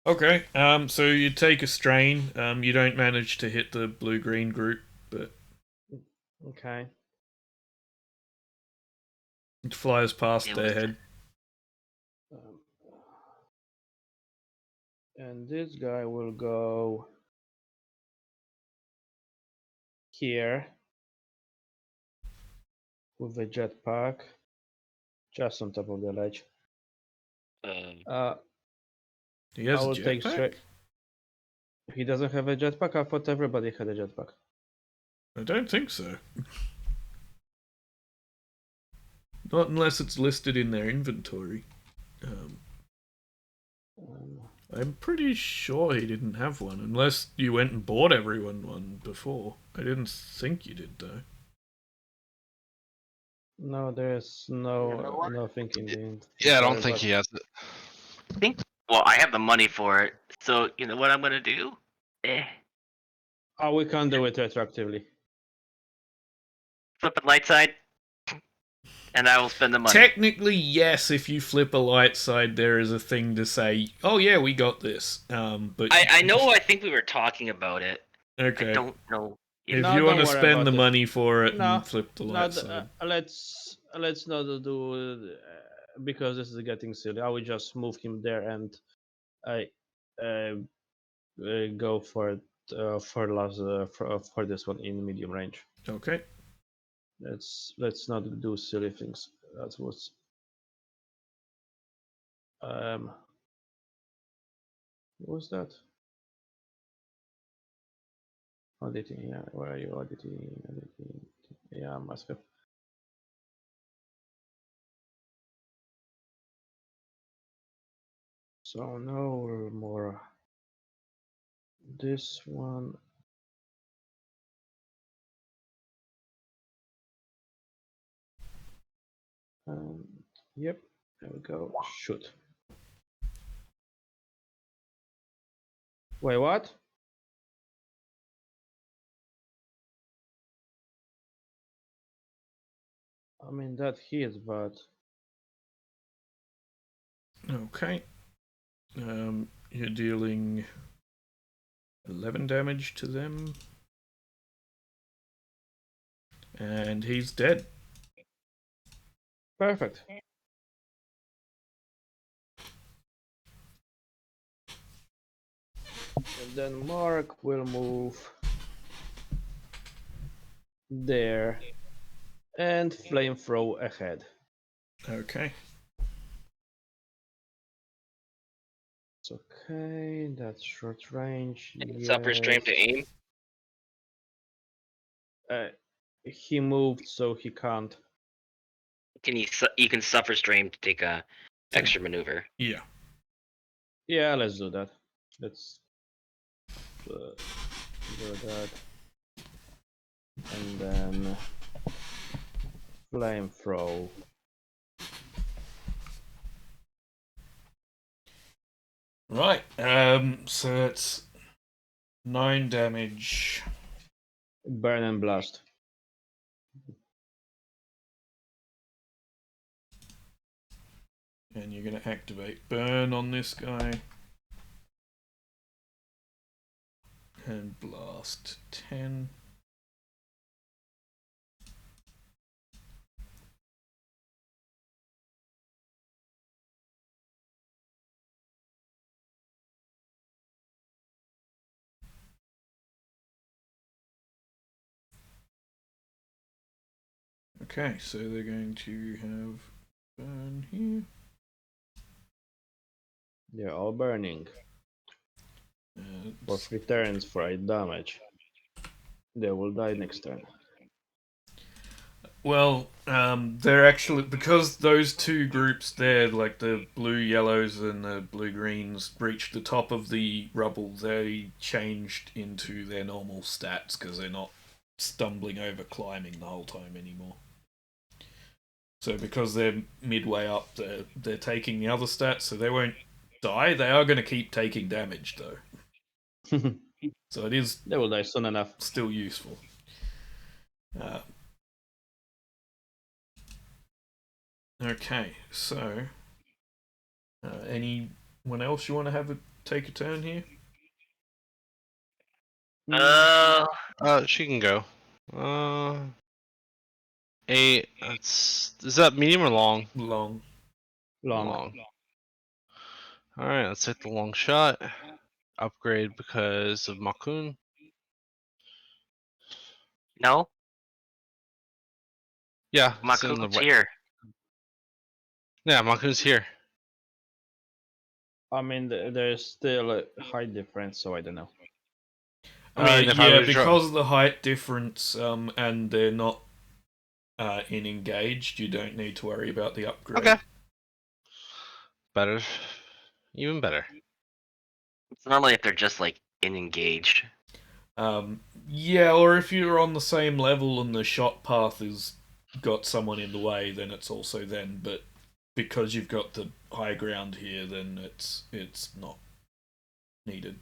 Speaker 1: Okay. So you take a strain. You don't manage to hit the blue-green group, but
Speaker 3: Okay.
Speaker 1: it flies past
Speaker 2: It
Speaker 1: their
Speaker 2: was-
Speaker 1: head.
Speaker 3: Um, and this guy will go here with a jetpack, just on top of the ledge. Uh,
Speaker 1: He has
Speaker 3: I
Speaker 1: a
Speaker 3: will take
Speaker 1: jetpack?
Speaker 3: straight. He doesn't have a jetpack. I thought everybody had a jetpack.
Speaker 1: I don't think so. Not unless it's listed in their inventory. I'm pretty sure he didn't have one, unless you went and bought everyone one before. I didn't think you did, though.
Speaker 3: No, there's nothing in the inventory.
Speaker 4: Yeah, I don't think he has it.
Speaker 2: I think. Well, I have the money for it, so you know what I'm gonna do.
Speaker 3: Oh, we can't do it retroactively.
Speaker 2: Flip it light side, and I will spend the money.
Speaker 1: Technically, yes, if you flip a light side, there is a thing to say, oh yeah, we got this. But
Speaker 2: I know. I think we were talking about it.
Speaker 1: okay.
Speaker 2: I don't know.
Speaker 1: If
Speaker 3: No,
Speaker 1: you want to
Speaker 3: don't worry
Speaker 1: spend
Speaker 3: about
Speaker 1: the
Speaker 3: it.
Speaker 1: money for it
Speaker 3: No,
Speaker 1: and flip the
Speaker 3: no,
Speaker 1: light side.
Speaker 3: let's not do because this is getting silly. I will just move him there and I go for for this one in medium range.
Speaker 1: Okay.
Speaker 3: Let's not do silly things. That's what's what was that? Auditing, yeah. Where are you auditing? Auditing. Yeah, I must have. So no more. This one. Yep. There we go. Shoot. Wait, what? I mean that hits, but
Speaker 1: Okay. You're dealing 11 damage to them. And he's dead.
Speaker 3: perfect. And then Mark will move there and flame throw ahead.
Speaker 1: Okay.
Speaker 3: It's okay. That's short range.
Speaker 2: Suffer stream to aim.
Speaker 3: He moved, so he can't.
Speaker 2: You can suffer stream to take a extra maneuver.
Speaker 1: Yeah.
Speaker 3: Yeah, let's do that. Let's do that. And then flame throw.
Speaker 1: Right. So it's 9 damage.
Speaker 3: Burn and blast.
Speaker 1: And you're going to activate burn on this guy. And blast 10. Okay, so they're going to have burn here.
Speaker 3: They're all burning. For
Speaker 1: And
Speaker 3: 3 turns for 8 damage. They will die next turn.
Speaker 1: well, they're actually, because those two groups there, like the blue yellows and the blue greens, reached the top of the rubble, they changed into their normal stats because they're not stumbling over climbing the whole time anymore. So because they're midway up, they're taking the other stats, so they won't die. They are going to keep taking damage though, so it is
Speaker 3: They will die soon enough.
Speaker 1: still useful. Okay, so anyone else you want to have take a turn here?
Speaker 4: She can go. Is that medium or long?
Speaker 1: Long.
Speaker 3: Long.
Speaker 4: Alright, let's take the long shot. Upgrade because of Makun.
Speaker 2: No,
Speaker 4: Yeah, it's in the
Speaker 2: Maku's
Speaker 4: right.
Speaker 2: here.
Speaker 4: Yeah, Makun's here.
Speaker 3: I mean, there's still a height difference, so I don't know.
Speaker 4: I mean, if I
Speaker 1: Yeah,
Speaker 4: were to draw-
Speaker 1: because of the height difference, and they're not in engaged, you don't need to worry about the upgrade.
Speaker 4: Okay. Better. Even better.
Speaker 2: It's normally if they're just like engaged.
Speaker 1: Yeah, or if you're on the same level and the shot path is got someone in the way, then it's also then. But because you've got the high ground here, then it's not needed.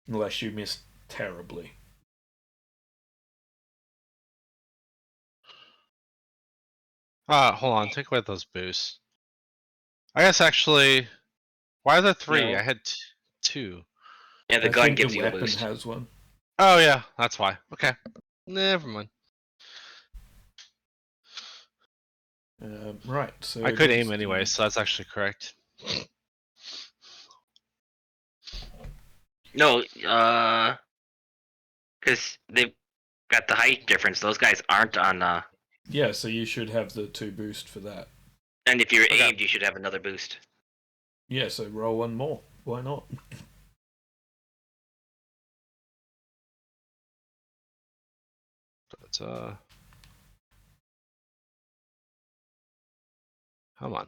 Speaker 1: Unless you miss terribly.
Speaker 4: Hold on. Take away those boosts. I guess actually, why are there 3?
Speaker 3: No.
Speaker 4: I had 2.
Speaker 2: Yeah, the
Speaker 1: I
Speaker 2: gun
Speaker 1: think
Speaker 2: gives
Speaker 1: the
Speaker 2: you a
Speaker 1: weapon
Speaker 2: boost.
Speaker 1: has one.
Speaker 4: Oh yeah, that's why. Okay. Never mind.
Speaker 1: Right, so
Speaker 4: I could
Speaker 1: it is
Speaker 4: aim anyway, so that's actually correct.
Speaker 2: No, because they've got the height difference. Those guys aren't on.
Speaker 1: Yeah, so you should have the 2 boost for that.
Speaker 2: And if you're
Speaker 4: Okay.
Speaker 2: aimed, you should have another boost.
Speaker 1: Yeah, so roll one more. Why not?
Speaker 4: But come on.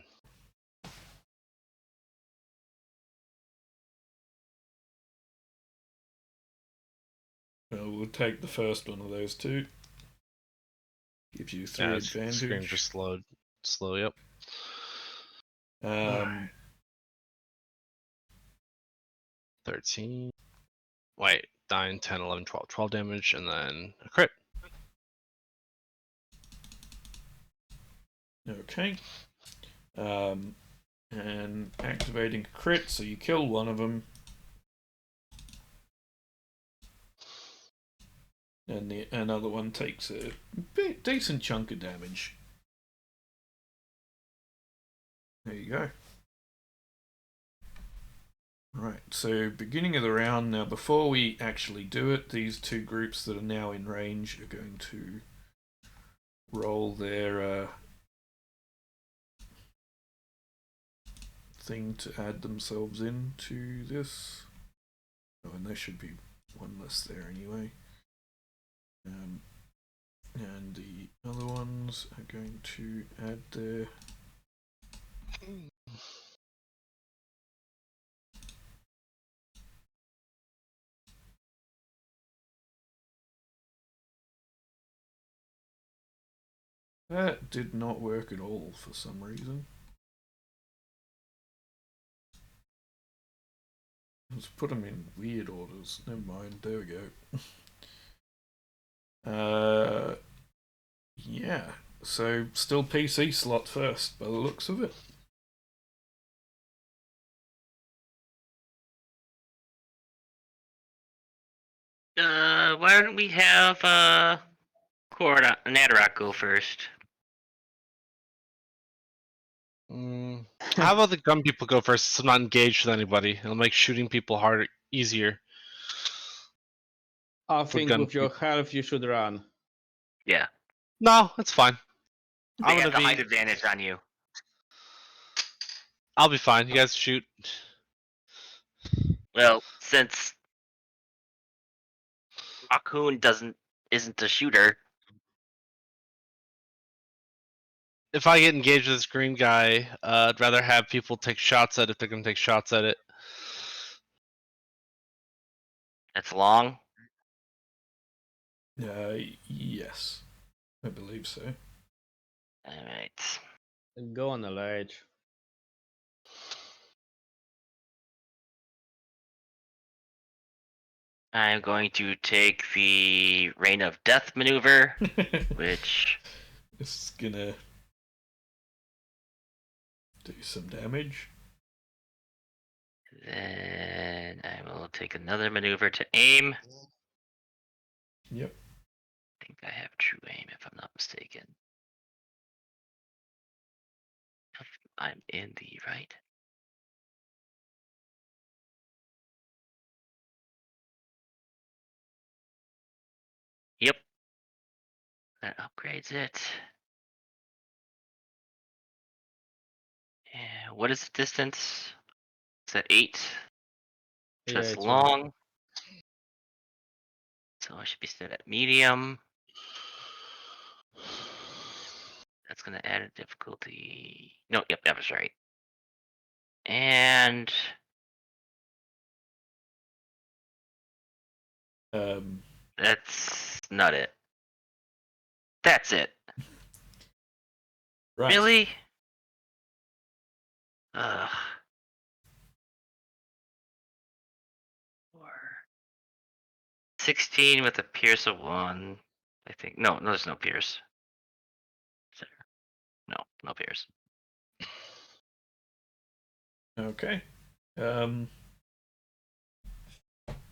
Speaker 1: We'll take the first one of those 2. Gives you 3
Speaker 4: Yeah,
Speaker 1: advantage.
Speaker 4: screen just slowed. Slow. Yep. 13. Wait, 9, 10, 11, 12. 12 damage, and then a crit.
Speaker 1: Okay. And activating crit, so you kill one of them. And another one takes a decent chunk of damage. There you go. Right, so beginning of the round. Now, before we actually do it, these 2 groups that are now in range are going to roll their thing to add themselves into this. Oh, and there should be one less there anyway. And the other ones are going to add their. That did not work at all for some reason. Let's put them in weird orders. Never mind. There we go. Yeah. So still PC slot first, by the looks of it.
Speaker 2: Why don't we have Nadarak go first?
Speaker 4: How about the gun people go first? So I'm not engaged with anybody. It'll make shooting people harder, easier.
Speaker 3: I
Speaker 4: For
Speaker 3: think
Speaker 4: gun
Speaker 3: with your
Speaker 4: people.
Speaker 3: health you should run.
Speaker 2: Yeah,
Speaker 4: No, it's fine.
Speaker 2: they
Speaker 4: I'm
Speaker 2: have
Speaker 4: gonna
Speaker 2: the height
Speaker 4: be.
Speaker 2: advantage on you.
Speaker 4: I'll be fine. You guys shoot.
Speaker 2: Well, since Akun isn't a shooter.
Speaker 4: If I get engaged with this green guy, I'd rather have people take shots at it if they're gonna take shots at it.
Speaker 2: It's long.
Speaker 1: Yes, I believe so.
Speaker 2: All right.
Speaker 3: Go on the ledge.
Speaker 2: I'm going to take the Rain of Death maneuver, which
Speaker 1: It's gonna do some damage.
Speaker 2: then I will take another maneuver to aim.
Speaker 1: Yep.
Speaker 2: I think I have true aim if I'm not mistaken. If I'm in the right. Yep. That upgrades it. And what is the distance? It's at 8.
Speaker 3: Yeah,
Speaker 2: Just
Speaker 3: it's right.
Speaker 2: long. So I should be set at medium. That's gonna add a difficulty. No, yep, that was right. And that's not it. That's it.
Speaker 1: Right.
Speaker 2: Really? Ugh. 16 with a pierce of 1. I think. No, there's no pierce. No pierce.
Speaker 1: Okay.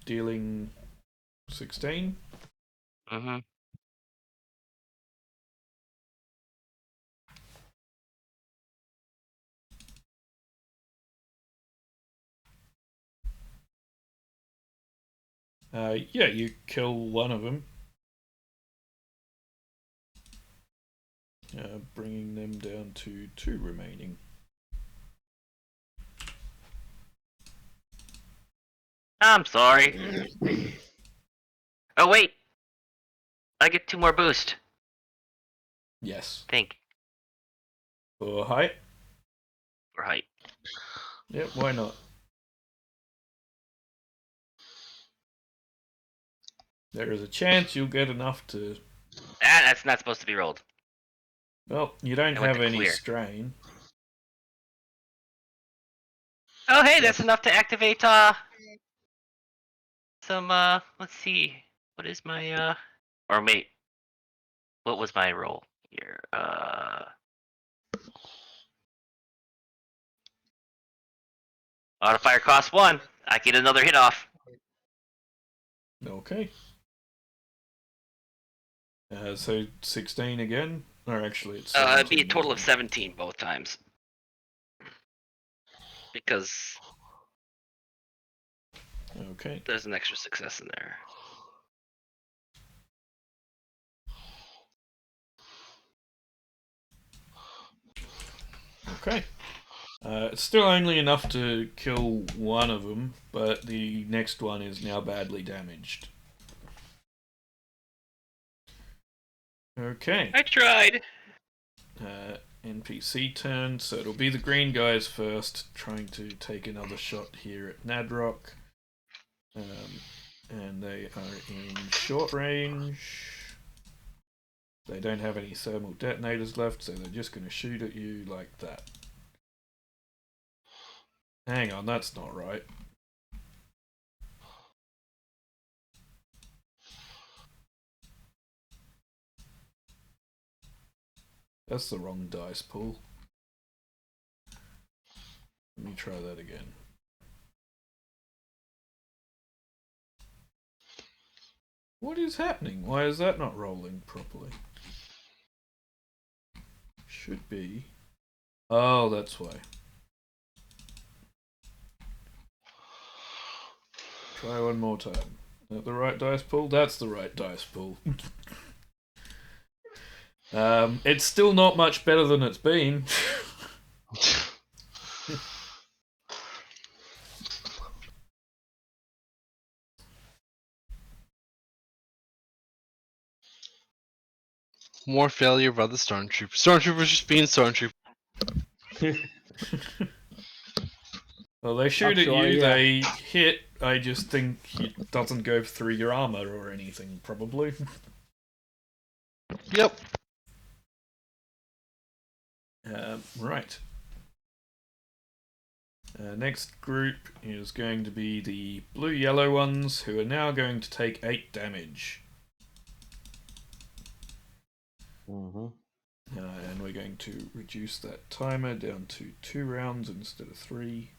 Speaker 1: Dealing 16.
Speaker 2: Mm-hmm.
Speaker 1: Yeah, you kill one of them, bringing them down to 2 remaining.
Speaker 2: I'm sorry. Oh wait, I get 2 more boost.
Speaker 1: Yes.
Speaker 2: Think
Speaker 1: For height?
Speaker 2: for height.
Speaker 1: Yep, why not? There is a chance you'll get enough to.
Speaker 2: That's not supposed to be rolled.
Speaker 1: Well, you don't
Speaker 2: I went
Speaker 1: have
Speaker 2: to
Speaker 1: any
Speaker 2: clear.
Speaker 1: strain.
Speaker 2: Oh hey, that's enough to activate some let's see. What is my or wait. What was my roll here? Modifier cost 1. I get another hit off.
Speaker 1: Okay. So 16 again? Or actually, it's 17.
Speaker 2: It'd be a total of
Speaker 1: isn't it?
Speaker 2: 17 both times. Because
Speaker 1: Okay.
Speaker 2: there's an extra success in there.
Speaker 1: Okay. It's still only enough to kill one of them, but the next one is now badly damaged. Okay.
Speaker 2: I tried.
Speaker 1: NPC turn, so it'll be the green guys first, trying to take another shot here at Nadrock. And they are in short range. They don't have any thermal detonators left, so they're just going to shoot at you like that. Hang on, that's not right. That's the wrong dice pool. Let me try that again. What is happening? Why is that not rolling properly? Should be. Oh, that's why. Try one more time. Is that the right dice pool? That's the right dice pool. It's still not much better than it's been.
Speaker 4: More failure by the stormtrooper. Stormtroopers just being stormtroopers.
Speaker 1: Well, they shoot at
Speaker 3: Actually,
Speaker 1: you,
Speaker 3: yeah.
Speaker 1: they hit. I just think it doesn't go through your armor or anything, probably.
Speaker 4: Yep.
Speaker 1: Right. Next group is going to be the blue-yellow ones, who are now going to take 8 damage.
Speaker 3: Mm-hmm.
Speaker 1: And we're going to reduce that timer down to 2 rounds instead of 3.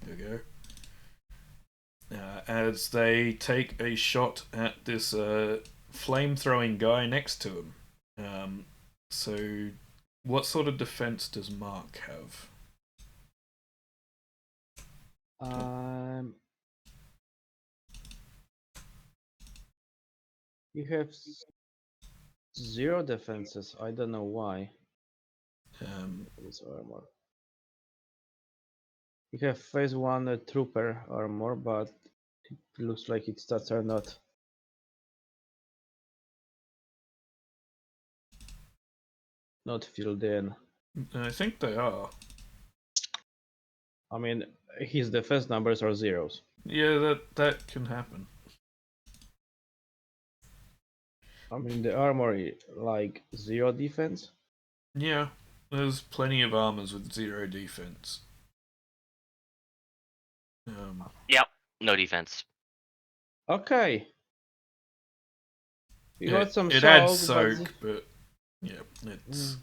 Speaker 1: There we go. As they take a shot at this flame-throwing guy next to him. So, what sort of defense does Mark have?
Speaker 3: You have 0 defenses. I don't know why. It's armor. You have phase 1 trooper armor, but it looks like its stats are not filled in.
Speaker 1: I think they are.
Speaker 3: I mean, his defense numbers are zeros.
Speaker 1: Yeah, that can happen.
Speaker 3: I mean, the armor like 0 defense.
Speaker 1: Yeah, there's plenty of armors with 0 defense.
Speaker 2: Yep, no defense.
Speaker 3: Okay. We got some
Speaker 1: it adds
Speaker 3: soak,
Speaker 1: soak, but yeah, it's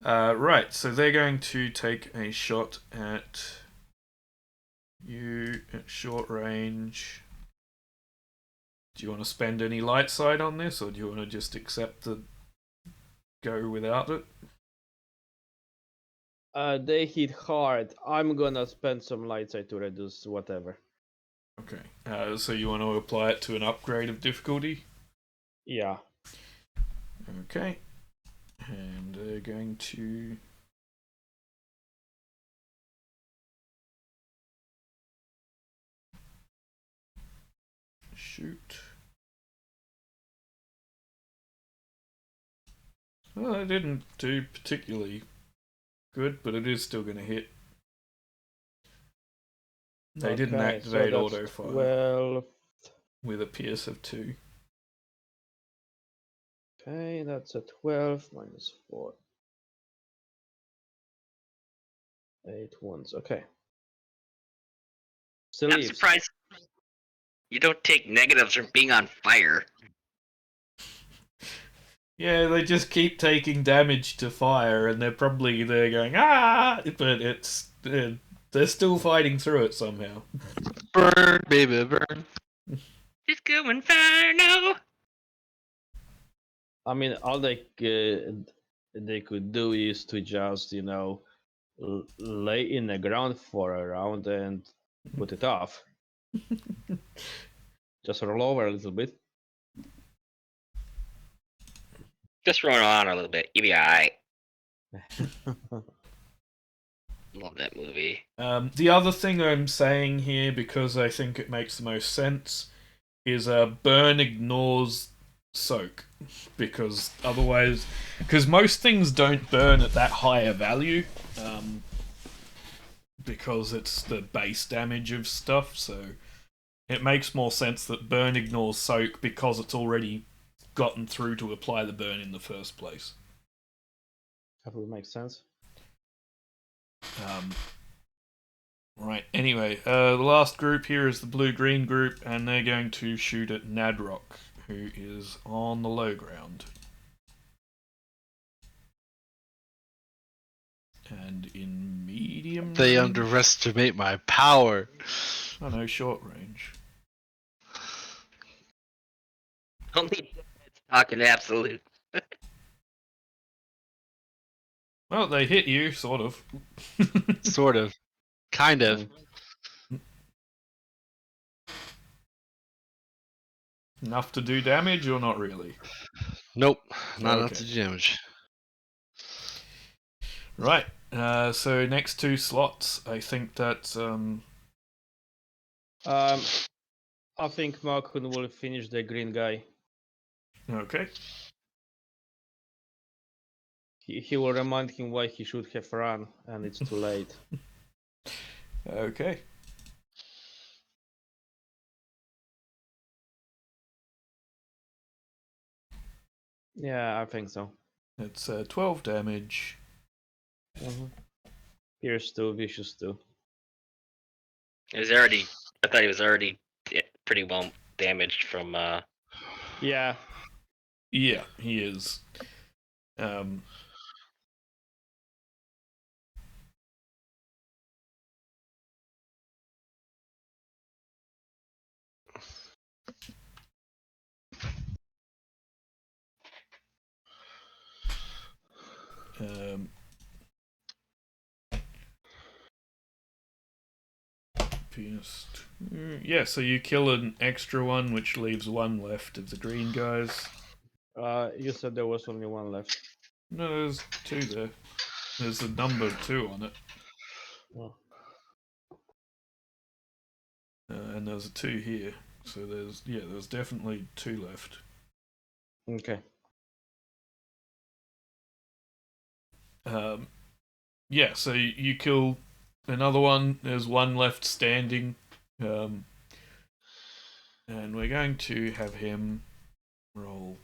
Speaker 1: right. So they're going to take a shot at you at short range. Do you want to spend any light side on this, or do you want to just accept the go without it?
Speaker 3: they hit hard. I'm gonna spend some light side to reduce whatever.
Speaker 1: Okay. So you want to apply it to an upgrade of difficulty?
Speaker 3: Yeah.
Speaker 1: Okay. And they're going to shoot. Well, it didn't do particularly good, but it is still going to hit. They didn't activate
Speaker 3: so
Speaker 1: auto fire
Speaker 3: 12.
Speaker 1: with a PS of 2.
Speaker 3: Okay, that's a 12 minus 4. 8 ones. Okay. Still
Speaker 2: I'm
Speaker 3: leaves.
Speaker 2: surprised you don't take negatives from being on fire.
Speaker 1: Yeah, they just keep taking damage to fire, and they're going but they're still fighting through it somehow.
Speaker 4: Burn, baby, burn.
Speaker 2: It's going fire now.
Speaker 3: I mean, all they could do is to just, lay in the ground for a round and put it off. Just roll over a little bit.
Speaker 2: Just run on a little bit. You'll be alright. Love that movie.
Speaker 1: The other thing I'm saying here, because I think it makes the most sense, is burn ignores soak, because most things don't burn at that higher value, because it's the base damage of stuff. So it makes more sense that burn ignores soak because it's already gotten through to apply the burn in the first place.
Speaker 3: That would make sense.
Speaker 1: Right, anyway, the last group here is the blue-green group, and they're going to shoot at Nadrock, who is on the low ground. And in medium
Speaker 4: They
Speaker 1: range?
Speaker 4: underestimate my power.
Speaker 1: Oh no, short range.
Speaker 2: Only talking absolute.
Speaker 1: Well, they hit you, sort of.
Speaker 4: Sort of. Kind of.
Speaker 1: Enough to do damage or not really?
Speaker 4: Nope. Not enough
Speaker 1: Okay.
Speaker 4: to damage.
Speaker 1: Right. So next 2 slots, I think that's
Speaker 3: I think Malkun will finish the green guy.
Speaker 1: okay.
Speaker 3: He will remind him why he should have run, and it's too late.
Speaker 1: Okay.
Speaker 3: Yeah, I think so.
Speaker 1: It's 12 damage.
Speaker 3: Pierce 2, Vicious 2.
Speaker 2: It was already. I thought he was already pretty well damaged from.
Speaker 3: Yeah,
Speaker 1: Yeah, he is. Um, um, pierced. Yeah, so you kill an extra one, which leaves 1 left of the green guys.
Speaker 3: you said there was only 1 left.
Speaker 1: No, there's 2 there. There's a number 2 on it.
Speaker 3: Oh.
Speaker 1: And there's a 2 here. So there's definitely 2 left.
Speaker 3: Okay.
Speaker 1: Yeah, so you kill another one. There's 1 left standing. And we're going to have him roll.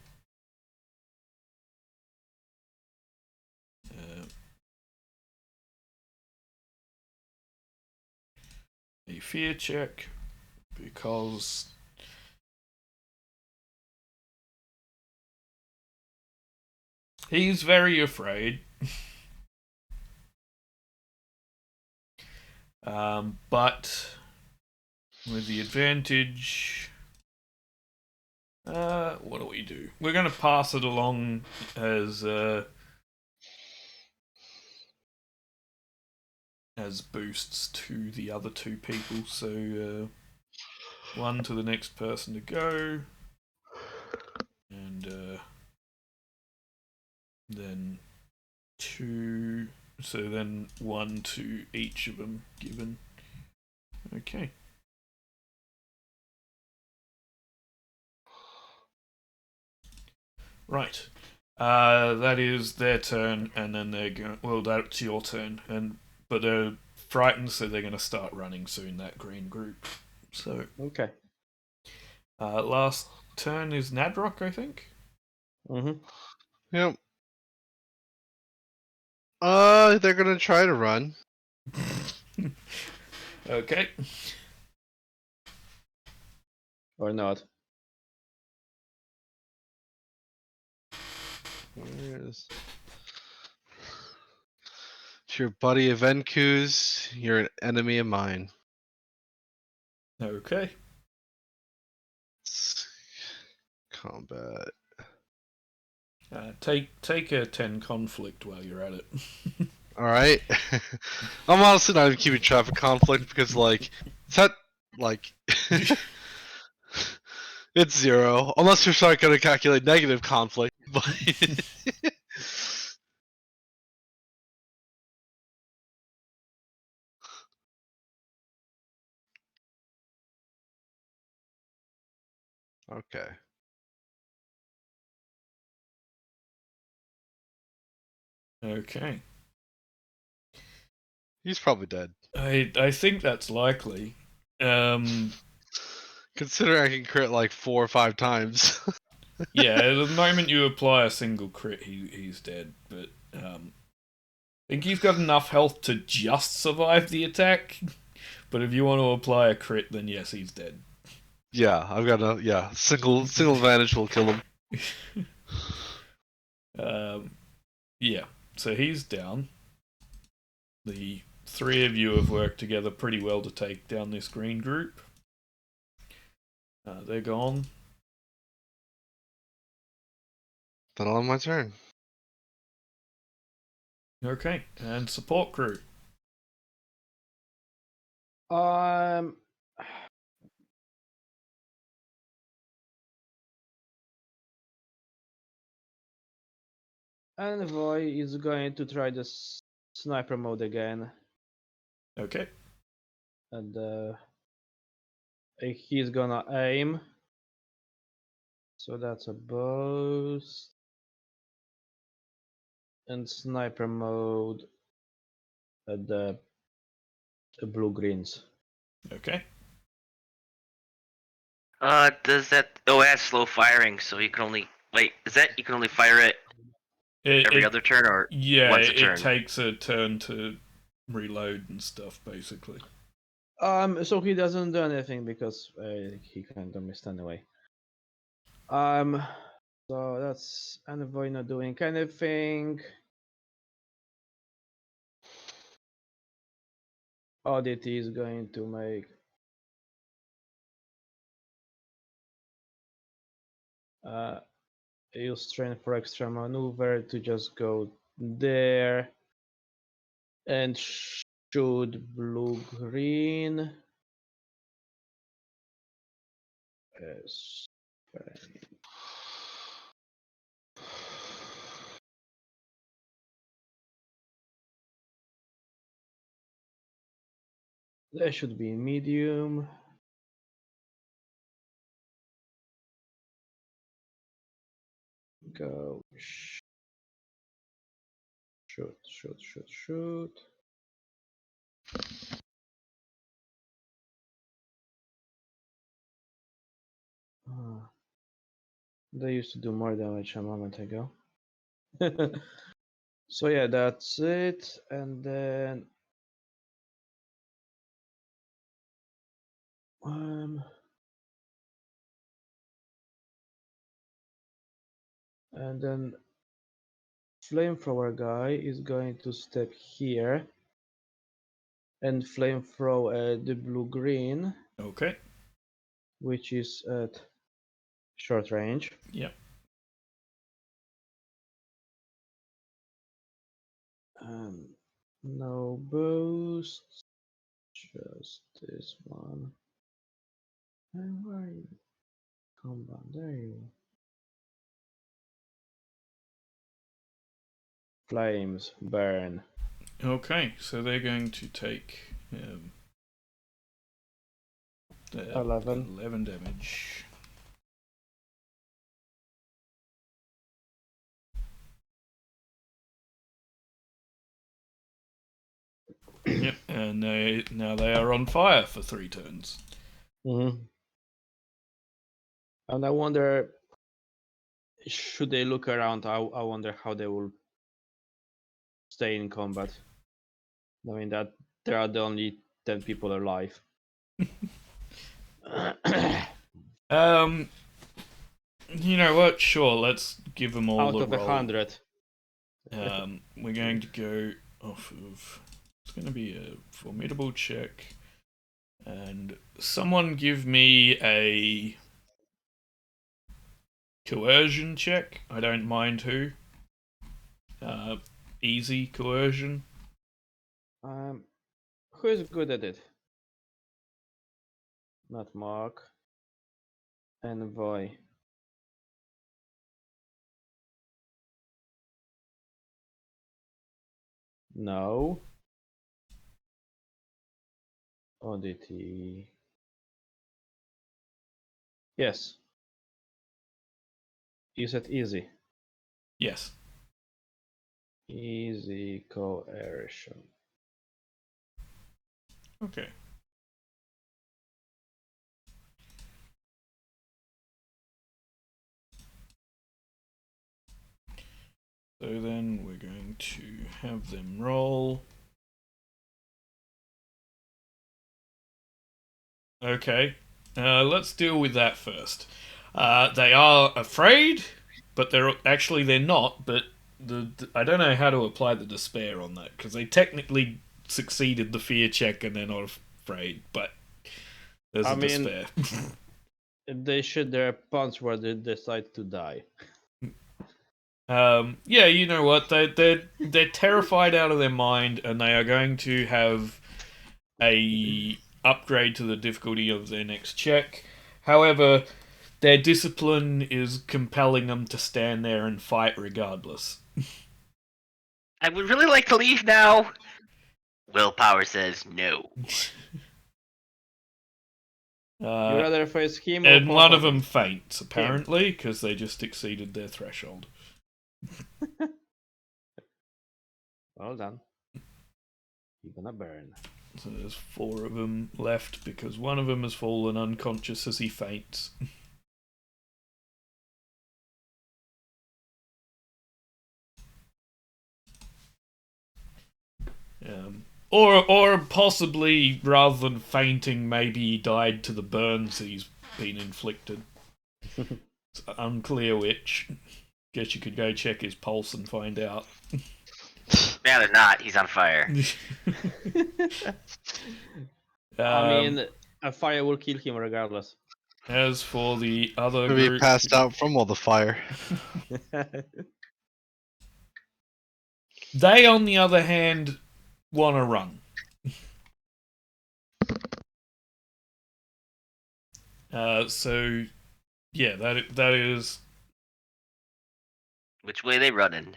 Speaker 1: A fear check because he's very afraid. But with the advantage, what do we do? We're going to pass it along as boosts to the other 2 people. So 1 to the next person to go, and then 2. So then 1 to each of them given. Okay. Right. That is their turn, and then they're going. Well, that's your turn, but they're frightened, so they're going to start running soon. That green group. So
Speaker 3: Okay.
Speaker 1: last turn is Nadrock, I think.
Speaker 4: Yep. They're gonna try to run.
Speaker 1: Okay.
Speaker 3: Or not.
Speaker 4: Where's... It's your buddy Evenkus, you're an enemy of mine.
Speaker 1: Okay.
Speaker 4: Combat.
Speaker 1: Take a 10 conflict while you're at it.
Speaker 4: Alright. I'm honestly not even keeping track of conflict because, like, is that, like, it's 0. Unless you're starting to calculate negative conflict, but. Okay.
Speaker 1: Okay.
Speaker 4: He's probably dead.
Speaker 1: I think that's likely.
Speaker 4: Considering I can crit like 4 or 5 times.
Speaker 1: Yeah, at the moment you apply a single crit, he's dead. But I think he's got enough health to just survive the attack. But if you want to apply a crit, then yes, he's dead.
Speaker 4: Yeah, I've got a single advantage will kill him.
Speaker 1: Yeah, so he's down. The three of you have worked together pretty well to take down this green group. They're gone.
Speaker 4: Then I'll have my turn.
Speaker 1: Okay, and support crew.
Speaker 3: Um, Envoy is going to try the sniper mode again,
Speaker 1: Okay.
Speaker 3: and he's gonna aim. So that's a boost. And sniper mode at the blue greens.
Speaker 1: Okay.
Speaker 2: Does that? Oh, it has slow firing, so you can only wait. Is that you can only fire it every other turn or
Speaker 1: Yeah,
Speaker 2: once a
Speaker 1: it
Speaker 2: turn?
Speaker 1: takes a turn to reload and stuff, basically.
Speaker 3: So he doesn't do anything because he kind of missed anyway. So that's Envoy not doing anything. Oddity is going to make use strength for extra maneuver to just go there and shoot blue green. Yes. That should be medium. Go. Shoot, shoot, shoot, shoot. They used to do more damage a moment ago. So yeah, that's it. And then and then flamethrower guy is going to step here and flamethrow the blue green,
Speaker 1: Okay.
Speaker 3: which is at short range.
Speaker 1: Yep.
Speaker 3: No boost, just this one. And where are you? Combat, there you. Flames burn.
Speaker 1: Okay, so they're going to take
Speaker 3: 11.
Speaker 1: 11 damage. Yep, and now they are on fire for 3 turns.
Speaker 3: And I wonder, should they look around? I wonder how they will stay in combat. Knowing that there are the only 10 people alive.
Speaker 1: You know what? Sure, let's give them all
Speaker 3: Out
Speaker 1: the
Speaker 3: of
Speaker 1: roll.
Speaker 3: 100.
Speaker 1: We're going to go off of. It's going to be a formidable check, and someone give me a coercion check. I don't mind who. Easy coercion.
Speaker 3: Who is good at it? Not Mark. Envoy. No. Oddity. Yes. You said easy.
Speaker 1: Yes.
Speaker 3: Easy coercion.
Speaker 1: Okay. So then we're going to have them roll. Okay. Let's deal with that first. They are afraid, but they're not. But I don't know how to apply the despair on that because they technically succeeded the fear check and they're not afraid, but there's
Speaker 3: I
Speaker 1: a
Speaker 3: mean-
Speaker 1: despair.
Speaker 3: They shoot their punch where they decide to die.
Speaker 1: Yeah, you know what? They're terrified out of their mind, and they are going to have a upgrade to the difficulty of their next check. However, their discipline is compelling them to stand there and fight regardless.
Speaker 2: I would really like to leave now. Willpower says no.
Speaker 3: You
Speaker 1: Uh,
Speaker 3: rather face him or
Speaker 1: and one of
Speaker 3: Papa?
Speaker 1: them faints, apparently, because they just exceeded their threshold.
Speaker 3: Well done. You're gonna burn.
Speaker 1: So there's 4 of them left because one of them has fallen unconscious as he faints. Or possibly, rather than fainting, maybe he died to the burns he's been inflicted. It's unclear which. Guess you could go check his pulse and find out.
Speaker 2: Rather not. He's on fire.
Speaker 3: I mean, a fire will kill him regardless.
Speaker 1: As for the other
Speaker 4: Maybe he
Speaker 1: group,
Speaker 4: passed out from all the fire.
Speaker 1: they, on the other hand, want to run. So, yeah, that is.
Speaker 2: Which way they running?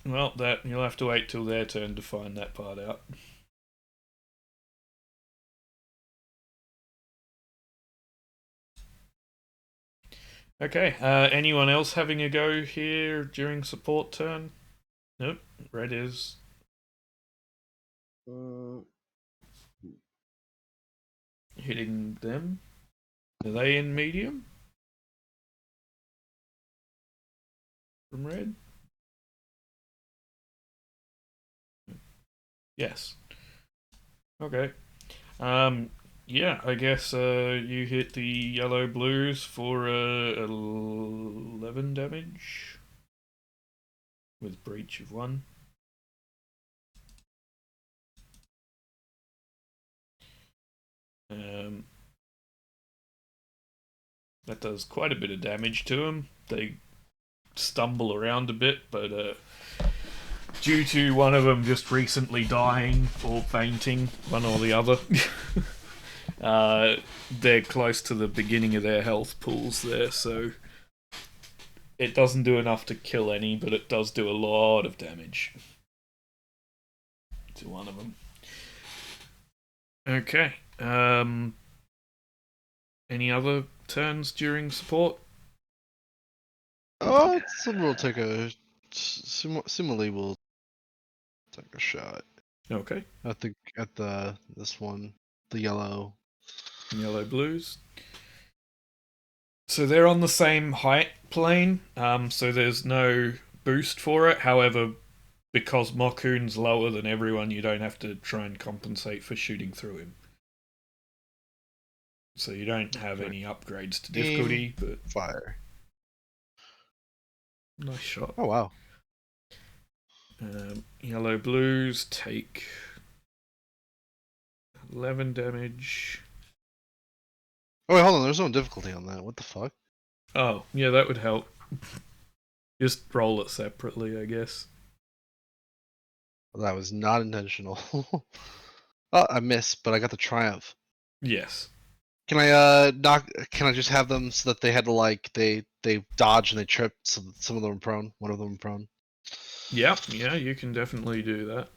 Speaker 1: Well, that you'll have to wait till their turn to find that part out. Okay. Anyone else having a go here during support turn? Nope. Red is hitting them. Are they in medium? From red? Yes. Okay. Yeah, I guess you hit the yellow blues for 11 damage with breach of 1. That does quite a bit of damage to them. They stumble around a bit, but due to one of them just recently dying or fainting, one or the other, they're close to the beginning of their health pools there, so it doesn't do enough to kill any, but it does do a lot of damage to one of them. Okay. Any other turns during support?
Speaker 4: Oh, someone will take a. Similarly, will take a shot
Speaker 1: Okay.
Speaker 4: at this one, the yellow.
Speaker 1: Yellow blues. So they're on the same height plane, so there's no boost for it. However, because Mokun's lower than everyone, you don't have to try and compensate for shooting through him. So you don't have any upgrades to difficulty, but
Speaker 4: Fire.
Speaker 1: nice shot.
Speaker 4: Oh wow.
Speaker 1: Yellow blues take 11 damage.
Speaker 4: Oh wait, hold on. There's no difficulty on that. What the fuck?
Speaker 1: Oh, yeah, that would help. Just roll it separately, I guess.
Speaker 4: Well, that was not intentional. Oh, I missed, but I got the triumph.
Speaker 1: Yes.
Speaker 4: Can I knock? Can I just have them so that they had to like they dodge and they trip? So some of them are prone. One of them are prone.
Speaker 1: Yeah, you can definitely do that.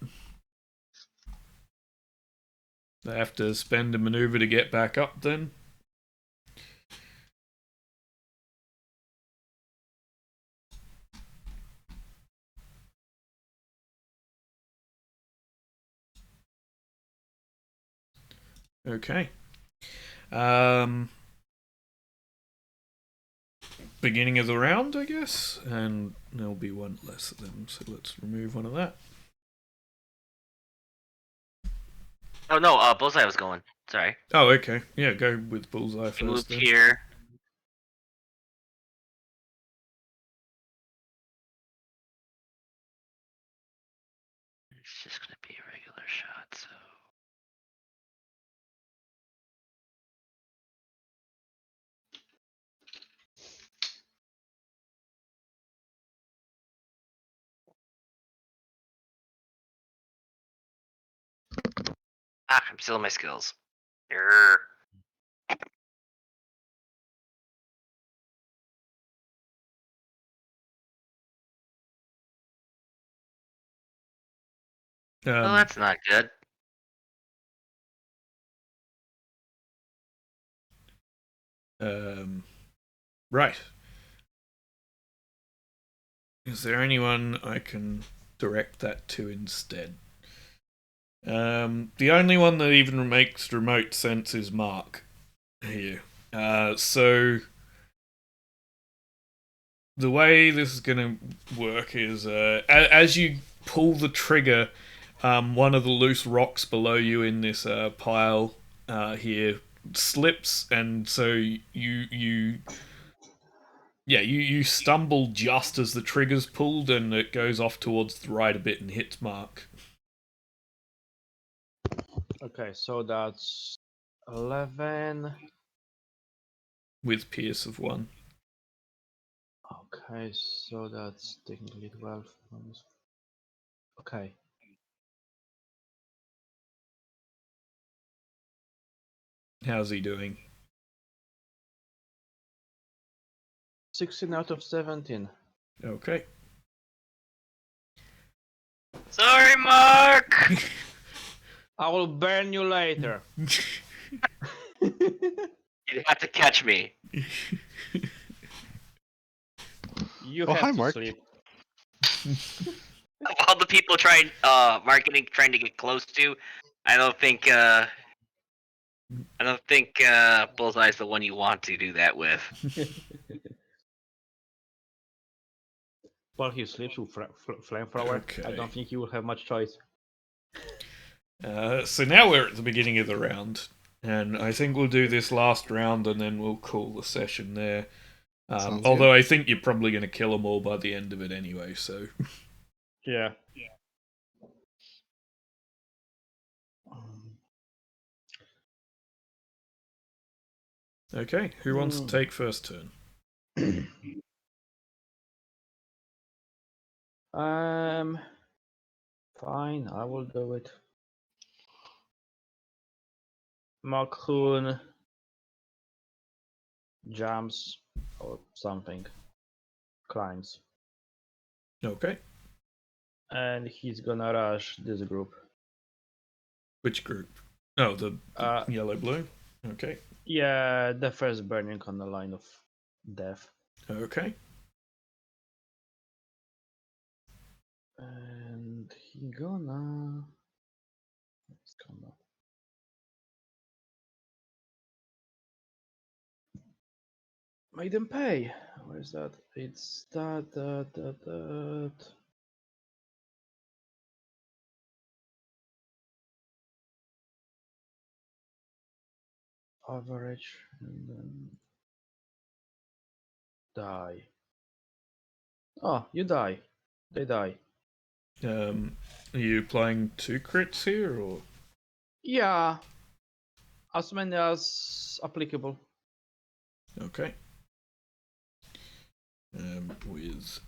Speaker 1: They have to spend a maneuver to get back up then. Okay. Beginning of the round, I guess, and there'll be one less of them, so let's remove one of that.
Speaker 2: Oh no, Bullseye was going. Sorry.
Speaker 1: Oh, okay. Yeah, go with Bullseye
Speaker 2: He moved
Speaker 1: first then.
Speaker 2: here. It's just gonna be a regular shot, so. I'm still in my skills. Err. Well, that's not good.
Speaker 1: Right. Is there anyone I can direct that to instead? The only one that even makes remote sense is Mark here. So the way this is going to work is as you pull the trigger, one of the loose rocks below you in this pile here slips, and so you stumble just as the trigger's pulled, and it goes off towards the right a bit and hits Mark.
Speaker 3: Okay, so that's 11.
Speaker 1: With Pierce of 1.
Speaker 3: Okay, so that's technically 12. Okay.
Speaker 1: How's he doing?
Speaker 3: 16 out of 17.
Speaker 1: Okay.
Speaker 2: Sorry, Mark!
Speaker 3: I will burn you later.
Speaker 2: You have to catch me.
Speaker 3: You
Speaker 4: Oh,
Speaker 3: have
Speaker 4: hi,
Speaker 3: to
Speaker 4: Mark.
Speaker 3: sleep.
Speaker 2: Of all the people trying to get close to, I don't think Bullseye's the one you want to do that with.
Speaker 3: While he sleeps with flamethrower, I
Speaker 1: Okay.
Speaker 3: don't think he will have much choice.
Speaker 1: So now we're at the beginning of the round, and I think we'll do this last round, and then we'll call the session there.
Speaker 4: Sounds
Speaker 1: Although
Speaker 4: good.
Speaker 1: I think you're probably going to kill them all by the end of it anyway. So
Speaker 3: Yeah.
Speaker 1: okay, who wants to take first turn?
Speaker 3: Fine, I will do it. Makhoon jumps or something, climbs,
Speaker 1: Okay,
Speaker 3: and he's gonna rush this group.
Speaker 1: which group? Oh, the
Speaker 3: Uh,
Speaker 1: yellow blue. Okay,
Speaker 3: yeah, the first burning on the line of death,
Speaker 1: okay.
Speaker 3: and he's gonna make them pay. Where is that? It's that. Average and then die. Oh, you die. They die.
Speaker 1: Are you applying 2 crits here, or
Speaker 3: Yeah, as many as applicable.
Speaker 1: okay? With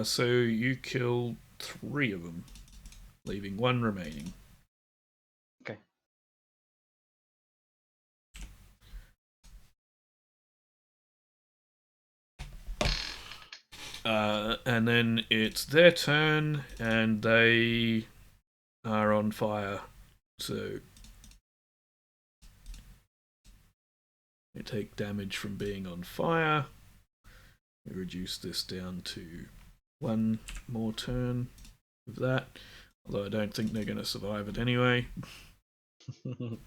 Speaker 1: so you kill 3 of them, leaving 1 remaining.
Speaker 3: Okay.
Speaker 1: And then it's their turn, and they are on fire. So they take damage from being on fire. We reduce this down to 1 more turn of that. Although I don't think they're going to survive it anyway. And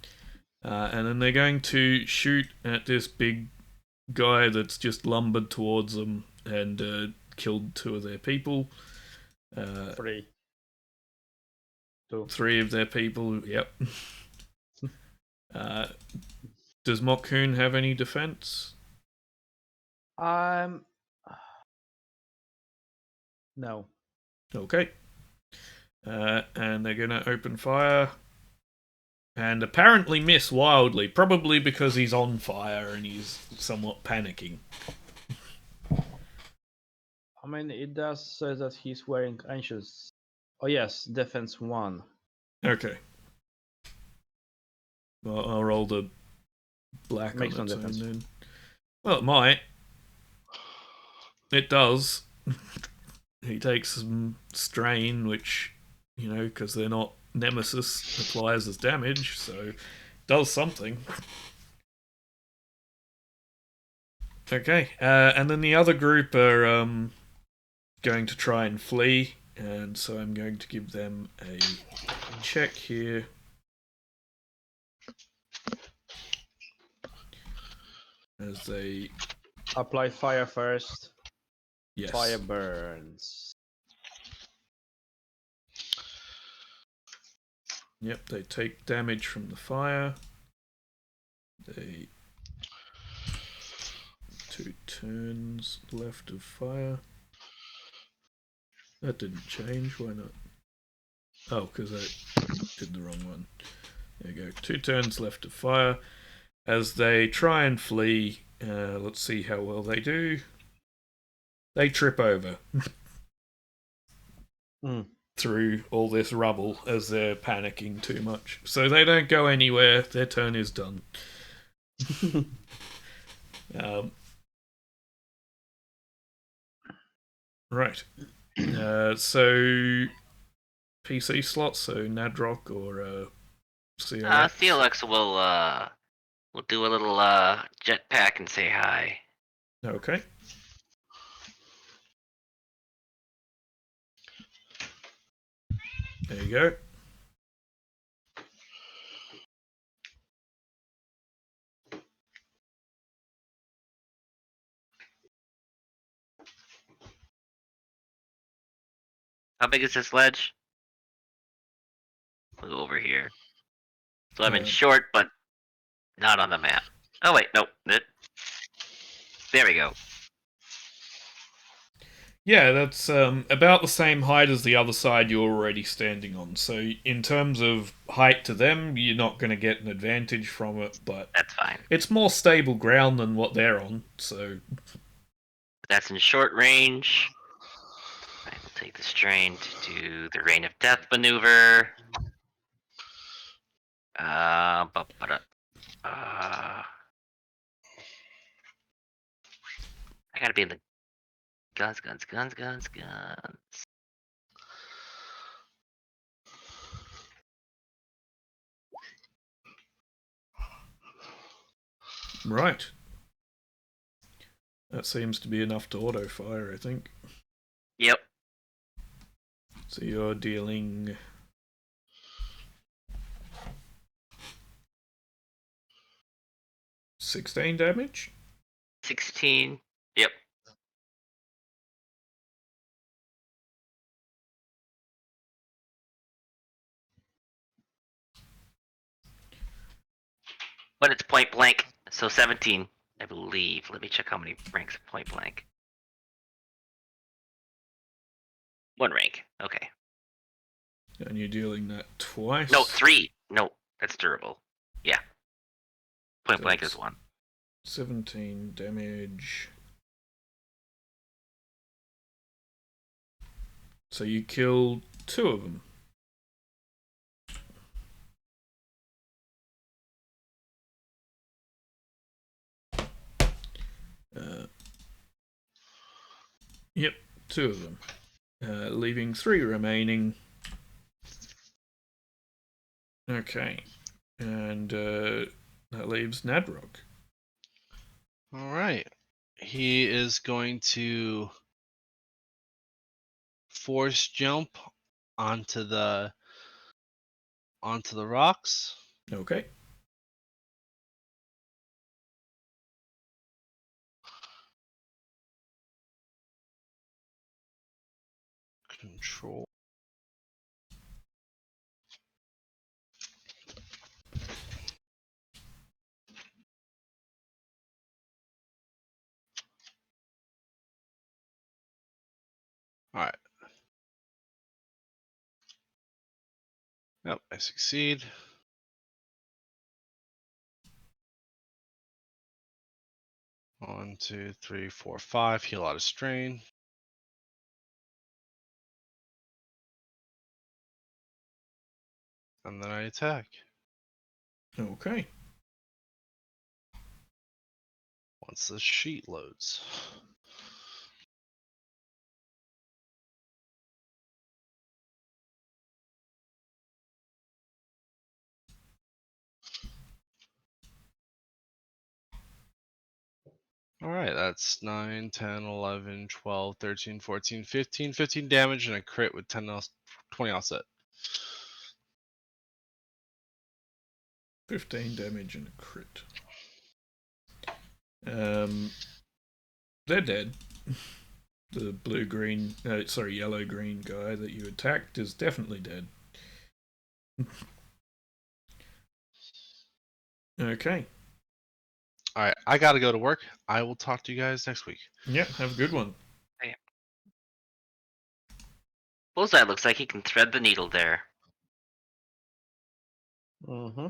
Speaker 1: then they're going to shoot at this big guy that's just lumbered towards them and killed 2 of their people.
Speaker 3: 3. 2.
Speaker 1: 3 of their people. Yep. Does Mokhoon have any defense?
Speaker 3: No.
Speaker 1: Okay. And they're gonna open fire. And apparently miss wildly, probably because he's on fire and he's somewhat panicking.
Speaker 3: I mean, it does say that he's wearing anxious. Oh yes, defense 1.
Speaker 1: Okay. Well, I'll roll the black
Speaker 3: Makes
Speaker 1: on
Speaker 3: no
Speaker 1: its own
Speaker 3: difference.
Speaker 1: then. Well, it might. It does. He takes some strain, which, because they're not Nemesis, applies as damage, so does something. Okay, and then the other group are going to try and flee, and so I'm going to give them a check here. As they...
Speaker 3: Apply fire first.
Speaker 1: Yes.
Speaker 3: Fire burns.
Speaker 1: Yep, they take damage from the fire. They... 2 turns left of fire. That didn't change, why not? Oh, because I did the wrong one. There you go. 2 turns left of fire. As they try and flee, let's see how well they do. They trip over through all this rubble as they're panicking too much. So they don't go anywhere. Their turn is done. Right. So PC slots, so Nadrock or CLX.
Speaker 2: CLX will do a little jetpack and say hi.
Speaker 1: Okay. There you go.
Speaker 2: How big is this ledge? We'll go over here. So I'm in short, but not on the map. Oh wait, nope. There we go.
Speaker 1: Yeah, that's about the same height as the other side you're already standing on. So in terms of height to them, you're not going to get an advantage from it, but
Speaker 2: That's fine.
Speaker 1: it's more stable ground than what they're on, so...
Speaker 2: That's in short range. I will take the strain to do the Rain of Death maneuver. I gotta be in the guns.
Speaker 1: Right. That seems to be enough to auto-fire, I think.
Speaker 2: Yep.
Speaker 1: So you're dealing... 16 damage?
Speaker 2: 16. Yep. But it's point blank, so 17, I believe. Let me check how many ranks of point blank. 1 rank. Okay.
Speaker 1: And you're dealing that twice?
Speaker 2: No, 3. No, that's durable. Yeah. Point
Speaker 1: So
Speaker 2: blank
Speaker 1: it's
Speaker 2: is 1.
Speaker 1: 17 damage. So you killed 2 of them. Yep, 2 of them. Leaving 3 remaining. Okay. And that leaves Nadrock.
Speaker 4: Alright. He is going to force jump onto the rocks.
Speaker 1: Okay.
Speaker 4: Control. Yep, I succeed. One, two, three, four, five. Heal out of strain. And then I attack.
Speaker 1: Okay.
Speaker 4: Once the sheet loads. Alright, that's 9, 10, 11, 12, 13, 14, 15. 15 damage and a crit with 20 offset.
Speaker 1: 15 damage and a crit. They're dead. The yellow-green guy that you attacked is definitely dead. Okay.
Speaker 4: Alright, I gotta go to work. I will talk to you guys next week.
Speaker 1: Yeah, have a good one.
Speaker 2: Bullseye looks like he can thread the needle there.
Speaker 3: Mm-hmm.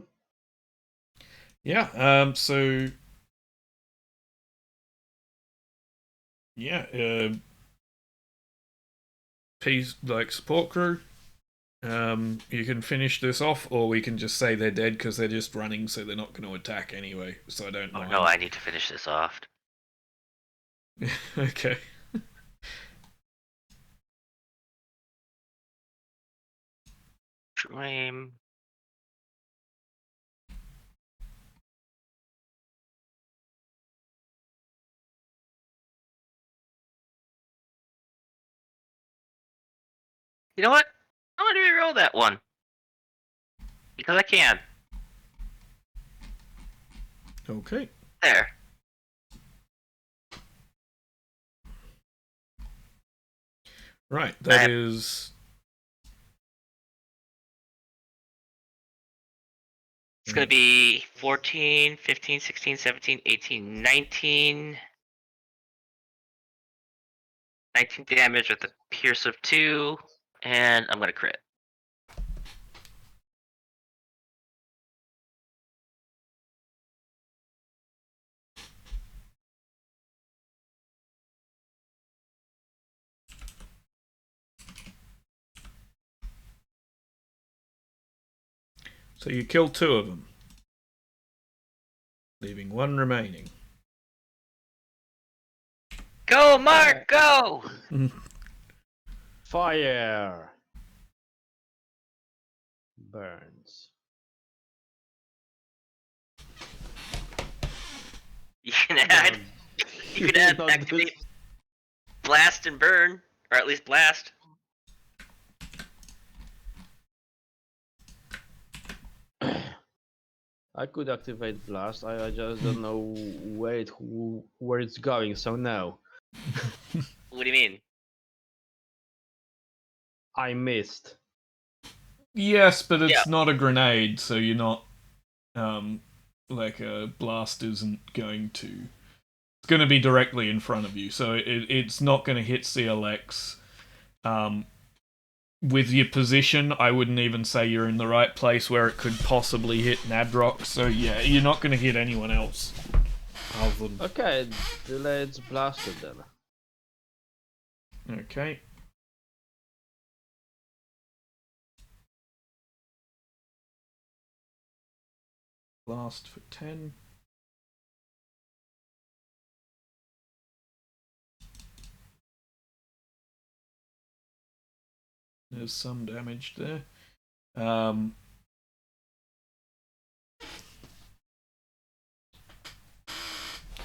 Speaker 1: Yeah, so... Yeah, support crew. You can finish this off, or we can just say they're dead because they're just running, so they're not going to attack anyway. So I don't
Speaker 2: Oh
Speaker 1: mind.
Speaker 2: no, I need to finish this off.
Speaker 1: Okay.
Speaker 2: Flame. You know what? I'm gonna re-roll that one. Because I can.
Speaker 1: Okay.
Speaker 2: There.
Speaker 1: Right, that is...
Speaker 2: It's gonna be 14, 15, 16, 17, 18, 19. 19 damage with a pierce of 2. And I'm gonna crit.
Speaker 1: So you kill 2 of them, leaving 1 remaining.
Speaker 2: Go, Mark, go!
Speaker 3: Fire. Burns.
Speaker 2: You can add. You can add
Speaker 3: Not
Speaker 2: activate blast and burn, or at least blast.
Speaker 3: I could activate blast. I just don't know where it's going. So no,
Speaker 2: What do you mean?
Speaker 3: I missed.
Speaker 1: Yes, but it's
Speaker 2: Yeah.
Speaker 1: not a grenade, so you're not... like a blast isn't going to... It's going to be directly in front of you, so it's not going to hit CLX. With your position, I wouldn't even say you're in the right place where it could possibly hit Nadrock, so yeah, you're not going to hit anyone else. Other than...
Speaker 3: Okay, let's blast it then.
Speaker 1: Okay. Blast for 10. There's some damage there. I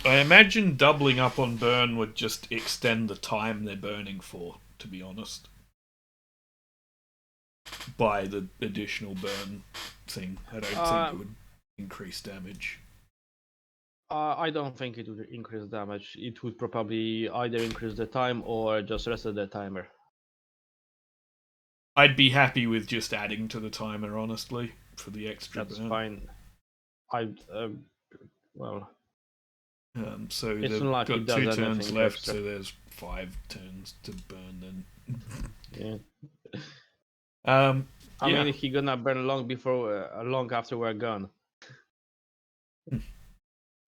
Speaker 1: imagine doubling up on burn would just extend the time they're burning for, to be honest. By the additional burn thing. I don't think it would increase damage.
Speaker 3: I don't think it would increase damage. It would probably either increase the time or just reset the timer.
Speaker 1: I'd be happy with just adding to the timer, honestly, for the extra
Speaker 3: That's
Speaker 1: burn.
Speaker 3: fine. Well,
Speaker 1: so
Speaker 3: it's
Speaker 1: they've
Speaker 3: not like
Speaker 1: got
Speaker 3: it does
Speaker 1: 2 turns
Speaker 3: anything
Speaker 1: left,
Speaker 3: extra.
Speaker 1: so there's 5 turns to burn then.
Speaker 3: Yeah. I
Speaker 1: Yeah.
Speaker 3: mean, he gonna burn long after we're gone.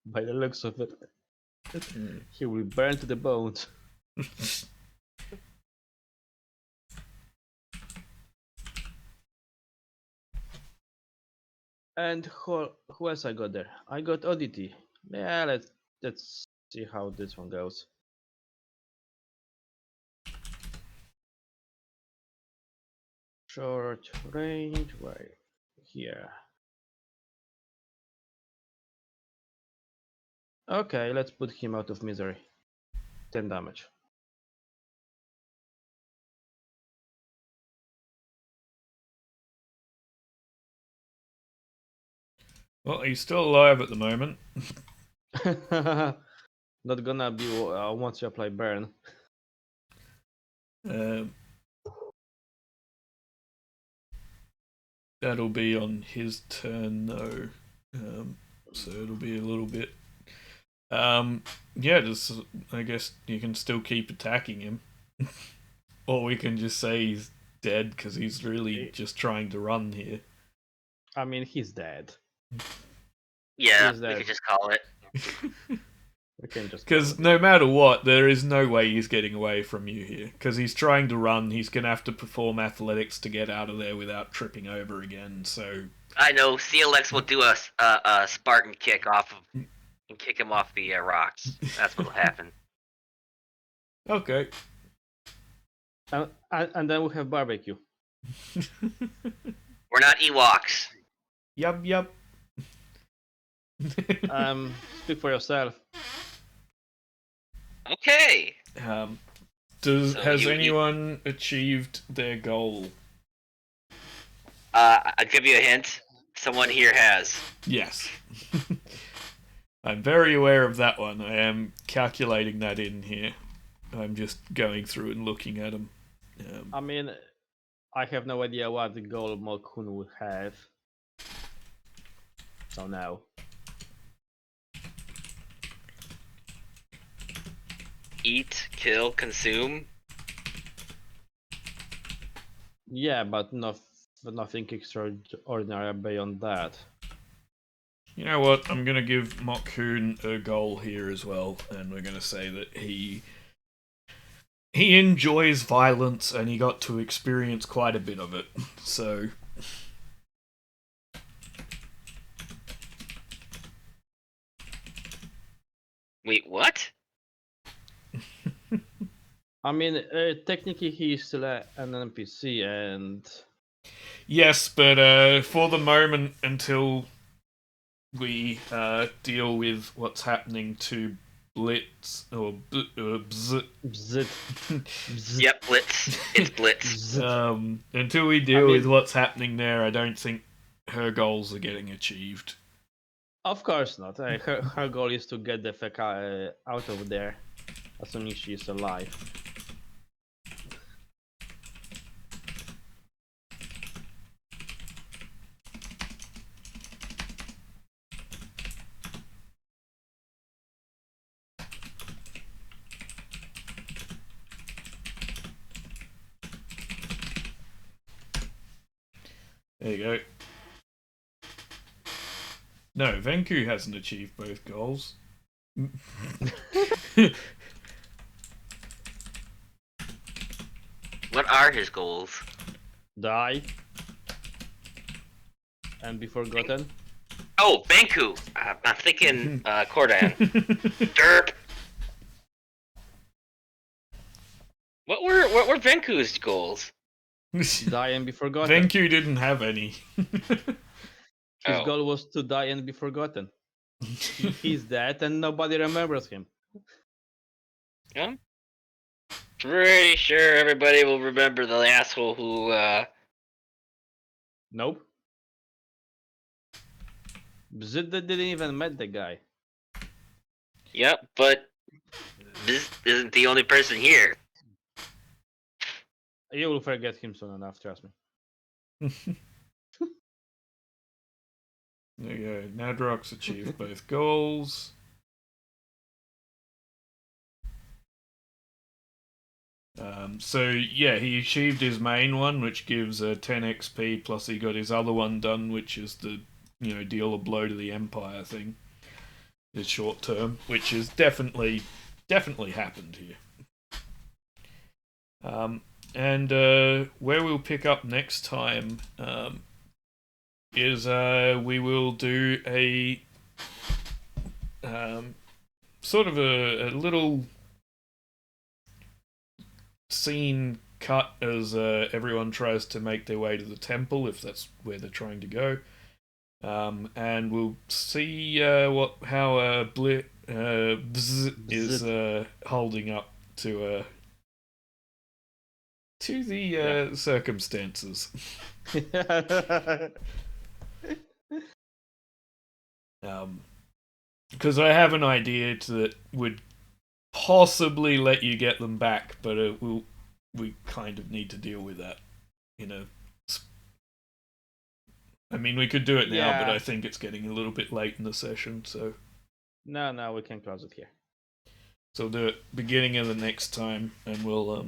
Speaker 3: By the looks of it, he will burn to the bones. And who else I got there? I got Oddity. Yeah, let's see how this one goes. Short range, right here. Okay, let's put him out of misery. 10 damage.
Speaker 1: Well, he's still alive at the moment.
Speaker 3: Not gonna be once you apply burn.
Speaker 1: Um, that'll be on his turn, though. So it'll be a little bit. Yeah, just I guess you can still keep attacking him, or we can just say he's dead because he's really just trying to run here.
Speaker 3: I mean, he's dead.
Speaker 2: Yeah,
Speaker 3: Is
Speaker 2: we
Speaker 3: that-
Speaker 2: could just call it.
Speaker 3: We can just.
Speaker 1: Because no matter what, there is no way he's getting away from you here. Because he's trying to run, he's going to have to perform athletics to get out of there without tripping over again. So
Speaker 2: I know CLX will do a Spartan kick off of and kick him off the rocks. That's what'll happen.
Speaker 1: okay.
Speaker 3: And then we have barbecue.
Speaker 2: We're not Ewoks.
Speaker 1: Yup.
Speaker 3: Speak for yourself.
Speaker 2: Okay.
Speaker 1: Has
Speaker 2: So you-
Speaker 1: anyone achieved their goal?
Speaker 2: I'll give you a hint. Someone here has.
Speaker 1: Yes. I'm very aware of that one. I am calculating that in here. I'm just going through and looking at them.
Speaker 3: I mean, I have no idea what the goal Malkun would have. So now.
Speaker 2: Eat, kill, consume.
Speaker 3: Yeah, but nothing extraordinary beyond that.
Speaker 1: You know what? I'm going to give Mokhoon a goal here as well, and we're going to say that he enjoys violence and he got to experience quite a bit of it. So
Speaker 2: Wait, what?
Speaker 3: I mean, technically he's still an NPC, and
Speaker 1: yes, but for the moment, until we deal with what's happening to Blitz or Bzz,
Speaker 3: bzz, bzz,
Speaker 2: Yep, Blitz. It's Blitz.
Speaker 3: bzz.
Speaker 1: until we deal
Speaker 3: mean-
Speaker 1: with what's happening there, I don't think her goals are getting achieved.
Speaker 3: Of course not. Her goal is to get the fuck out of there, assuming she's alive.
Speaker 1: There you go. No, Venku hasn't achieved both goals.
Speaker 2: What are his goals?
Speaker 3: Die and be forgotten.
Speaker 2: Oh, Banku. I'm thinking Cordan. Derp. What were Venku's goals?
Speaker 3: Die and be forgotten.
Speaker 1: Venku didn't have any.
Speaker 3: His
Speaker 2: Oh.
Speaker 3: goal was to die and be forgotten. He's dead and nobody remembers him.
Speaker 2: I'm pretty sure everybody will remember the asshole who
Speaker 3: Nope. Bzid didn't even met the guy.
Speaker 2: Yep, but this isn't the only person here.
Speaker 3: You will forget him soon enough, trust me.
Speaker 1: There you go. Nadrock's achieved both goals. So yeah, he achieved his main one, which gives 10 XP. Plus, he got his other one done, which is the deal a blow to the Empire thing. Is short term, which is definitely happened here. And where we'll pick up next time is we will do a sort of a little scene cut as everyone tries to make their way to the temple, if that's where they're trying to go. And we'll see how Bzz is holding up to the circumstances. Because I have an idea that would possibly let you get them back, but we kind of need to deal with that. I mean, we could do it now, but I think it's getting a little bit late in the session, so.
Speaker 3: No, we can close it here.
Speaker 1: So we'll do it beginning of the next time, and we'll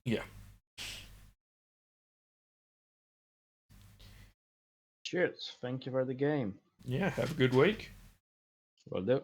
Speaker 1: yeah.
Speaker 3: Cheers. Thank you for the game.
Speaker 1: Yeah, have a good week.
Speaker 3: Will do.